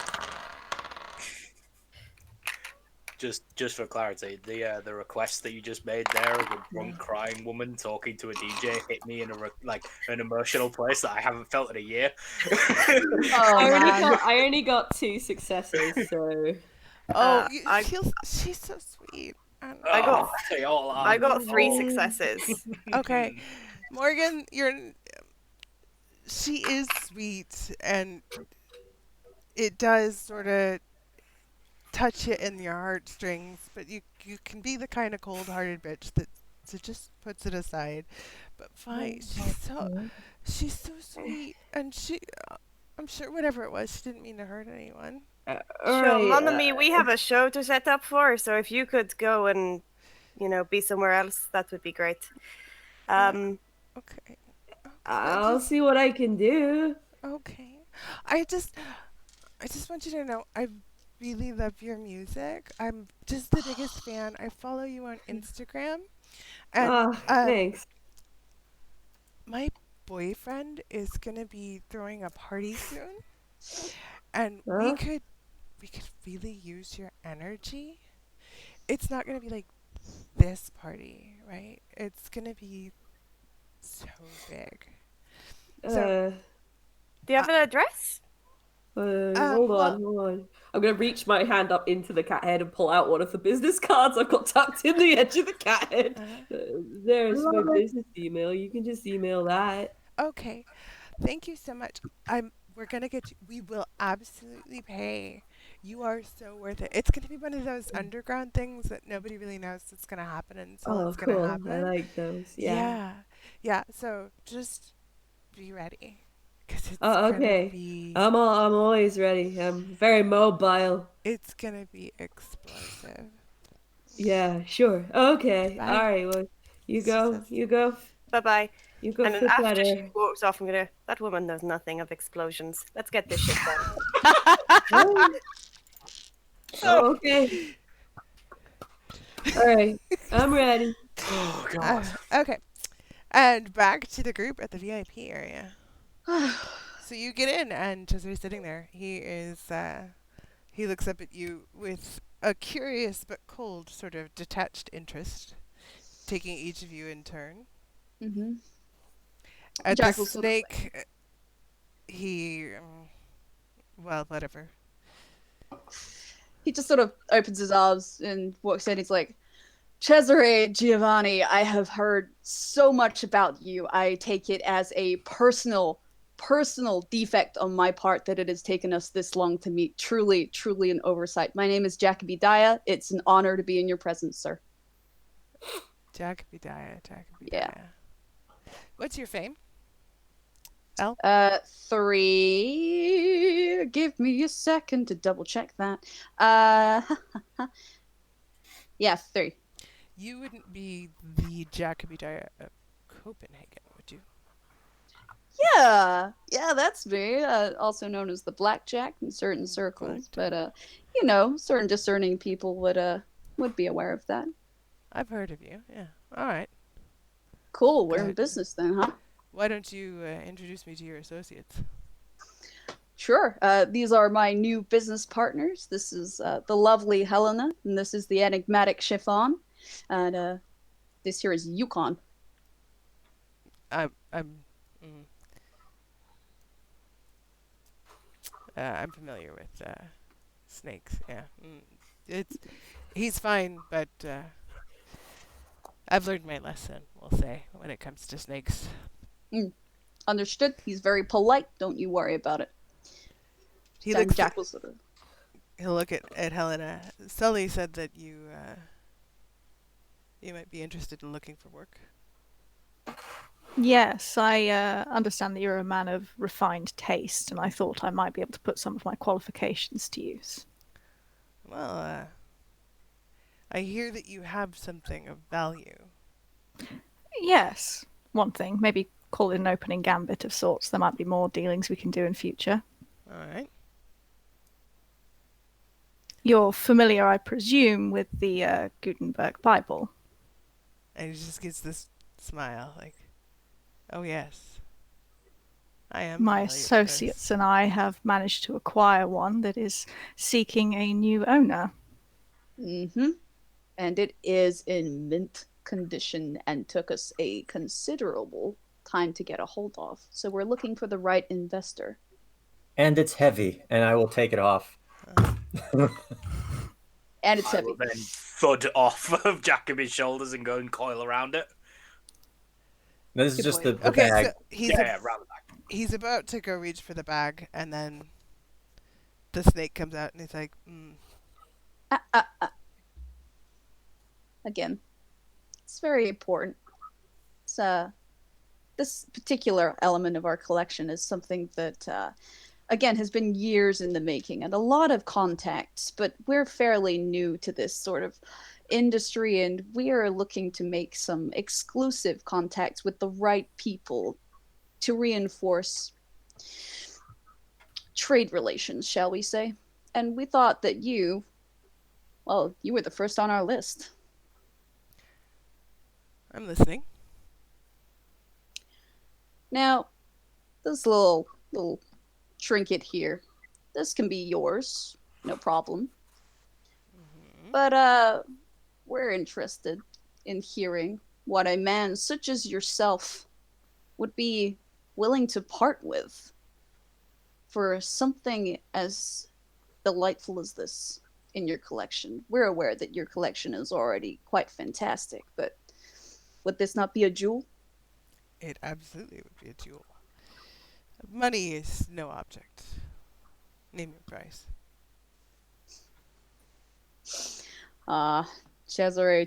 Just for clarity, the request that you just made there of a drunk crying woman talking to a DJ hit me in an emotional place that I haven't felt in a year. Oh, I only got 2 successes, so... Oh, I- she's so sweet. I got They all are. I got 3 Oh. successes. Okay, Morgan, she is sweet, and it does sort of touch you in your heartstrings, but you can be the kind of cold-hearted bitch that just puts it aside. But fine, she's so sweet, and I'm sure whatever it was, she didn't mean to hurt anyone. Sure, mon ami, we have a show to set up for, so if you could go and, be somewhere else, that would be great. Okay. I'll see what I can do. Okay. I just want you to know I really love your music. I'm just the biggest fan. I follow you on Instagram. And Thanks. my boyfriend is gonna be throwing a party soon. And we could really use your energy. It's not gonna be like this party, right? It's gonna be so big. So, do you have an address? Hold on. I'm gonna reach my hand up into the cat head and pull out one of the business cards I've got tucked in the edge of the cat head. There's my business email. You can just email that. Okay. Thank you so much. We're gonna get you. We will absolutely pay. You are so worth it. It's gonna be one of those underground things that nobody really knows it's gonna happen until it's gonna happen. I like those. Yeah. Yeah. So just be ready. Okay. I'm always ready. I'm very mobile. It's gonna be explosive. Yeah, sure. Okay. Bye. All right. Well, you go. Bye-bye. You go And then flip after that she air. walks off, I'm gonna. That woman knows nothing of explosions. Let's get this shit done. Okay. All right. I'm ready. Oh God. Okay. And back to the group at the VIP area. So you get in, and Chesapeake's sitting there. He looks up at you with a curious but cold, sort of detached interest, taking each of you in turn. Mm-hmm. At Jack the will sort of snake, well, whatever. He just sort of opens his arms and walks in. He's like, Cesare Giovanni, I have heard so much about you. I take it as a personal defect on my part that it has taken us this long to meet. Truly an oversight. My name is Jacoby Daya. It's an honor to be in your presence, sir. Jacoby Daya. Yeah. What's your fame? L? 3. Give me a second to double check that. Yeah, 3. You wouldn't be the Jacoby Daya of Copenhagen, would you? Yeah, that's me. Also known as the Blackjack in certain circles, but certain discerning people would be aware of that. I've heard of you. Yeah. All right. Cool. We're in business then, huh? Why don't you introduce me to your associates? Sure. These are my new business partners. This is the lovely Helena, and this is the enigmatic Chiffon, and this here is Yukon. I'm familiar with snakes. Yeah, he's fine, but I've learned my lesson. We'll say when it comes to snakes. Understood. He's very polite. Don't you worry about it. He Sounds looks. Jack will sort of. He'll look at Helena. Sully said that you might be interested in looking for work. Yes, I understand that you're a man of refined taste, and I thought I might be able to put some of my qualifications to use. Well, I hear that you have something of value. Yes, one thing. Maybe call it an opening gambit of sorts. There might be more dealings we can do in future. All right. You're familiar, I presume, with the Gutenberg Bible. And he just gets this smile, like, oh yes, I am My familiar with associates this. and I have managed to acquire one that is seeking a new owner. Mm-hmm. And it is in mint condition and took us a considerable time to get a hold of. So we're looking for the right investor. And it's heavy, and I will take it off. And it's I heavy. will then thud off of Jacoby's shoulders and go and coil around it. This is Good just point. the Okay, bag. so Yeah, round the back. he's about to go reach for the bag, and then the snake comes out, and he's like, Again, it's very important. It's, this particular element of our collection is something that, again, has been years in the making and a lot of contacts, but we're fairly new to this sort of industry, and we are looking to make some exclusive contacts with the right people to reinforce trade relations, shall we say. And we thought that you were the first on our list. I'm listening. Now, this little trinket here, this can be yours, no problem. But we're interested in hearing what a man such as yourself would be willing to part with for something as delightful as this in your collection. We're aware that your collection is already quite fantastic, but would this not be a jewel? It absolutely would be a jewel. Money is no object. Name your price. Cesare.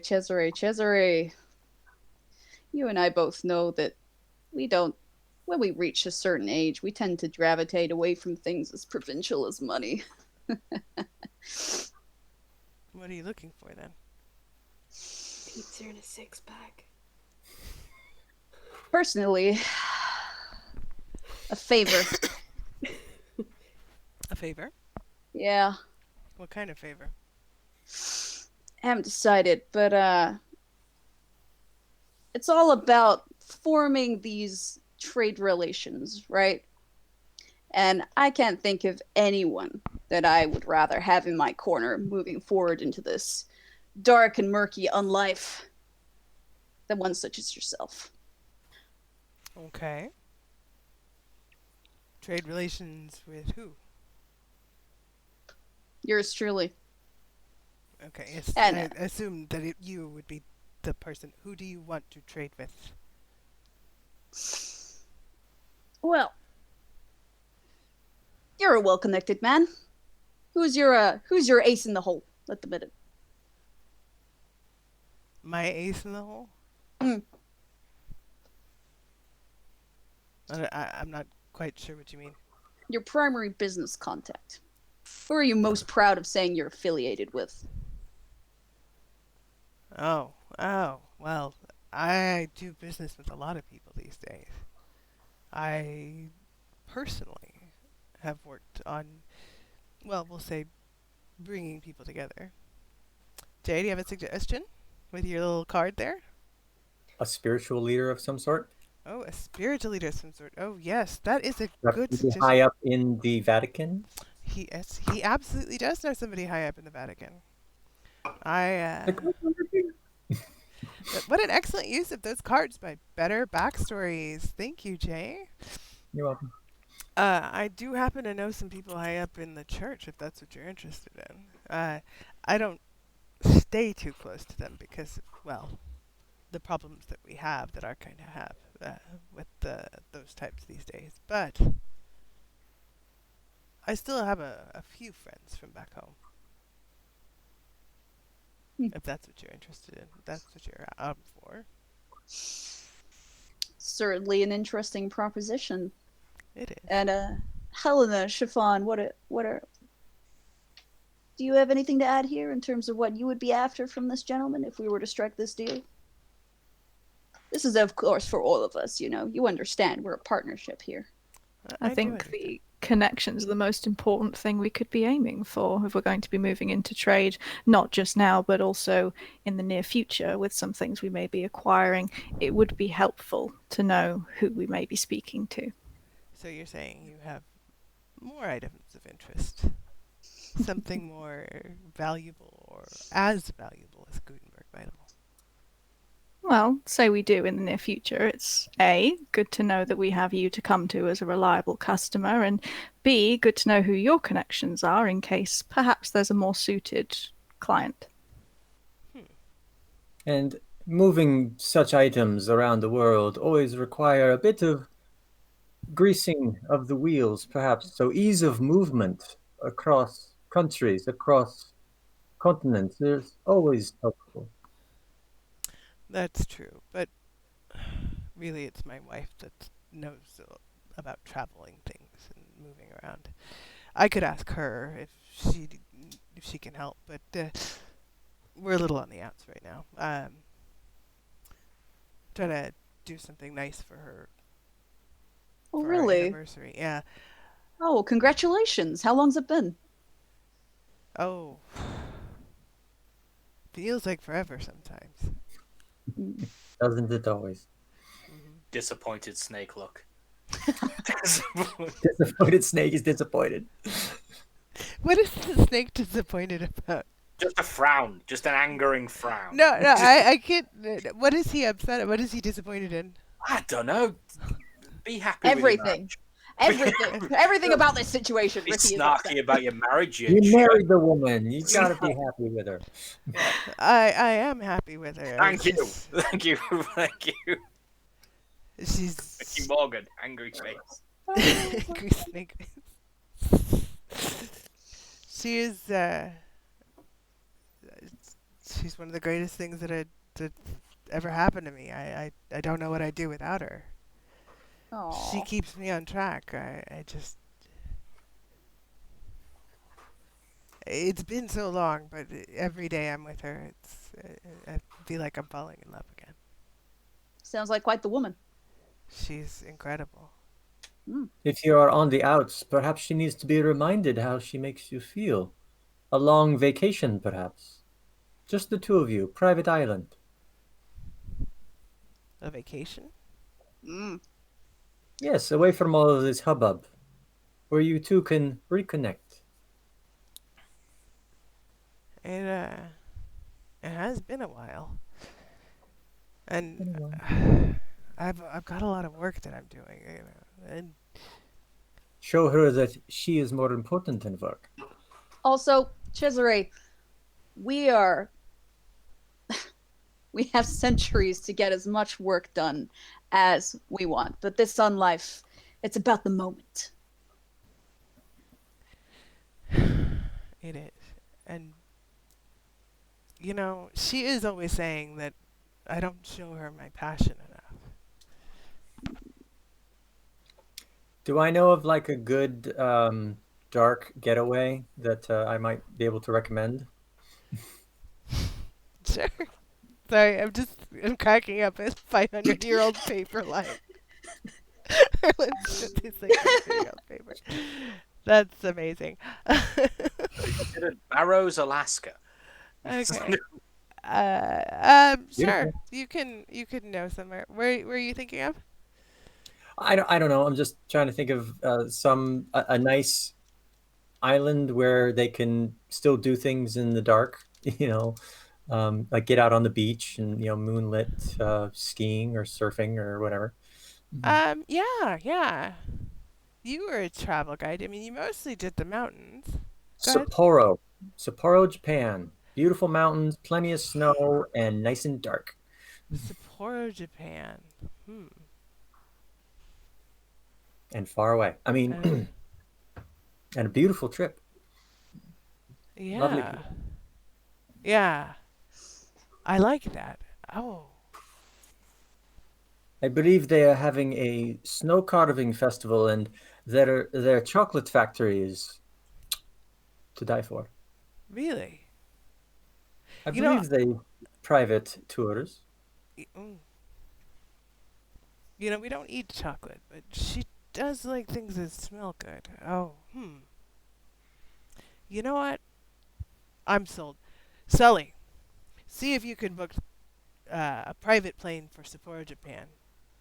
You and I both know that when we reach a certain age, we tend to gravitate away from things as provincial as money. What are you looking for then? Pizza in a six-pack. Personally, a favor. A favor? Yeah, What kind of favor? I haven't decided, but it's all about forming these trade relations, right? And I can't think of anyone that I would rather have in my corner moving forward into this dark and murky unlife than one such as yourself. Okay. Trade relations with who? Yours truly. Okay, yes, And, I assumed that you would be the person. Who do you want to trade with? Well, you're a well-connected man. Who's your ace in the hole at the minute? My ace in the hole? I'm not quite sure what you mean. Your primary business contact. Who are you most proud of saying you're affiliated with? Oh, well, I do business with a lot of people these days. I personally have worked on, well, we'll say, bringing people together. Jay, do you have a suggestion with your little card there? A spiritual leader of some sort. Oh, a spiritual leader of some sort. Oh, yes, that is a good Preferably suggestion. high up in the Vatican. He absolutely does know somebody high up in the Vatican. What an excellent use of those cards by Better Backstories. Thank you, Jay. You're welcome. I do happen to know some people high up in the church, if that's what you're interested in. I don't stay too close to them because, well, the problems that we have that our kind of have with those types these days. But I still have a few friends from back home. If that's what you're interested in, if that's what you're out for. certainly an interesting proposition. It is. And Helena, Chiffon, what are do you have anything to add here in terms of what you would be after from this gentleman if we were to strike this deal? This is, of course, for all of us, you know. You understand, we're a partnership here. I do think understand. the connections are the most important thing we could be aiming for if we're going to be moving into trade, not just now, but also in the near future with some things we may be acquiring. It would be helpful to know who we may be speaking to. So you're saying you have more items of interest, something more valuable or as valuable as Gutenberg Vital. Well, say we do in the near future. It's A, good to know that we have you to come to as a reliable customer, and B, good to know who your connections are in case perhaps there's a more suited client. And moving such items around the world always require a bit of greasing of the wheels, perhaps. So ease of movement across countries, across continents, is always helpful. That's true, but really it's my wife that knows about traveling things and moving around. I could ask her if she can help, but we're a little on the outs right now. Trying to do something nice for her. Oh, for our really? anniversary. Yeah. Oh, congratulations. How long's it been? Oh. Feels like forever sometimes. Doesn't it always? Disappointed snake look. Disappointed snake is disappointed. What is the snake disappointed about? Just a frown. Just an angering frown. No, I can't. What is he upset at? What is he disappointed in? I don't know. Be happy Everything. with your marriage. Everything about this situation. Be Ricky is snarky upset. about your marriage. You married the woman. You gotta be happy with her. I am happy with her. Thank you. She's- Thank you. Thank you. She's Mickey Morgan, angry face. angry snake. She is. She's one of the greatest things that ever happened to me. I don't know what I'd do without her. Aw. She keeps me on track. I just. It's been so long, but every day I'm with her, I feel like I'm falling in love again. Sounds like quite the woman. She's incredible. If you are on the outs, perhaps she needs to be reminded how she makes you feel. A long vacation, perhaps. Just the two of you, private island. A vacation? Yes, away from all of this hubbub, where you two can reconnect. It has been a while. And I've got a lot of work that I'm doing, you know. And Show her that she is more important than work. Also, Cesare, we have centuries to get as much work done as we want. But this Sun Life, it's about the moment. it is. And you know, she is always saying that I don't show her my passion enough. Do I know of like a good dark getaway that I might be able to recommend? Sure. Sorry, I'm cracking up at 500-year-old paper line. Let's put this like 500-year-old paper. That's amazing. Considered Barrows, Alaska. Okay. Sure. You can know somewhere. Where are you thinking of? I don't know. I'm just trying to think of a nice island where they can still do things in the dark. You know, like get out on the beach and moonlit skiing or surfing or whatever. Yeah. You were a travel guide. I mean, you mostly did the mountains. Go ahead. Sapporo, Japan. Beautiful mountains, plenty of snow, and nice and dark. Sapporo, Japan. And far away. I mean, and a beautiful trip. Yeah. Lovely people. Yeah. I like that. Oh. I believe they are having a snow carving festival, and their chocolate factory is to die for. Really? I You know, believe they private tours. mm, we don't eat chocolate, but she does like things that smell good. Oh, You know what? I'm sold. Sully, see if you can book a private plane for Sapporo, Japan.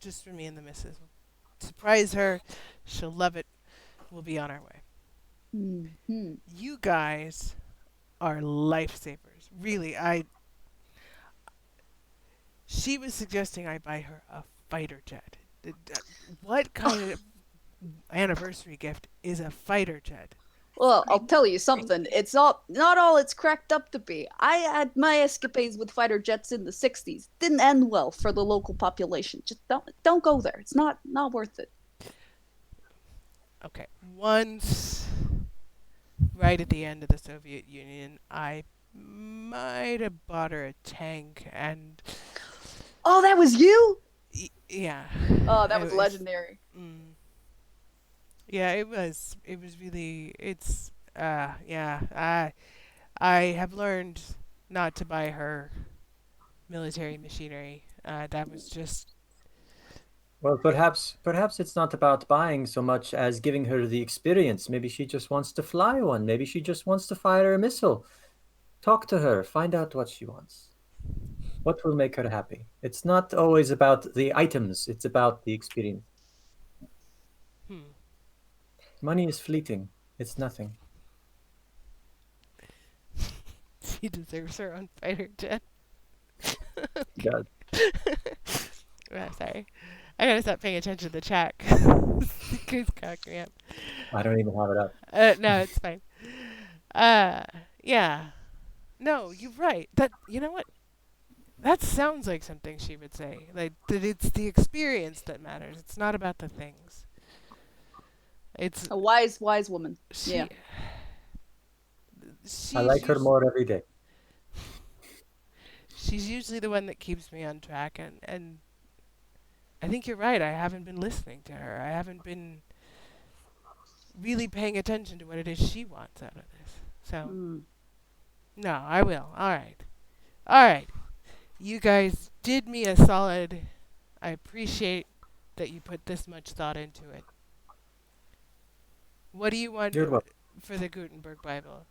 Just for me and the missus. Surprise her. She'll love it. We'll be on our way. Hmm. You guys are lifesavers. Really, she was suggesting I buy her a fighter jet. What kind of anniversary gift is a fighter jet? Well, I'll tell you something. It's not all it's cracked up to be. I had my escapades with fighter jets in the '60s. Didn't end well for the local population. Just don't go there. It's not worth it. Okay. Once, right at the end of the Soviet Union, I might have bought her a tank, and Oh, that was you? yeah. Oh, that it was legendary. Yeah, it was. It was really. It's. Yeah. I have learned not to buy her military machinery. That was just. Well, perhaps it's not about buying so much as giving her the experience. Maybe she just wants to fly one. Maybe she just wants to fire a missile. Talk to her, find out what she wants. What will make her happy? It's not always about the items, it's about the experience. Hmm. Money is fleeting. It's nothing. She deserves her own fighter jet. God. Sorry. I gotta stop paying attention to the chat. It's cracking me up. I don't even have it up. No, it's fine. Yeah. No, you're right. You know what? That sounds like something she would say. Like that it's the experience that matters. It's not about the things. It's A wise woman. Yeah. I like her more every day. She's usually the one that keeps me on track, and I think you're right. I haven't been listening to her. I haven't been really paying attention to what it is she wants out of this. So, no, I will. All right. You guys did me a solid. I appreciate that you put this much thought into it. What do you want for the Gutenberg Bible?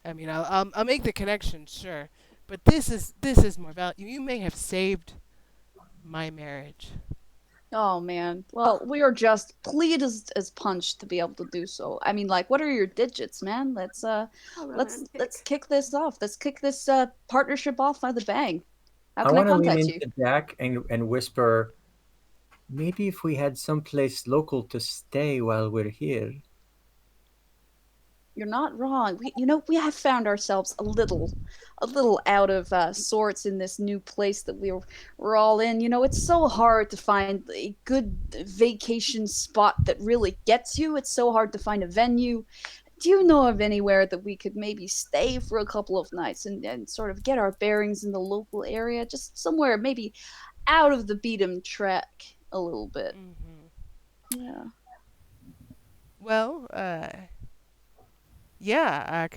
I mean, I'll make the connection, sure, but this is more value. You may have saved my marriage. Oh man. Well, we are just pleased as punch to be able to do so. I mean, like, what are your digits, man? Let's kick this off. Let's kick this partnership off by the bang. How can I want to lean contact you? into Jack and whisper, maybe if we had someplace local to stay while we're here. You're not wrong. We have found ourselves a little out of sorts in this new place that we're all in. It's so hard to find a good vacation spot that really gets you. It's so hard to find a venue. Do you know of anywhere that we could maybe stay for a couple of nights and sort of get our bearings in the local area? Just somewhere maybe out of the beaten track a little bit. Mm-hmm. Yeah. Well, yeah,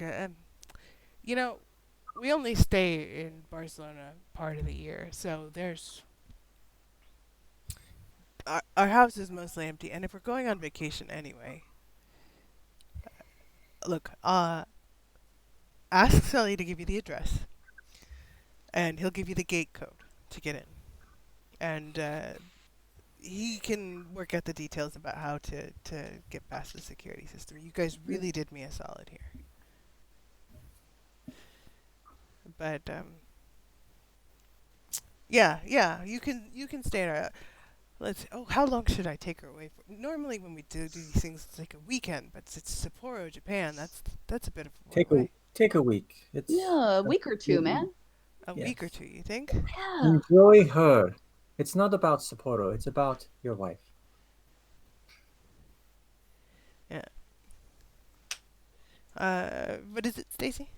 we only stay in Barcelona part of the year, so there's our house is mostly empty, and if we're going on vacation anyway, look, ask Sully to give you the address, and he'll give you the gate code to get in, and he can work out the details about how to get past the security system. You guys really did me a solid here. But yeah, you can stay in our. How long should I take her away for? Normally when we do these things, it's like a weekend, but it's Sapporo, Japan. That's a bit of a Take a week. A week or two, man. A week or two, you think? Yeah. Enjoy her. It's not about Sapporo. It's about your wife. Yeah. What is it, Stacy?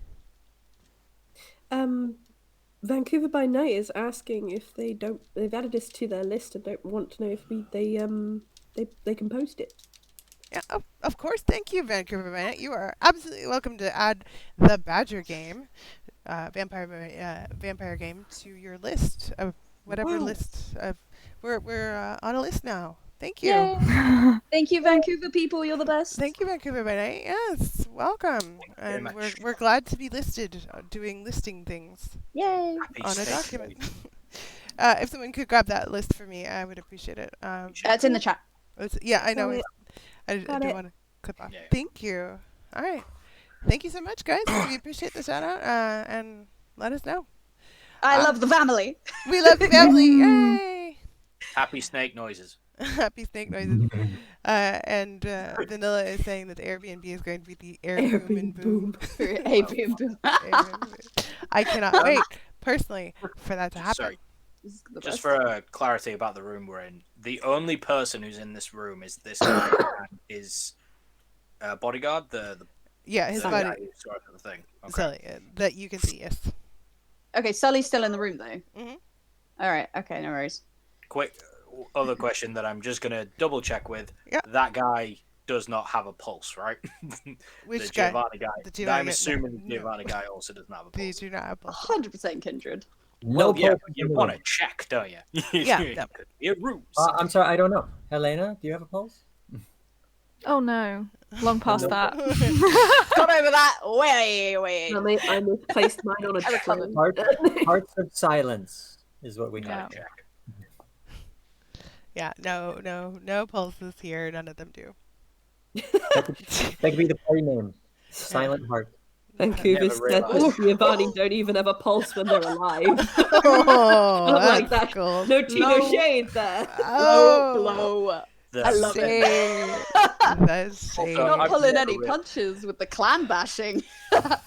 Vancouver by Night is asking if they've added us to their list and don't want to know if they can post it. Yeah, of course. Thank you, Vancouver by Night. You are absolutely welcome to add the Badger game, vampire game, to your list of whatever list of. We're on a list now. Thank you. Yay. Thank you, Vancouver people. You're the best. Thank you, Vancouver by Night. Yes, welcome. And we're glad to be listed, doing listing things. Yay! On a document. If someone could grab that list for me, I would appreciate it. It's in the chat. Yeah, I know. I don't want to clip off. Thank you. All right. Thank you so much, guys. We appreciate the shout out, and let us know. I love the family. We love the family. Yay! Happy snake noises. Happy snake noises. And Vanilla is saying that the Airbnb is going to be the Airbnb boom. Airbnb. I cannot wait, personally, for that to happen. Sorry. Just for clarity about the room we're in, the only person who's in this room is this guy and his bodyguard. His body. The thing. Okay. Sully, that you can see. Yes. Okay, Sully's still in the room though. Mhm. All right. Okay, no worries. Quick other question that I'm just gonna double check with. Yep. That guy does not have a pulse, right? Which the Giovanni guy. The Giovanni I'm guy. assuming the Giovanni guy also doesn't have a pulse. These do not have pulse. 100% kindred. Well, yeah, you want to check, don't you? Yeah. It could be a ruse. I'm sorry, I don't know. Helena, do you have a pulse? Oh no, long past that. Got over that. Way. I misplaced mine on a train. Hearts of silence is what we have to check. Yeah, no pulses here. None of them do. That could be the party name. Silent Heart. Vancouver said that Giovanni don't even have a pulse when they're alive. Oh, I'm like that. Cool. No tea, no shade there. Blow. I love it. That's shade. You're not pulling any punches with the clan bashing. I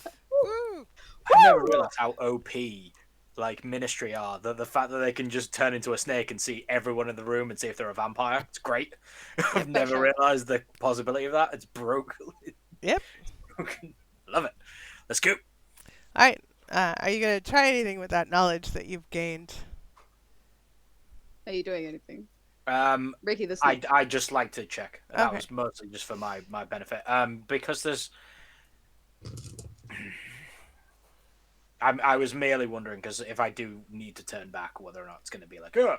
never realized how OP Ministry are. The fact that they can just turn into a snake and see everyone in the room and see if they're a vampire. It's great. I've never realized the possibility of that. It's broken. Yep. Love it. Let's go. All right. Are you gonna try anything with that knowledge that you've gained? Are you doing anything? Ricky, I just like to check. That was mostly just for my benefit. Because there's. I was merely wondering because if I do need to turn back, whether or not it's going to be like, oh.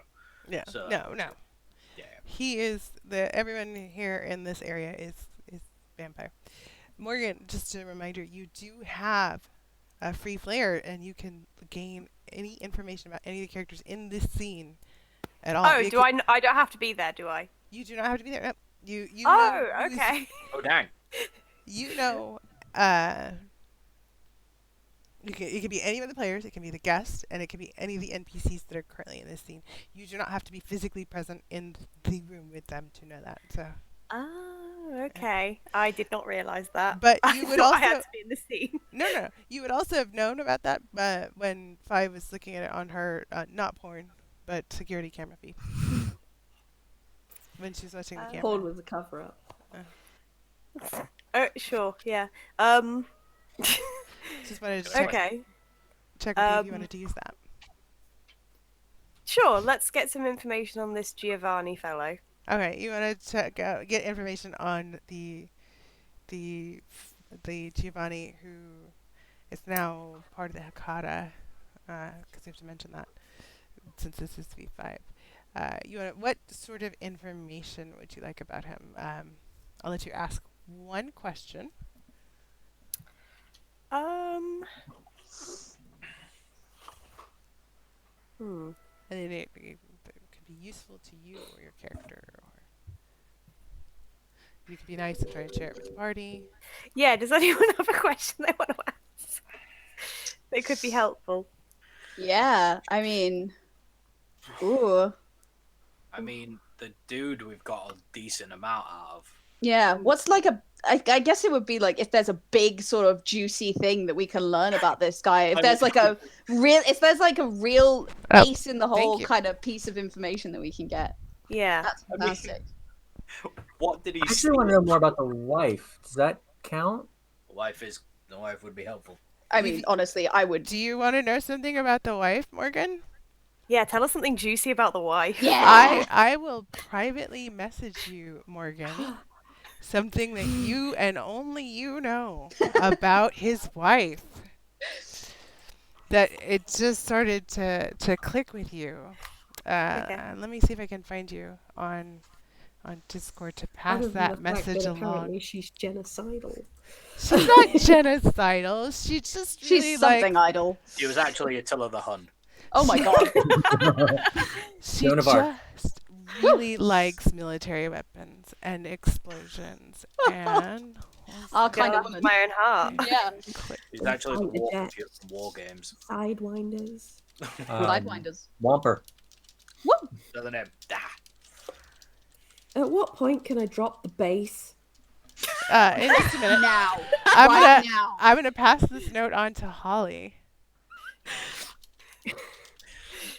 Yeah. So, No. Yeah. He is everyone here in this area is vampire. Morgan, just a reminder, you do have a free flair, and you can gain any information about any of the characters in this scene at all. Oh, I don't have to be there, do I? You do not have to be there. Nope. You Oh, okay. Oh, dang. You know, it could be any of the players, it can be the guests, and it can be any of the NPCs that are currently in this scene. You do not have to be physically present in the room with them to know that. So. Oh, okay. I did not realize that. But you would also I had to be in the scene. No. You would also have known about that when Five was looking at it on her not porn, but security camera feed. When she was watching the camera. Porn was a cover up. Oh, sure, yeah. Just wanted to check. Okay. Check if you wanted to use that. Sure, let's get some information on this Giovanni fellow. Okay, you want to get information on the Giovanni who is now part of the Hakata, because we have to mention that since this is V5. What sort of information would you like about him? I'll let you ask one question. And it could be useful to you or your character, or you could be nice and try and share it with the party. Yeah, does anyone have a question they want to ask? They could be helpful. Yeah, I mean, ooh. I mean, the dude we've got a decent amount out of. Yeah, what's like I guess it would be like if there's a big sort of juicy thing that we can learn about this guy. If there's like a real ace in the hole kind of piece of information that we can get. Yeah. That's fantastic. What did he I actually want to know more about the wife. Does that count? The wife would be helpful. I mean, honestly, I would. Do you want to know something about the wife, Morgan? Yeah, tell us something juicy about the wife. Yeah. I will privately message you, Morgan, something that you and only you know about his wife. That it just started to click with you. Let me see if I can find you on Discord to pass Other than that the fact message that along. apparently she's genocidal. She's not genocidal. She just She's really something idle. She was actually Attila the Hun. Oh my god. She Joan of Arc. just really likes military weapons and explosions and Our kind Girl of after woman. my own heart. Yeah. She's actually the Fighter war jet. from War Games. Sidewinders. Sidewinders. Whomper. Woo! Doesn't it? Ah. At what point can I drop the base? in just a minute. Now. I'm Right gonna now. I'm gonna pass this note on to Holly.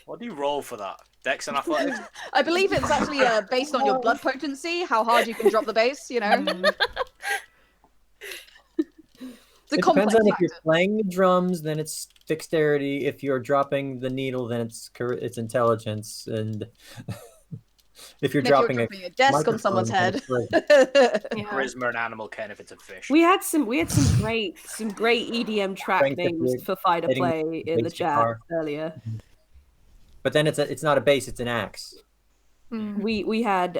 What do you roll for that? Dex and athletics? I believe it's actually based on your blood potency, how hard you can drop the base, you know? It's a It complex depends on if factor. you're playing the drums, then it's dexterity. If you're dropping the needle, then it's intelligence. And if you're And if dropping you're dropping a desk on someone's then head. it's Charisma and animal ken if it's a fish. We had some great EDM track Strength of names your for fighter hitting play in the bass chat guitar. earlier. But then it's not a bass, it's an axe. We had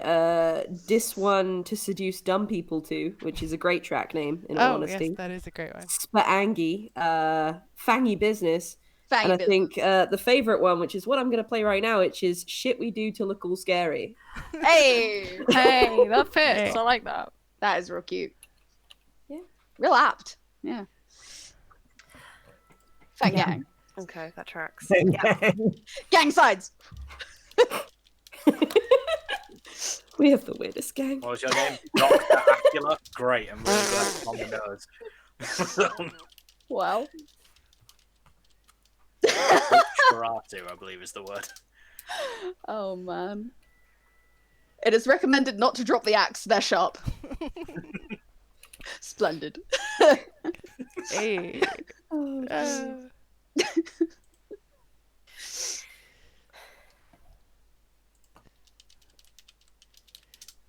This One to Seduce Dumb People To, which is a great track name, in all Oh honesty. yes, that is a great one. Spaangy, Fangy Business. Fangy and I business. think the favorite one, which is what I'm going to play right now, which is Shit We Do to Look All Scary. Hey! Hey, that fits. Hey. I like that. That is real cute. Yeah. Real apt. Yeah. Fang gang. Okay, that tracks. Gang sides! We have the weirdest gang. What was your name? Dr. Acula? Great, I'm really glad it's on the nose. Well. Karate, I believe is the word. Oh man. It is recommended not to drop the axe, they're sharp. Splendid. Hey. Oh,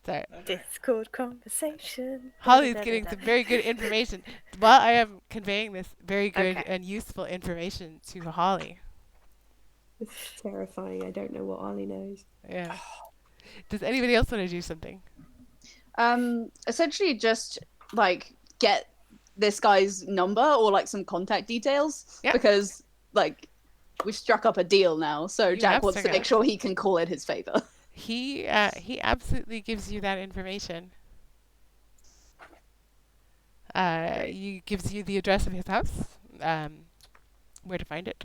Sorry. Discord conversation. Holly's getting some very good information. While I am conveying this very good Okay. and useful information to Holly. This is terrifying. I don't know what Ollie knows. Yeah. Does anybody else want to do something? Essentially just like get this guy's number or like some contact details. Yeah. Because like we've struck up a deal now, so You Jack have wants to struck make up- sure he can call in his favor. He absolutely gives you that information. He gives you the address of his house, where to find it.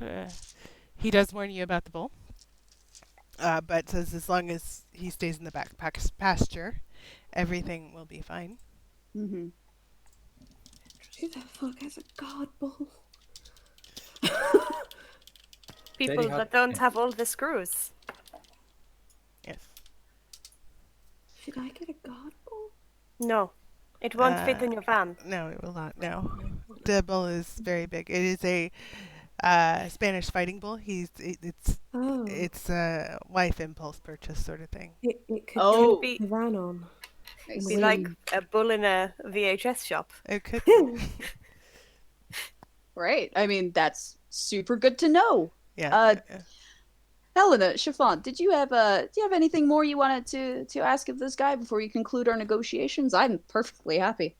He does warn you about the bull, but says as long as he stays in the back pasture, everything will be fine. Mm-hmm. Who the fuck has a guard bull? People Daddy, how- that don't have all the screws. Yes. Should I get a guard bull? No, it won't fit in your van. No, it will not. No, the bull is very big. It is a Spanish fighting bull. Oh, It's a wife impulse purchase sort of thing. it could Oh. take the van on. It'd be like a bull in a VHS shop. It could. Right. I mean, that's super good to know. Yeah. Helena, Chiffon, do you have anything more you wanted to ask of this guy before you conclude our negotiations? I'm perfectly happy.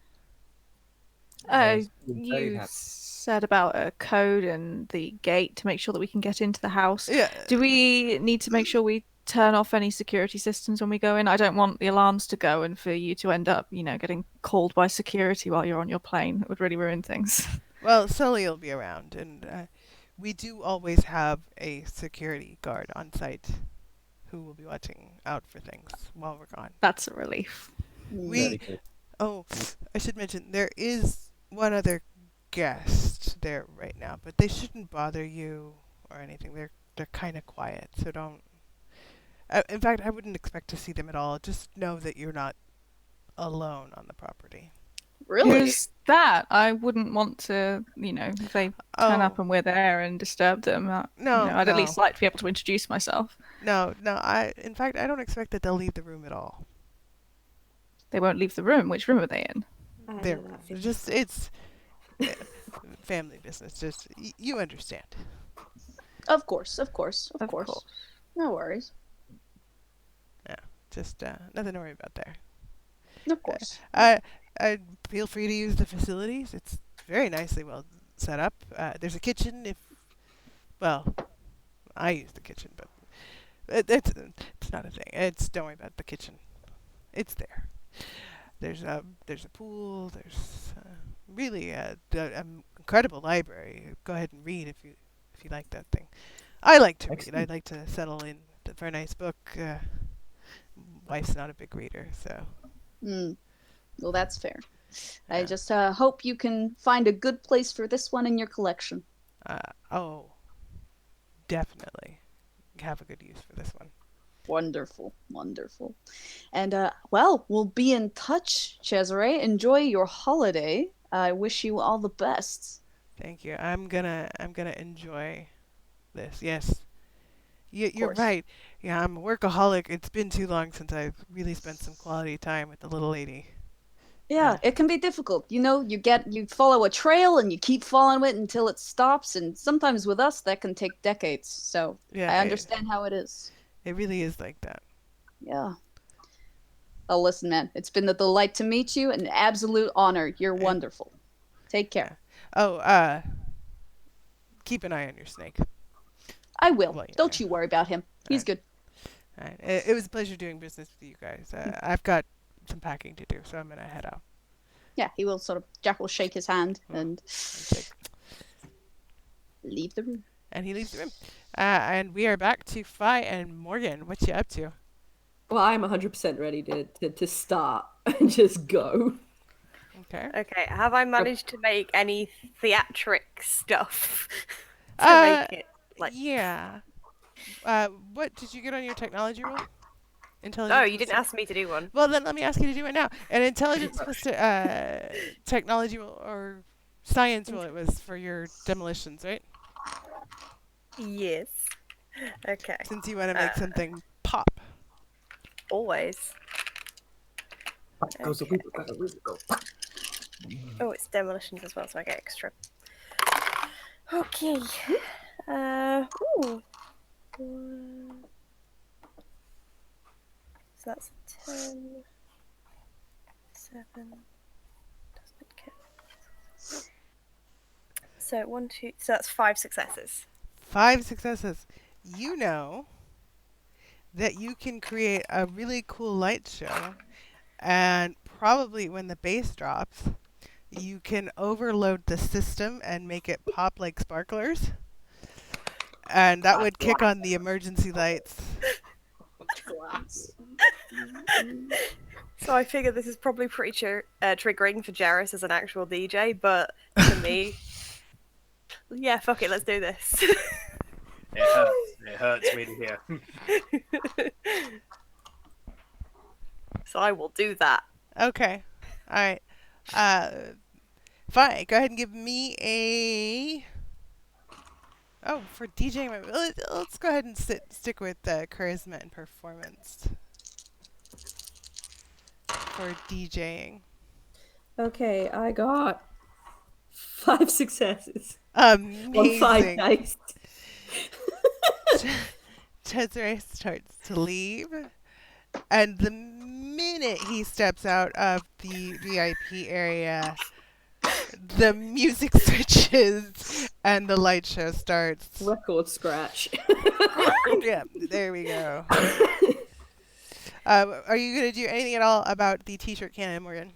Very You happy. said about a code and the gate to make sure that we can get into the house. Yeah. Do we need to make sure we turn off any security systems when we go in? I don't want the alarms to go and for you to end up, getting called by security while you're on your plane. It would really ruin things. Well, Sully will be around, and we do always have a security guard on site who will be watching out for things while we're gone. That's a relief. We I should mention there is one other guest there right now, but they shouldn't bother you or anything. They're kind of quiet, so don't. In fact, I wouldn't expect to see them at all. Just know that you're not alone on the property. Really? Who's that? I wouldn't want to, if they turn up and we're there and disturb them. No, I'd at no. least like to be able to introduce myself. No. In fact, I don't expect that they'll leave the room at all. They won't leave the room. Which room are they in? They're just it's family business. Just you understand. Of course. No worries. Yeah, just nothing to worry about there. Of course. Feel free to use the facilities. It's very nicely well set up. There's a kitchen. I use the kitchen, but it's not a thing. Don't worry about the kitchen. It's there. There's a pool. There's really an incredible library. Go ahead and read if you like that thing. I like to read. I'd like to settle in for a nice book. Wife's not a big reader, so. Well, that's fair. Yeah. I just hope you can find a good place for this one in your collection. Definitely. Have a good use for this one. Wonderful. And, we'll be in touch, Cesare. Enjoy your holiday. I wish you all the best. Thank you. I'm gonna enjoy this. Yes. You're right. Yeah, I'm a workaholic. It's been too long since I've really spent some quality time with the little lady. Yeah, it can be difficult. You follow a trail and you keep following it until it stops, and sometimes with us that can take decades. So yeah, I understand how it is. It really is like that. Yeah. Oh, listen, man. It's been a delight to meet you. An absolute honor. You're wonderful. Take care. Oh, keep an eye on your snake. I will. Don't you worry about him. He's good. All right. It was a pleasure doing business with you guys. I've got some packing to do, so I'm going to head out. Yeah, he will Jack will shake his hand and leave the room. And he leaves the room. And we are back to Fi and Morgan. What you up to? Well, I'm 100% ready to start and just go. Okay. Have I managed to make any theatric stuff to make it Yeah. What did you get on your technology roll? No, you didn't ask me to do one. Well, then let me ask you to do it now. An intelligence plus technology roll or science roll it was for your demolitions, right? Yes. Okay. Since you want to make something pop. Always. Okay. Oh, it's demolitions as well, so I get extra. Okay. Ooh. So that's 10, 7, doesn't count. So 1, 2, so that's 5 successes. 5 successes. You know that you can create a really cool light show, and probably when the bass drops, you can overload the system and make it pop like sparklers. And that would kick on the emergency lights. Glass. So I figure this is probably pretty triggering for Jarrus as an actual DJ, but for me, yeah, fuck it, let's do this. It hurts me to hear. So I will do that. Okay. All right. Fine. Go ahead and give me a. Oh, for DJing, let's go ahead and stick with charisma and performance for DJing. Okay, I got 5 successes. Amazing. On 5 dice. Cesare starts to leave, and the minute he steps out of the VIP area, the music switches and the light show starts. Record scratch. Yeah, there we go. Are you going to do anything at all about the t-shirt cannon, Morgan?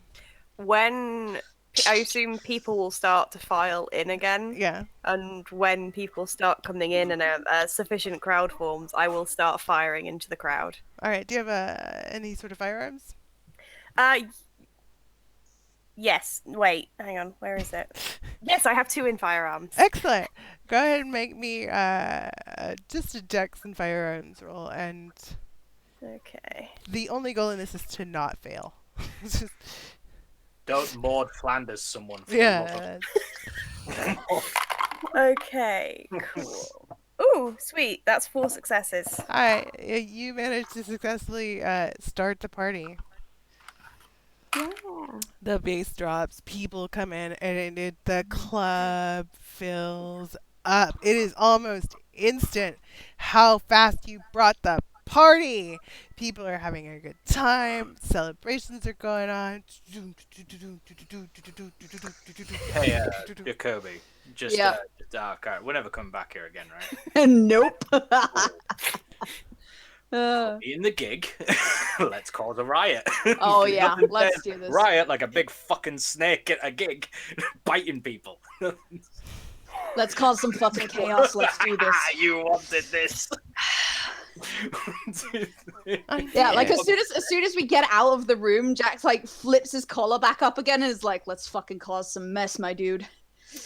When I assume people will start to file in again. Yeah. And when people start coming in and a sufficient crowd forms, I will start firing into the crowd. All right. Do you have any sort of firearms? Yes. Wait. Hang on. Where is it? Yes, I have 2 in firearms. Excellent. Go ahead and make me just a dex and firearms roll, and okay. The only goal in this is to not fail. It's just Don't Maud Flanders someone. For the Yeah. love Okay, cool. Ooh, sweet. That's 4 successes. Alright, you managed to successfully start the party. Yeah. The bass drops, people come in, and the club fills up. It is almost instant how fast you brought the party. People are having a good time. Celebrations are going on. Hey, Jacoby. Just, Yeah. okay, we're never coming back here again, right? Nope. In the gig, let's cause a riot. Oh yeah, Nothing let's says do this. riot like a big fucking snake at a gig, biting people. Let's cause some fucking chaos. Let's do this. You wanted this. Yeah, like as soon as we get out of the room, Jack like flips his collar back up again and is like, "Let's fucking cause some mess, my dude."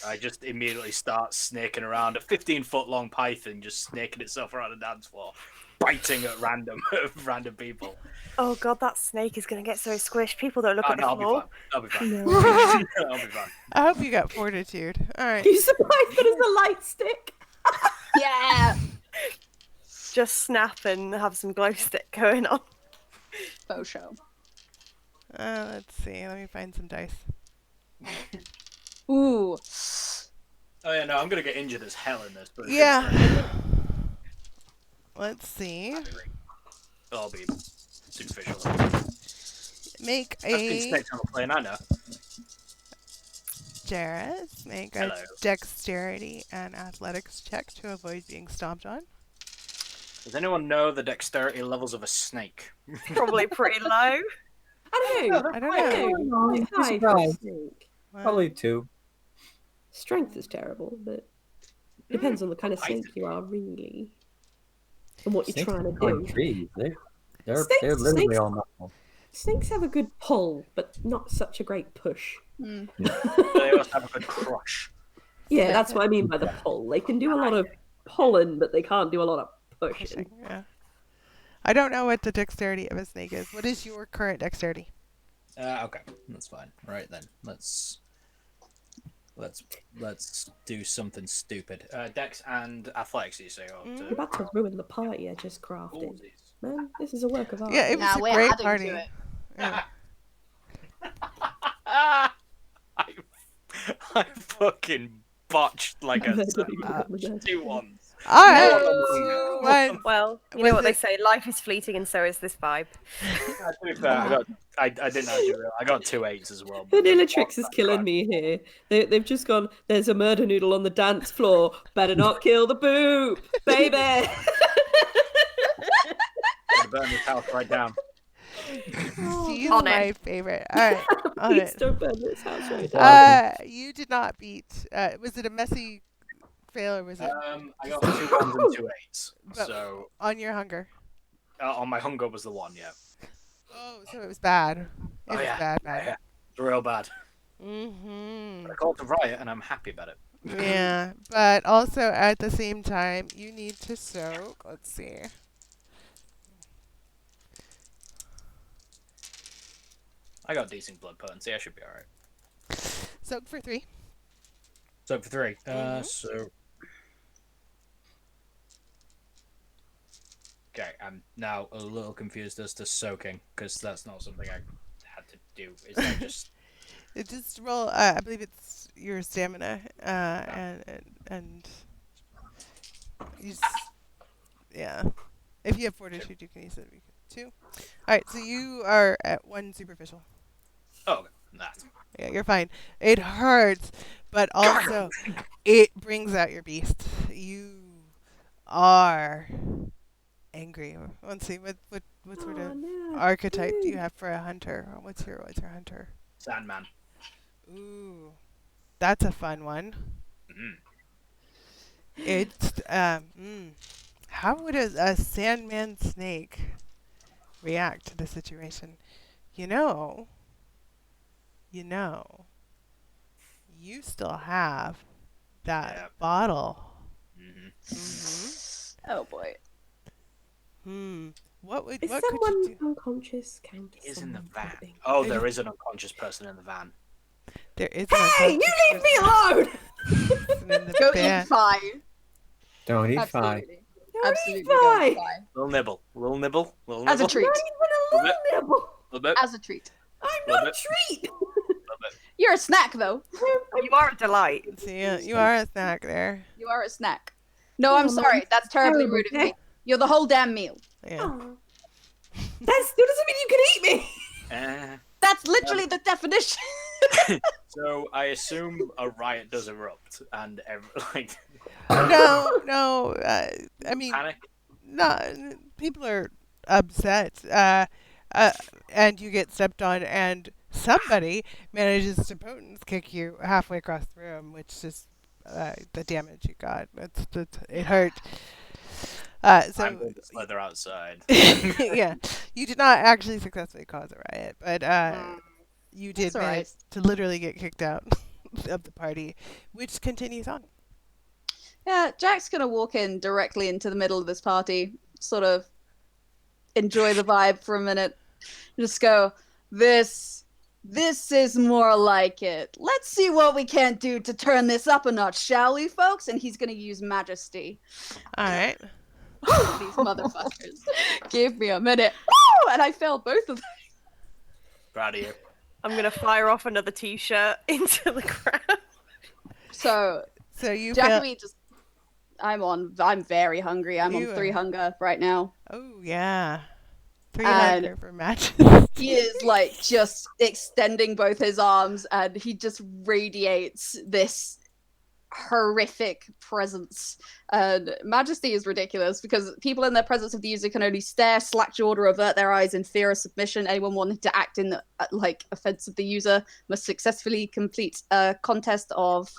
I just immediately start snaking around a 15-foot long python, just snaking itself around the dance floor, biting at random people. Oh god, that snake is gonna get so squished. People don't look at the I'll floor. be fine. No. I'll be fine. I hope you got fortitude. Alright. Use the python as a light stick. Yeah. Just snap and have some glow stick going on. Faux show. Let's see. Let me find some dice. Ooh. Oh yeah, no, I'm gonna get injured as hell in this. But Yeah. Let's see. I'll be superficial. Make That's been a snakes on the plane, I know. Jareth, make a Hello. dexterity and athletics check to avoid being stomped on. Does anyone know the dexterity levels of a snake? Probably pretty low. I don't know. I don't know. Quite high for a snake. Probably 2. Strength is terrible, but depends on the kind of snake you are, really, and what you're Snakes trying to are like do. trees. They're Snakes- literally snakes- all muscle. Snakes have a good pull, but not such a great push. Mm. They also have a good crush. Yeah, that's what I mean by the pull. They can do a lot of pulling, but they can't do a lot of pushing. Yeah. I don't know what the dexterity of a snake is. What is your current dexterity? Okay, that's fine. Right then, let's do something stupid. Dex and athletics, you say? Or You're about to ruin the party I just crafted. Man, this is a work of art. Yeah, it was Nah, a we're great adding party. to it. Yeah. I fucking botched like a Murdered people son. with the 2 1s. All right. No. 2, 1. Well, you Was know what they it- say, life is fleeting and so is this vibe. To be fair, I didn't actually realize. I got 2 8s as well. Vanilla Tricks is killing me here. They've just gone, there's a murder noodle on the dance floor. Better not kill the boob, baby. I burn this house right down. She's On my it. favorite. All right. On Please it. don't burn this house right now. You did not beat. Was it a messy fail or was it I got 2 1s and 2 8s. But- So on your hunger? on my hunger was the 1, yeah. Oh, so it was bad. It Oh, was yeah. bad. Yeah, it's real bad. Mm-hmm. I called the riot, and I'm happy about it. Yeah, but also at the same time, you need to soak. Let's see. I got decent blood potency. I should be all right. Soak for 3. So for 3. Mhm. So. Okay, I'm now a little confused as to soaking because that's not something I had to do. Is that just? It just roll. I believe it's your stamina, and you just, yeah. If you have fortitude, you can use it. 2. All right, so you are at 1 superficial. Oh, okay. That's Yeah, you're fine. It hurts, but also it brings out your beast. You are angry. Let's see, what sort of archetype do you have for a hunter? What's your hunter? Sandman. Ooh, that's a fun one. Mm. It's how would a sandman snake react to the situation? You know, you still have that bottle. Mm-hmm. Mm-hmm. Oh boy. What would Is what could someone you do? unconscious? Count Is in the someone van. living. Oh, there is an unconscious person in the van. There is Hey, you leave me alone! in the Go van. eat pie. Don't eat pie. Absolutely. Don't Absolutely. eat Go pie. eat pie. Little nibble. Little nibble. Little As a nibble. treat. Not even a little nibble. Little bit. As a treat. I'm Little not a bit. treat. Little bit. You're a snack, though. You are a delight. So you are a snack there. You are a snack. No, I'm Oh, sorry. That's terribly terrible. rude of me. You're the whole damn meal. Yeah. Oh. That still doesn't mean you can eat me. That's literally the definition. So I assume a riot does erupt and like No. I mean, panic. no. People are upset. And you get stepped on, and somebody manages to potence kick you halfway across the room, which is the damage you got. It hurt. So I'm going to slither outside. yeah, you did not actually successfully cause a riot, but you did That's all right. manage to literally get kicked out of the party, which continues on. Yeah, Jack's gonna walk in directly into the middle of this party, sort of enjoy the vibe for a minute, just go, this is more like it. Let's see what we can do to turn this up a notch, shall we, folks? And he's gonna use majesty. All right. These motherfuckers. Give me a minute. Woo! And I failed both of them. Proud of you. I'm gonna fire off another t-shirt into the crowd. So you Jacoby just I'm very hungry. I'm on You 3 are- hunger right now. Oh yeah. 3 And- hunger for matches. He is like just extending both his arms and he just radiates this horrific presence. And majesty is ridiculous because people in their presence of the user can only stare, slack jawed, or avert their eyes in fear of submission. Anyone wanting to act in like offense of the user must successfully complete a contest of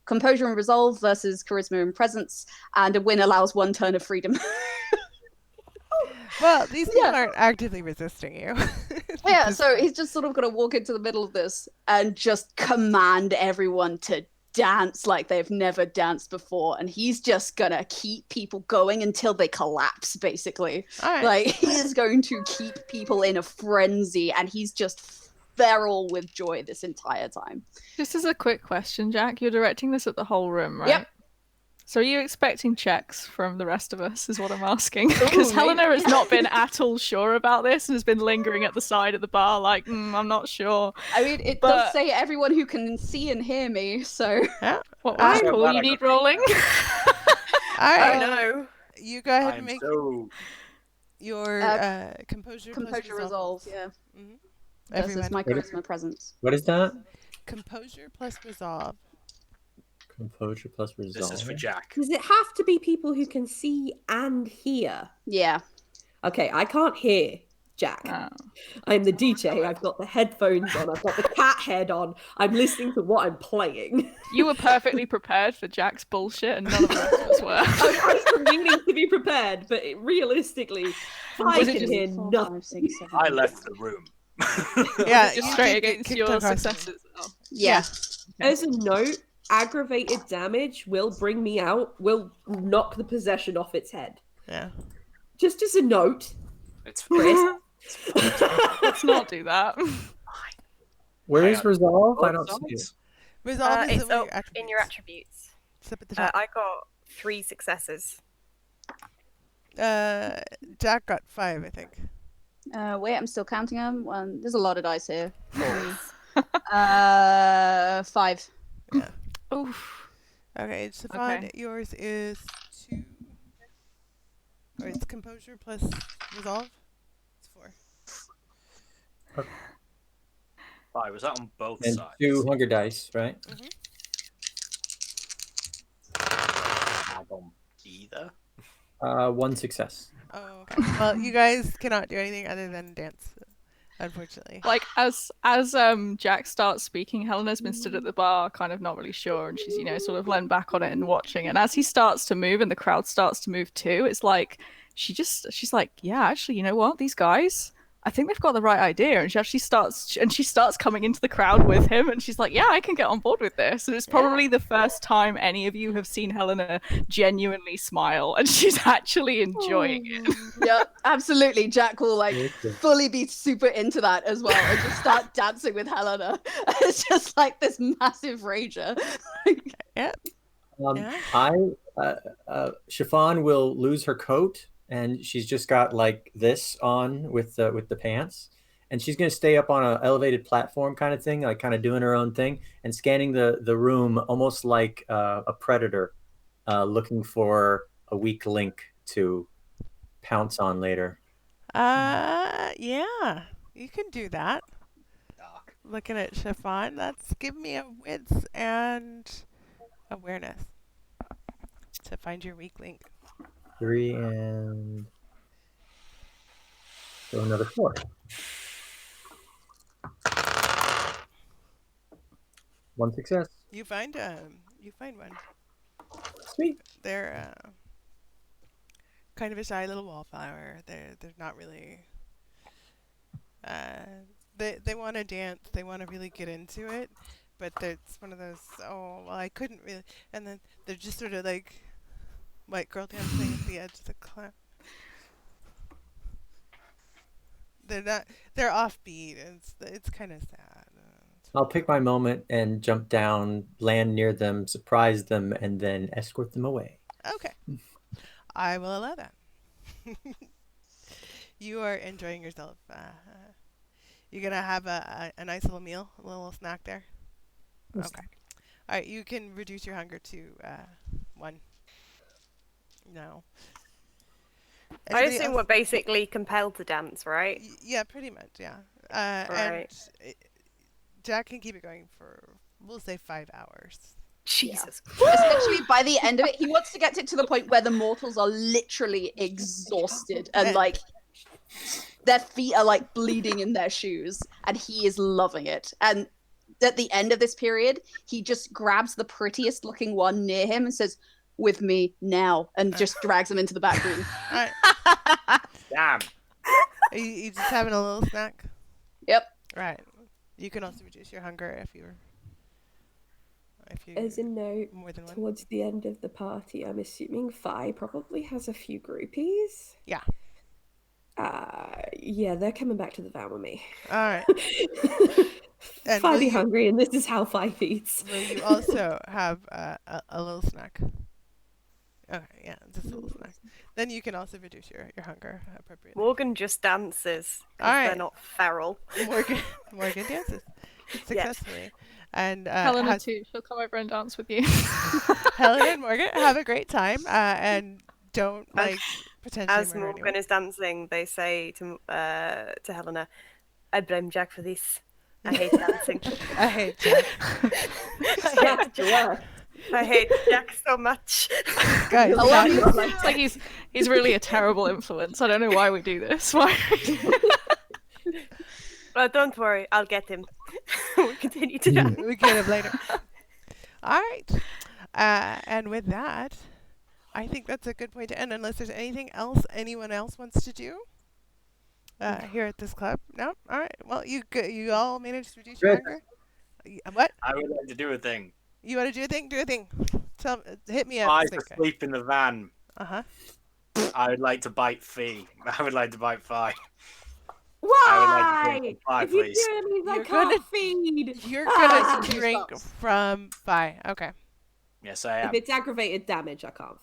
composure and resolve versus charisma and presence, and a win allows 1 turn of freedom. Well, these people Yeah. aren't actively resisting you. Yeah, so he's just sort of gonna walk into the middle of this and just command everyone to dance like they've never danced before, and he's just gonna keep people going until they collapse, basically. All right. Like, he is going to keep people in a frenzy, and he's just feral with joy this entire time. Just as a quick question, Jack, you're directing this at the whole room, right? Yep. So are you expecting checks from the rest of us, is what I'm asking? Because Ooh, Helena maybe. has not been at all sure about this and has been lingering at the side of the bar like, I'm not sure. I mean, it But- does say everyone who can see and hear me, so... Yeah. What I'm was so cool? glad You I need got rolling? All Oh right. no. You go ahead and I'm make so your composure plus Composure resolve, yeah. Mhm. Versus Everyone. my charisma presence. What is that? Composure plus resolve. Composure plus resolve. this is for Jack. Does it have to be people who can see and hear? Yeah. Okay, I can't hear Jack. Oh. I'm the DJ. I've got the headphones on. I've got the cat head on. I'm listening to what I'm playing. You were perfectly prepared for Jack's bullshit and none of the rest of us were. I was meaning to be prepared, but realistically, I Was it can just hear 4, nothing. 5, 6, 7, I left the room. Yeah, Just you straight did get against kicked your across the room. successes. Oh. Yeah. As a note, aggravated damage will bring me out, will knock the possession off its head. Yeah. Just as a note, It's Chris. Let's not do that. Where Hang is on. resolve? Oh, I don't see it. it's- Resolve is It's over up in your attributes. It's up at the top. I got 3 successes. Jack got 5, I think. Wait, I'm still counting them. There's a lot of dice here. 5. Oof. Okay, Stefan, Okay. yours is 2. Or it's composure plus resolve. It's 4. 5. Was that on both And sides? 2 hunger dice, right? Not on either. 1 success. Oh, okay. Well, you guys cannot do anything other than dance, unfortunately. Like as Jack starts speaking, Helena's been stood at the bar, kind of not really sure, and she's sort of leaned back on it and watching. And as he starts to move and the crowd starts to move too, it's like she's like, yeah, actually, you know what? These guys, I think they've got the right idea. And she starts coming into the crowd with him, and she's like, yeah, I can get on board with this. And it's probably the first time any of you have seen Helena genuinely smile, and she's actually enjoying it. Yeah, absolutely. Jack will like fully be super into that as well and just start dancing with Helena. It's just like this massive rager. Yeah. Chiffon will lose her coat, and she's just got like this on with the pants, and she's going to stay up on an elevated platform kind of thing, like kind of doing her own thing and scanning the room almost like a predator looking for a weak link to pounce on later. Yeah, you can do that. Looking at Chiffon, that's give me a wits and awareness to find your weak link. 3 and so another 4. One success. You find one. Sweet. They're kind of a shy little wallflower. They're not really. They want to dance. They want to really get into it, but it's one of those. Oh well, I couldn't really. And then they're just sort of like white girl dancing at the edge of the clap. They're not. They're offbeat. It's kind of sad. I'll pick my moment and jump down, land near them, surprise them, and then escort them away. Okay. I will allow that. You are enjoying yourself. You're going to have a nice little meal, a little snack there? Okay. All right, you can reduce your hunger to 1. No. I assume we're basically compelled to dance, right? Yeah, pretty much, yeah. Right. And Jack can keep it going for, we'll say, 5 hours. Jesus. Essentially, by the end of it, he wants to get it to the point where the mortals are literally exhausted and like their feet are like bleeding in their shoes, and he is loving it. And at the end of this period, he just grabs the prettiest looking one near him and says, "With me now," and just drags them into the back room. Damn. Are you just having a little snack? Yep. Right. You can also reduce your hunger if you As a note, more than one. towards the end of the party, I'm assuming Fi probably has a few groupies. Yeah. Yeah, they're coming back to the van with me. All right. And Fi be hungry, and this is how Fi eats. Will you also have a little snack? Okay, yeah, just a little snack. Then you can also reduce your hunger appropriately. Morgan just dances. All right. They're not feral. Morgan dances successfully. And Helena too. She'll come over and dance with you. Helena and Morgan have a great time, and don't potentially As murder Morgan anyone. is dancing, they say to Helena, "I blame Jack for this. I hate dancing. I hate Jack. I hate Jack so much." Guys, it's like he's really a terrible influence. I don't know why we do this. Why? But don't worry, I'll get him. We'll continue to dance. We get him later. All right. And with that, I think that's a good point to end, unless there's anything else anyone else wants to do here at this club. No? All right. Well, you all managed to reduce your hunger? What? I would like to do a thing. You want to do a thing? Do a thing. Hit me up. Eyes asleep in the van. Uh-huh. I would like to bite Fee. I would like to bite Fi. Why? Fi, If you please. do anything, I You're can't feed. You're going to drink from Fi. Okay. Yes, I am. If it's aggravated damage, I can't.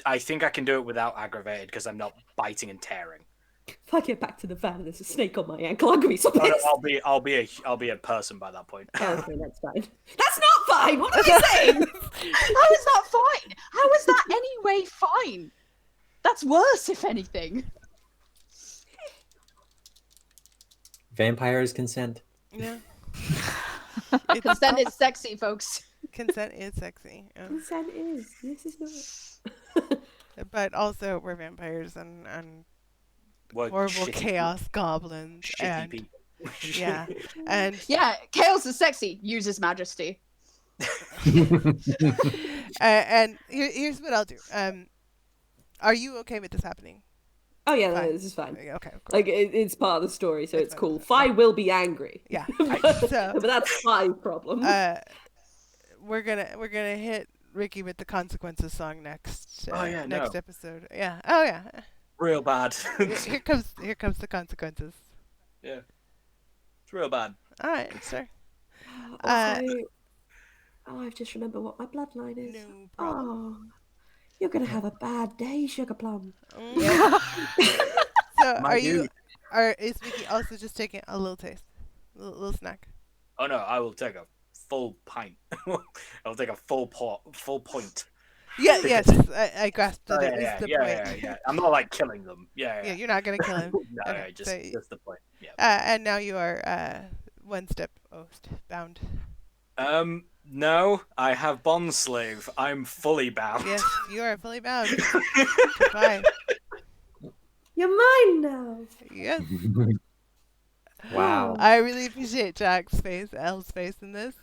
I think I can do it without aggravated because I'm not biting and tearing. If I get back to the van and there's a snake on my ankle, I'm gonna be so Oh, pissed. no, I'll be a person by that point. Oh, okay, that's fine. That's not fine. What are you saying? How is that fine? How is that any way fine? That's worse, if anything. Vampires consent. Yeah. Consent is sexy, folks. Consent is sexy. Consent is. This is not. But also, we're vampires and We're horrible shitty- chaos goblins. shitty And people. yeah. And Yeah, chaos is sexy. Use his majesty. and here's what I'll do. Are you okay with this happening? Oh yeah, no, Fine. this is fine. Okay, cool. Like it's part of the story, so it's cool. fine. Fi will be angry. Yeah. but, So- but that's Fi's problem. We're gonna hit Ricky with the consequences song next. Next episode. Yeah. Oh yeah. Real bad. Here comes the consequences. Yeah. It's real bad. All right, sir. I've just remembered what my bloodline is. No problem. Oh, you're gonna have a bad day, Sugar Plum. So My is Vicky also just taking a little taste, a little snack? Oh no, I will take a full pint. I'll take a full point. Yeah. Yes, I grasped that. It was the point. Yeah. I'm not like killing them. Yeah. You're not gonna kill him. No, Okay, just the point. Yeah. And now you are one step bound. No, I have bond slave. I'm fully bound. Yes, you are fully bound. Goodbye. You're mine now. Yes. Wow. I really appreciate Jack's face, Elle's face in this.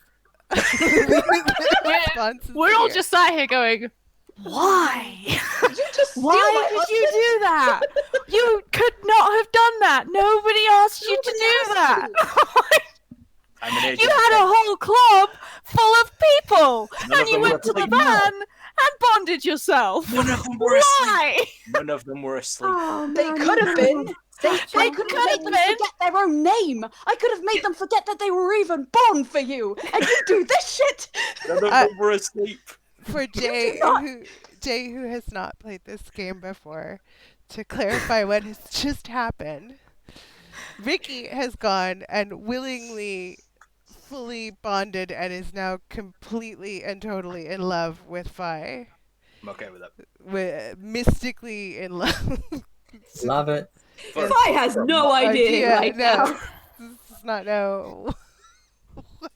We're all just sat here going, why? Why did you do that? You could not have done that. Nobody asked you to do that. I'm an agent. You had a whole club full of people, None and of you them went were to the asleep. van and bonded yourself. None of them were Why? asleep. None of them were asleep. Oh, They man, could have been. I could have made could've them been. forget their own name. I could have made them forget that they were even born for you. And you do this shit. None of them were asleep. For Jay, who has not played this game before, to clarify what has just happened, Ricky has gone and willingly, fully bonded, and is now completely and totally in love with Fi. I'm okay with that. Mystically in love. Love it. Fi has no idea right now. Does not know.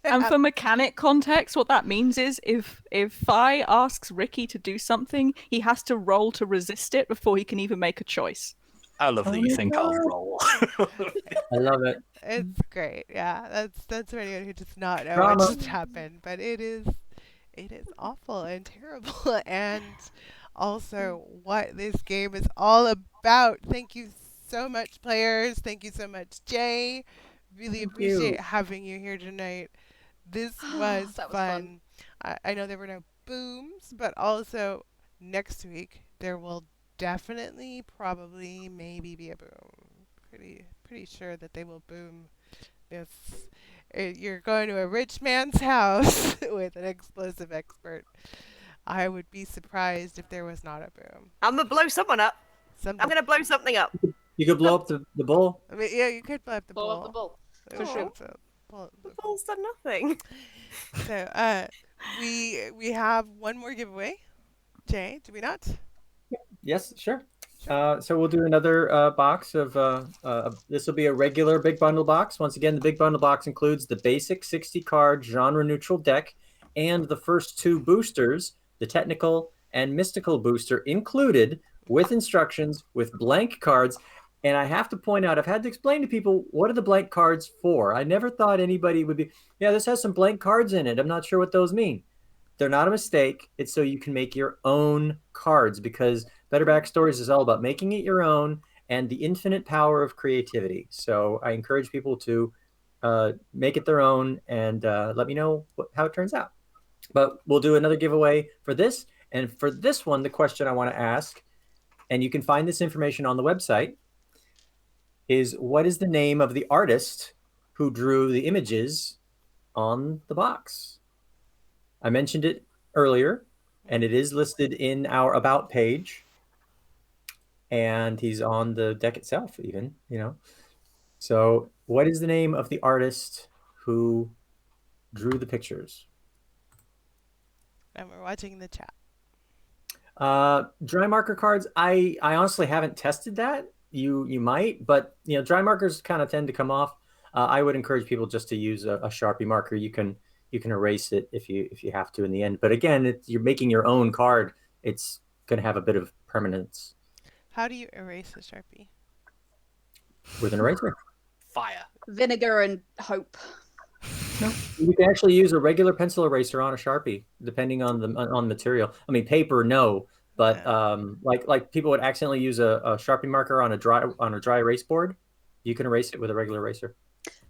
And for mechanic context, what that means is if Fi asks Ricky to do something, he has to roll to resist it before he can even make a choice. I love that you think I'll roll. I love it. It's great. Yeah, that's for anyone who does not know Drama. what just happened. But it is awful and terrible, and also what this game is all about. Thank you so much, players. Thank you so much, Jay. Really appreciate having you here tonight. This was, That was fun. I know there were no booms, but also next week there will definitely, probably, maybe be a boom. Pretty sure that they will boom this. You're going to a rich man's house with an explosive expert. I would be surprised if there was not a boom. I'm gonna blow someone up. I'm gonna blow something up. You could blow up the bull. I mean, yeah, you could blow up the Blow bull. up the bull. For sure. The bull's done nothing. So, we have one more giveaway. Jay, do we not? Yes, sure. So we'll do another box of, this will be a regular big bundle box. Once again, the big bundle box includes the basic 60 card genre neutral deck and the first two boosters, the technical and mystical booster included with instructions, with blank cards. And I have to point out, I've had to explain to people, what are the blank cards for? I never thought anybody would be, yeah, this has some blank cards in it. I'm not sure what those mean. They're not a mistake. It's so you can make your own cards, because Better Backstories is all about making it your own and the infinite power of creativity. So I encourage people to make it their own and let me know how it turns out. But we'll do another giveaway for this. And for this one, the question I want to ask, and you can find this information on the website, is what is the name of the artist who drew the images on the box? I mentioned it earlier, and it is listed in our About page. And he's on the deck itself, even, you know. So what is the name of the artist who drew the pictures? And we're watching the chat. Dry marker cards, I honestly haven't tested that. You might, but you know, dry markers kind of tend to come off. I would encourage people just to use a Sharpie marker. You can erase it if you have to in the end. But again, you're making your own card. It's going to have a bit of permanence. How do you erase a Sharpie? With an eraser. Fire. Vinegar and hope. You can actually use a regular pencil eraser on a Sharpie, depending on the material. I mean, paper, no. But like people would accidentally use a Sharpie marker on a dry erase board. You can erase it with a regular eraser.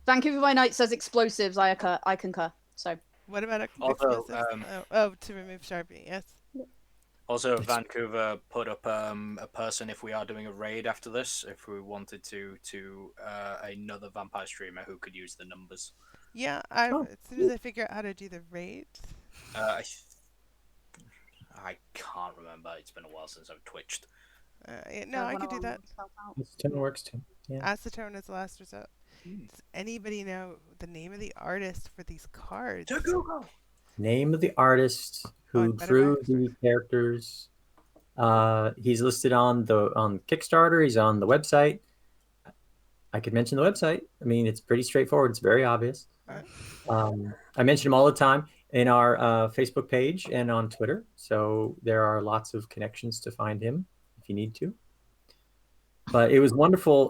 Vancouver by Night says explosives. I concur. So What about Also, explosives? To remove Sharpie, yes. Also, Vancouver put up a person if we are doing a raid after this, if we wanted to another vampire streamer who could use the numbers. Yeah, as soon as I figure out how to do the raid. I can't remember. It's been a while since I've twitched. No, I could do that. Acetone works too. Yeah. Acetone is the last result. Does anybody know the name of the artist for these cards? To Google. Name of the artist who drew the characters. He's listed on Kickstarter. He's on the website. I could mention the website. I mean, it's pretty straightforward. It's very obvious. I mention him all the time in our Facebook page and on Twitter. So there are lots of connections to find him if you need to. But it was wonderful.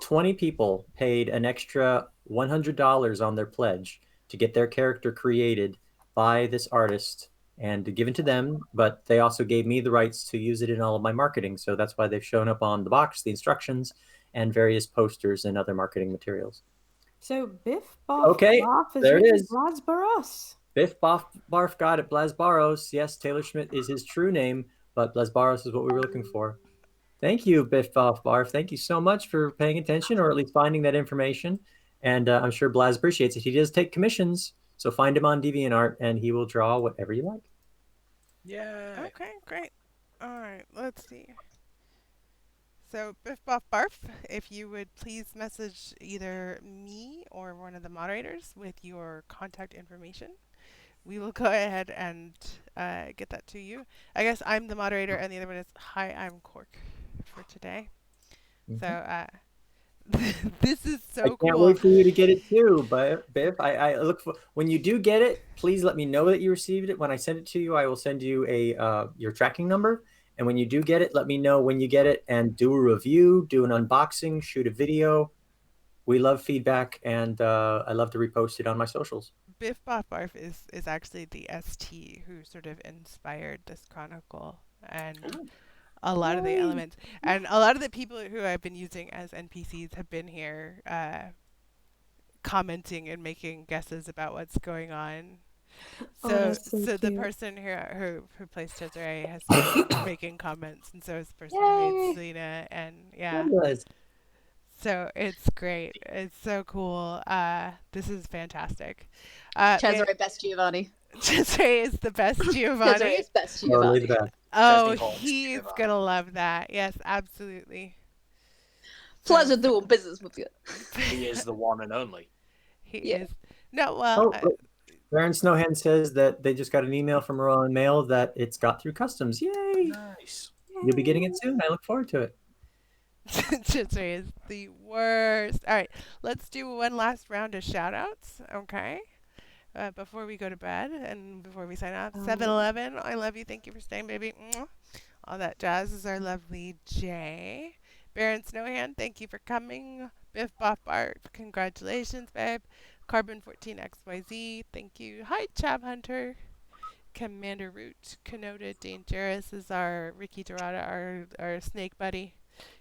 20 people paid an extra $100 on their pledge to get their character created by this artist and given to them. But they also gave me the rights to use it in all of my marketing. So that's why they've shown up on the box, the instructions, and various posters and other marketing materials. So Biff Boff Barf is there it is. Blasbaros. Biff Boff Barf got it. Blasbaros. Yes, Taylor Schmidt is his true name, but Blasbaros is what we were looking for. Thank you, Biff Boff Barf. Thank you so much for paying attention, or at least finding that information. And I'm sure Blas appreciates it. He does take commissions, so find him on DeviantArt, and he will draw whatever you like. Yeah. Okay, great. All right, let's see. So, Biff Boff Barf, if you would please message either me or one of the moderators with your contact information, we will go ahead and get that to you. I guess I'm the moderator, and the other one is, hi, I'm Cork for today. So, this is so cool. I can't wait for you to get it too, but Biff, I look for, when you do get it, please let me know that you received it. When I send it to you, I will send you your tracking number. And when you do get it, let me know when you get it and do a review, do an unboxing, shoot a video. We love feedback, and I love to repost it on my socials. Biff Boff Barf is actually the ST who sort of inspired this chronicle and a lot of the elements. And a lot of the people who I've been using as NPCs have been here commenting and making guesses about what's going on. So the person who plays Cesare has been making comments, and so is the person who made Selena, and so it's great. It's so cool. This is fantastic. Cesare best Giovanni. Cesare is the best Giovanni. Cesare is best Giovanni. Oh, he's gonna love that. Yes, absolutely. Pleasure doing business with you. He is the one and only. He is. No, well. Baron Snowhand says that they just got an email from Royal Mail that it's got through customs. Yay! Nice. You'll be getting it soon. I look forward to it. Cesare is the worst. All right, let's do one last round of shout-outs, okay? Before we go to bed and before we sign off. 7-Eleven, I love you. Thank you for staying, baby. All that jazz is our lovely Jay. Baron Snowhand, thank you for coming. Biff Boff Bart, congratulations, babe. Carbon 14XYZ, thank you. Hi, Chab Hunter. Commander Root, Kenoda Dangerous is our Ricky Dorada, our snake buddy.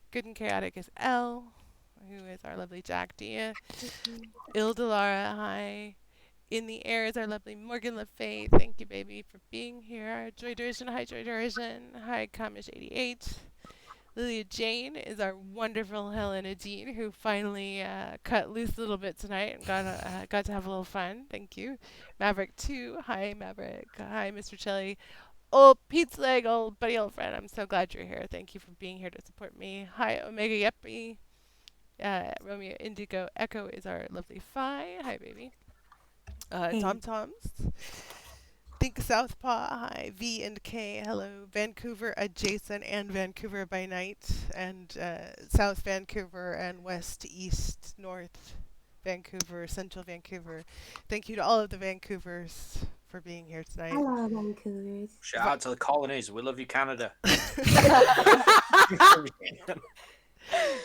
Good and Chaotic is L, who is our lovely Jack Dia. Ildelara, hi. In the Air is our lovely Morgan Le Fay. Thank you, baby, for being here. Joy Derision, hi, Joy Derision. Hi, Kamish88. Lilia Jane is our wonderful Helena Dean, who finally cut loose a little bit tonight and got to have a little fun. Thank you. Maverick 2, hi Maverick. Hi Mr. Chili. Old Pete's Leg, old buddy, old friend. I'm so glad you're here. Thank you for being here to support me. Hi Omega Yeppy. Romeo Indigo Echo is our lovely Phi. Hi baby. Tom Toms. Think Southpaw, hi. V and K, hello. Vancouver adjacent and Vancouver by night, and South Vancouver and West, East, North Vancouver, Central Vancouver. Thank you to all of the Vancouvers for being here tonight. Hello, Vancouvers. Shout out to the colonies. We love you, Canada.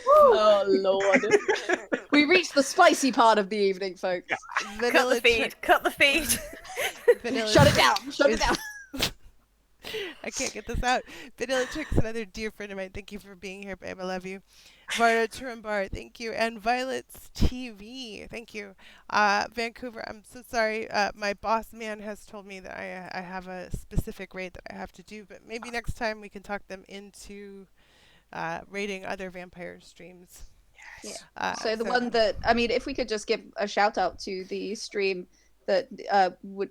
Oh Lord. We reached the spicy part of the evening, folks. Cut the feed. Cut the feed. Shut it down. Shut it down. I can't get this out. Vanilla Chick's another dear friend of mine. Thank you for being here, babe. I love you. Varda Turumbar, thank you. And Violet's TV, thank you. Vancouver, I'm so sorry. My boss man has told me that I have a specific raid that I have to do, but maybe next time we can talk them into raiding other vampire streams. Yeah. So the one that, I mean, if we could just give a shout out to the stream that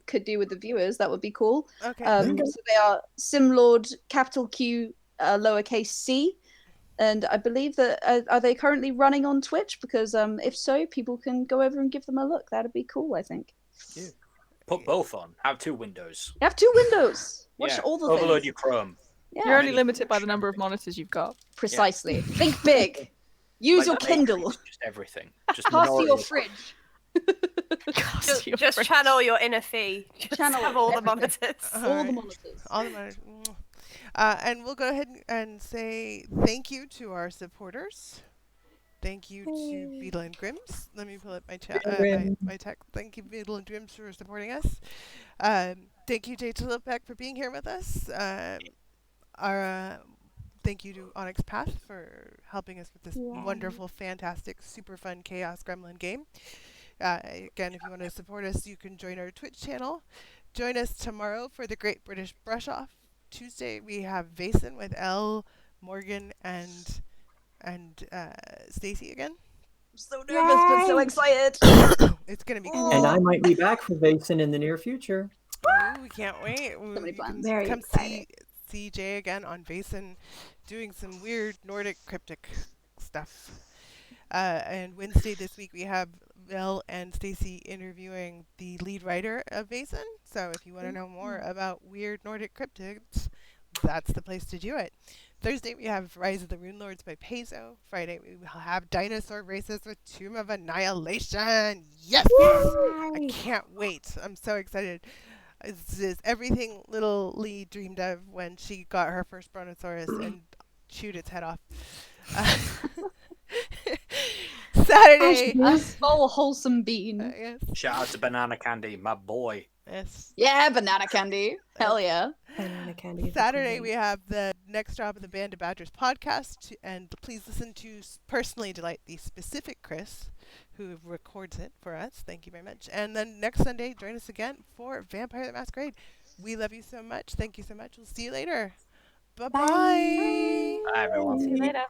could do with the viewers, that would be cool. Okay. So they are Simlord, capital Q, lowercase c. And I believe that, are they currently running on Twitch? Because if so, people can go over and give them a look. That'd be cool, I think. Yeah. Put both on. Have 2 windows. You have 2 windows. Watch all the Overload things. your Chrome. Yeah. You're only limited by the number of monitors you've got. Precisely. Yeah. Think big. Use your Kindle. Just everything. Just pass to your fridge. Just channel your inner fee. Just Channel have all the everything. monitors. All the monitors. All the monitors. And we'll go ahead and say thank you to our supporters. Thank you to Beetle and Grims. Let me pull up my chat. My text. Thank you, Beetle and Grims, for supporting us. Thank you, STILIPEC, for being here with us. Thank you to Onyx Path for helping us with this wonderful, fantastic, super fun Chaos Gremlin game. Again, if you want to support us, you can join our Twitch channel. Join us tomorrow for the Great British Brush Off. Tuesday we have Vason with Elle, Morgan, and Stacy again. I'm so nervous, but so excited. It's gonna be And I might be back for Vason in the near future. Ooh, we can't wait. So many plans. Very Come see Jay again on Vason doing some weird Nordic cryptic stuff. And Wednesday this week we have Mel and Stacy interviewing the lead writer of Vason. So if you want to know more about weird Nordic cryptids, that's the place to do it. Thursday we have Rise of the Runelords by Peso. Friday we will have Dinosaur Races with Tomb of Annihilation. Yes! I can't wait. I'm so excited. This is everything little Lee dreamed of when she got her first brontosaurus and chewed its head off. Saturday. A small wholesome bean. Yes. Shout out to Banana Candy, my boy. Yes. Yeah, banana candy. Hell yeah. Banana candy. Saturday we have the next drop of the Band of Badgers podcast, and please listen to Personally Delight the specific Chris, who records it for us. Thank you very much. And then next Sunday, join us again for Vampire the Masquerade. We love you so much. Thank you so much. We'll see you later. Bye-bye. Bye, everyone. See you later.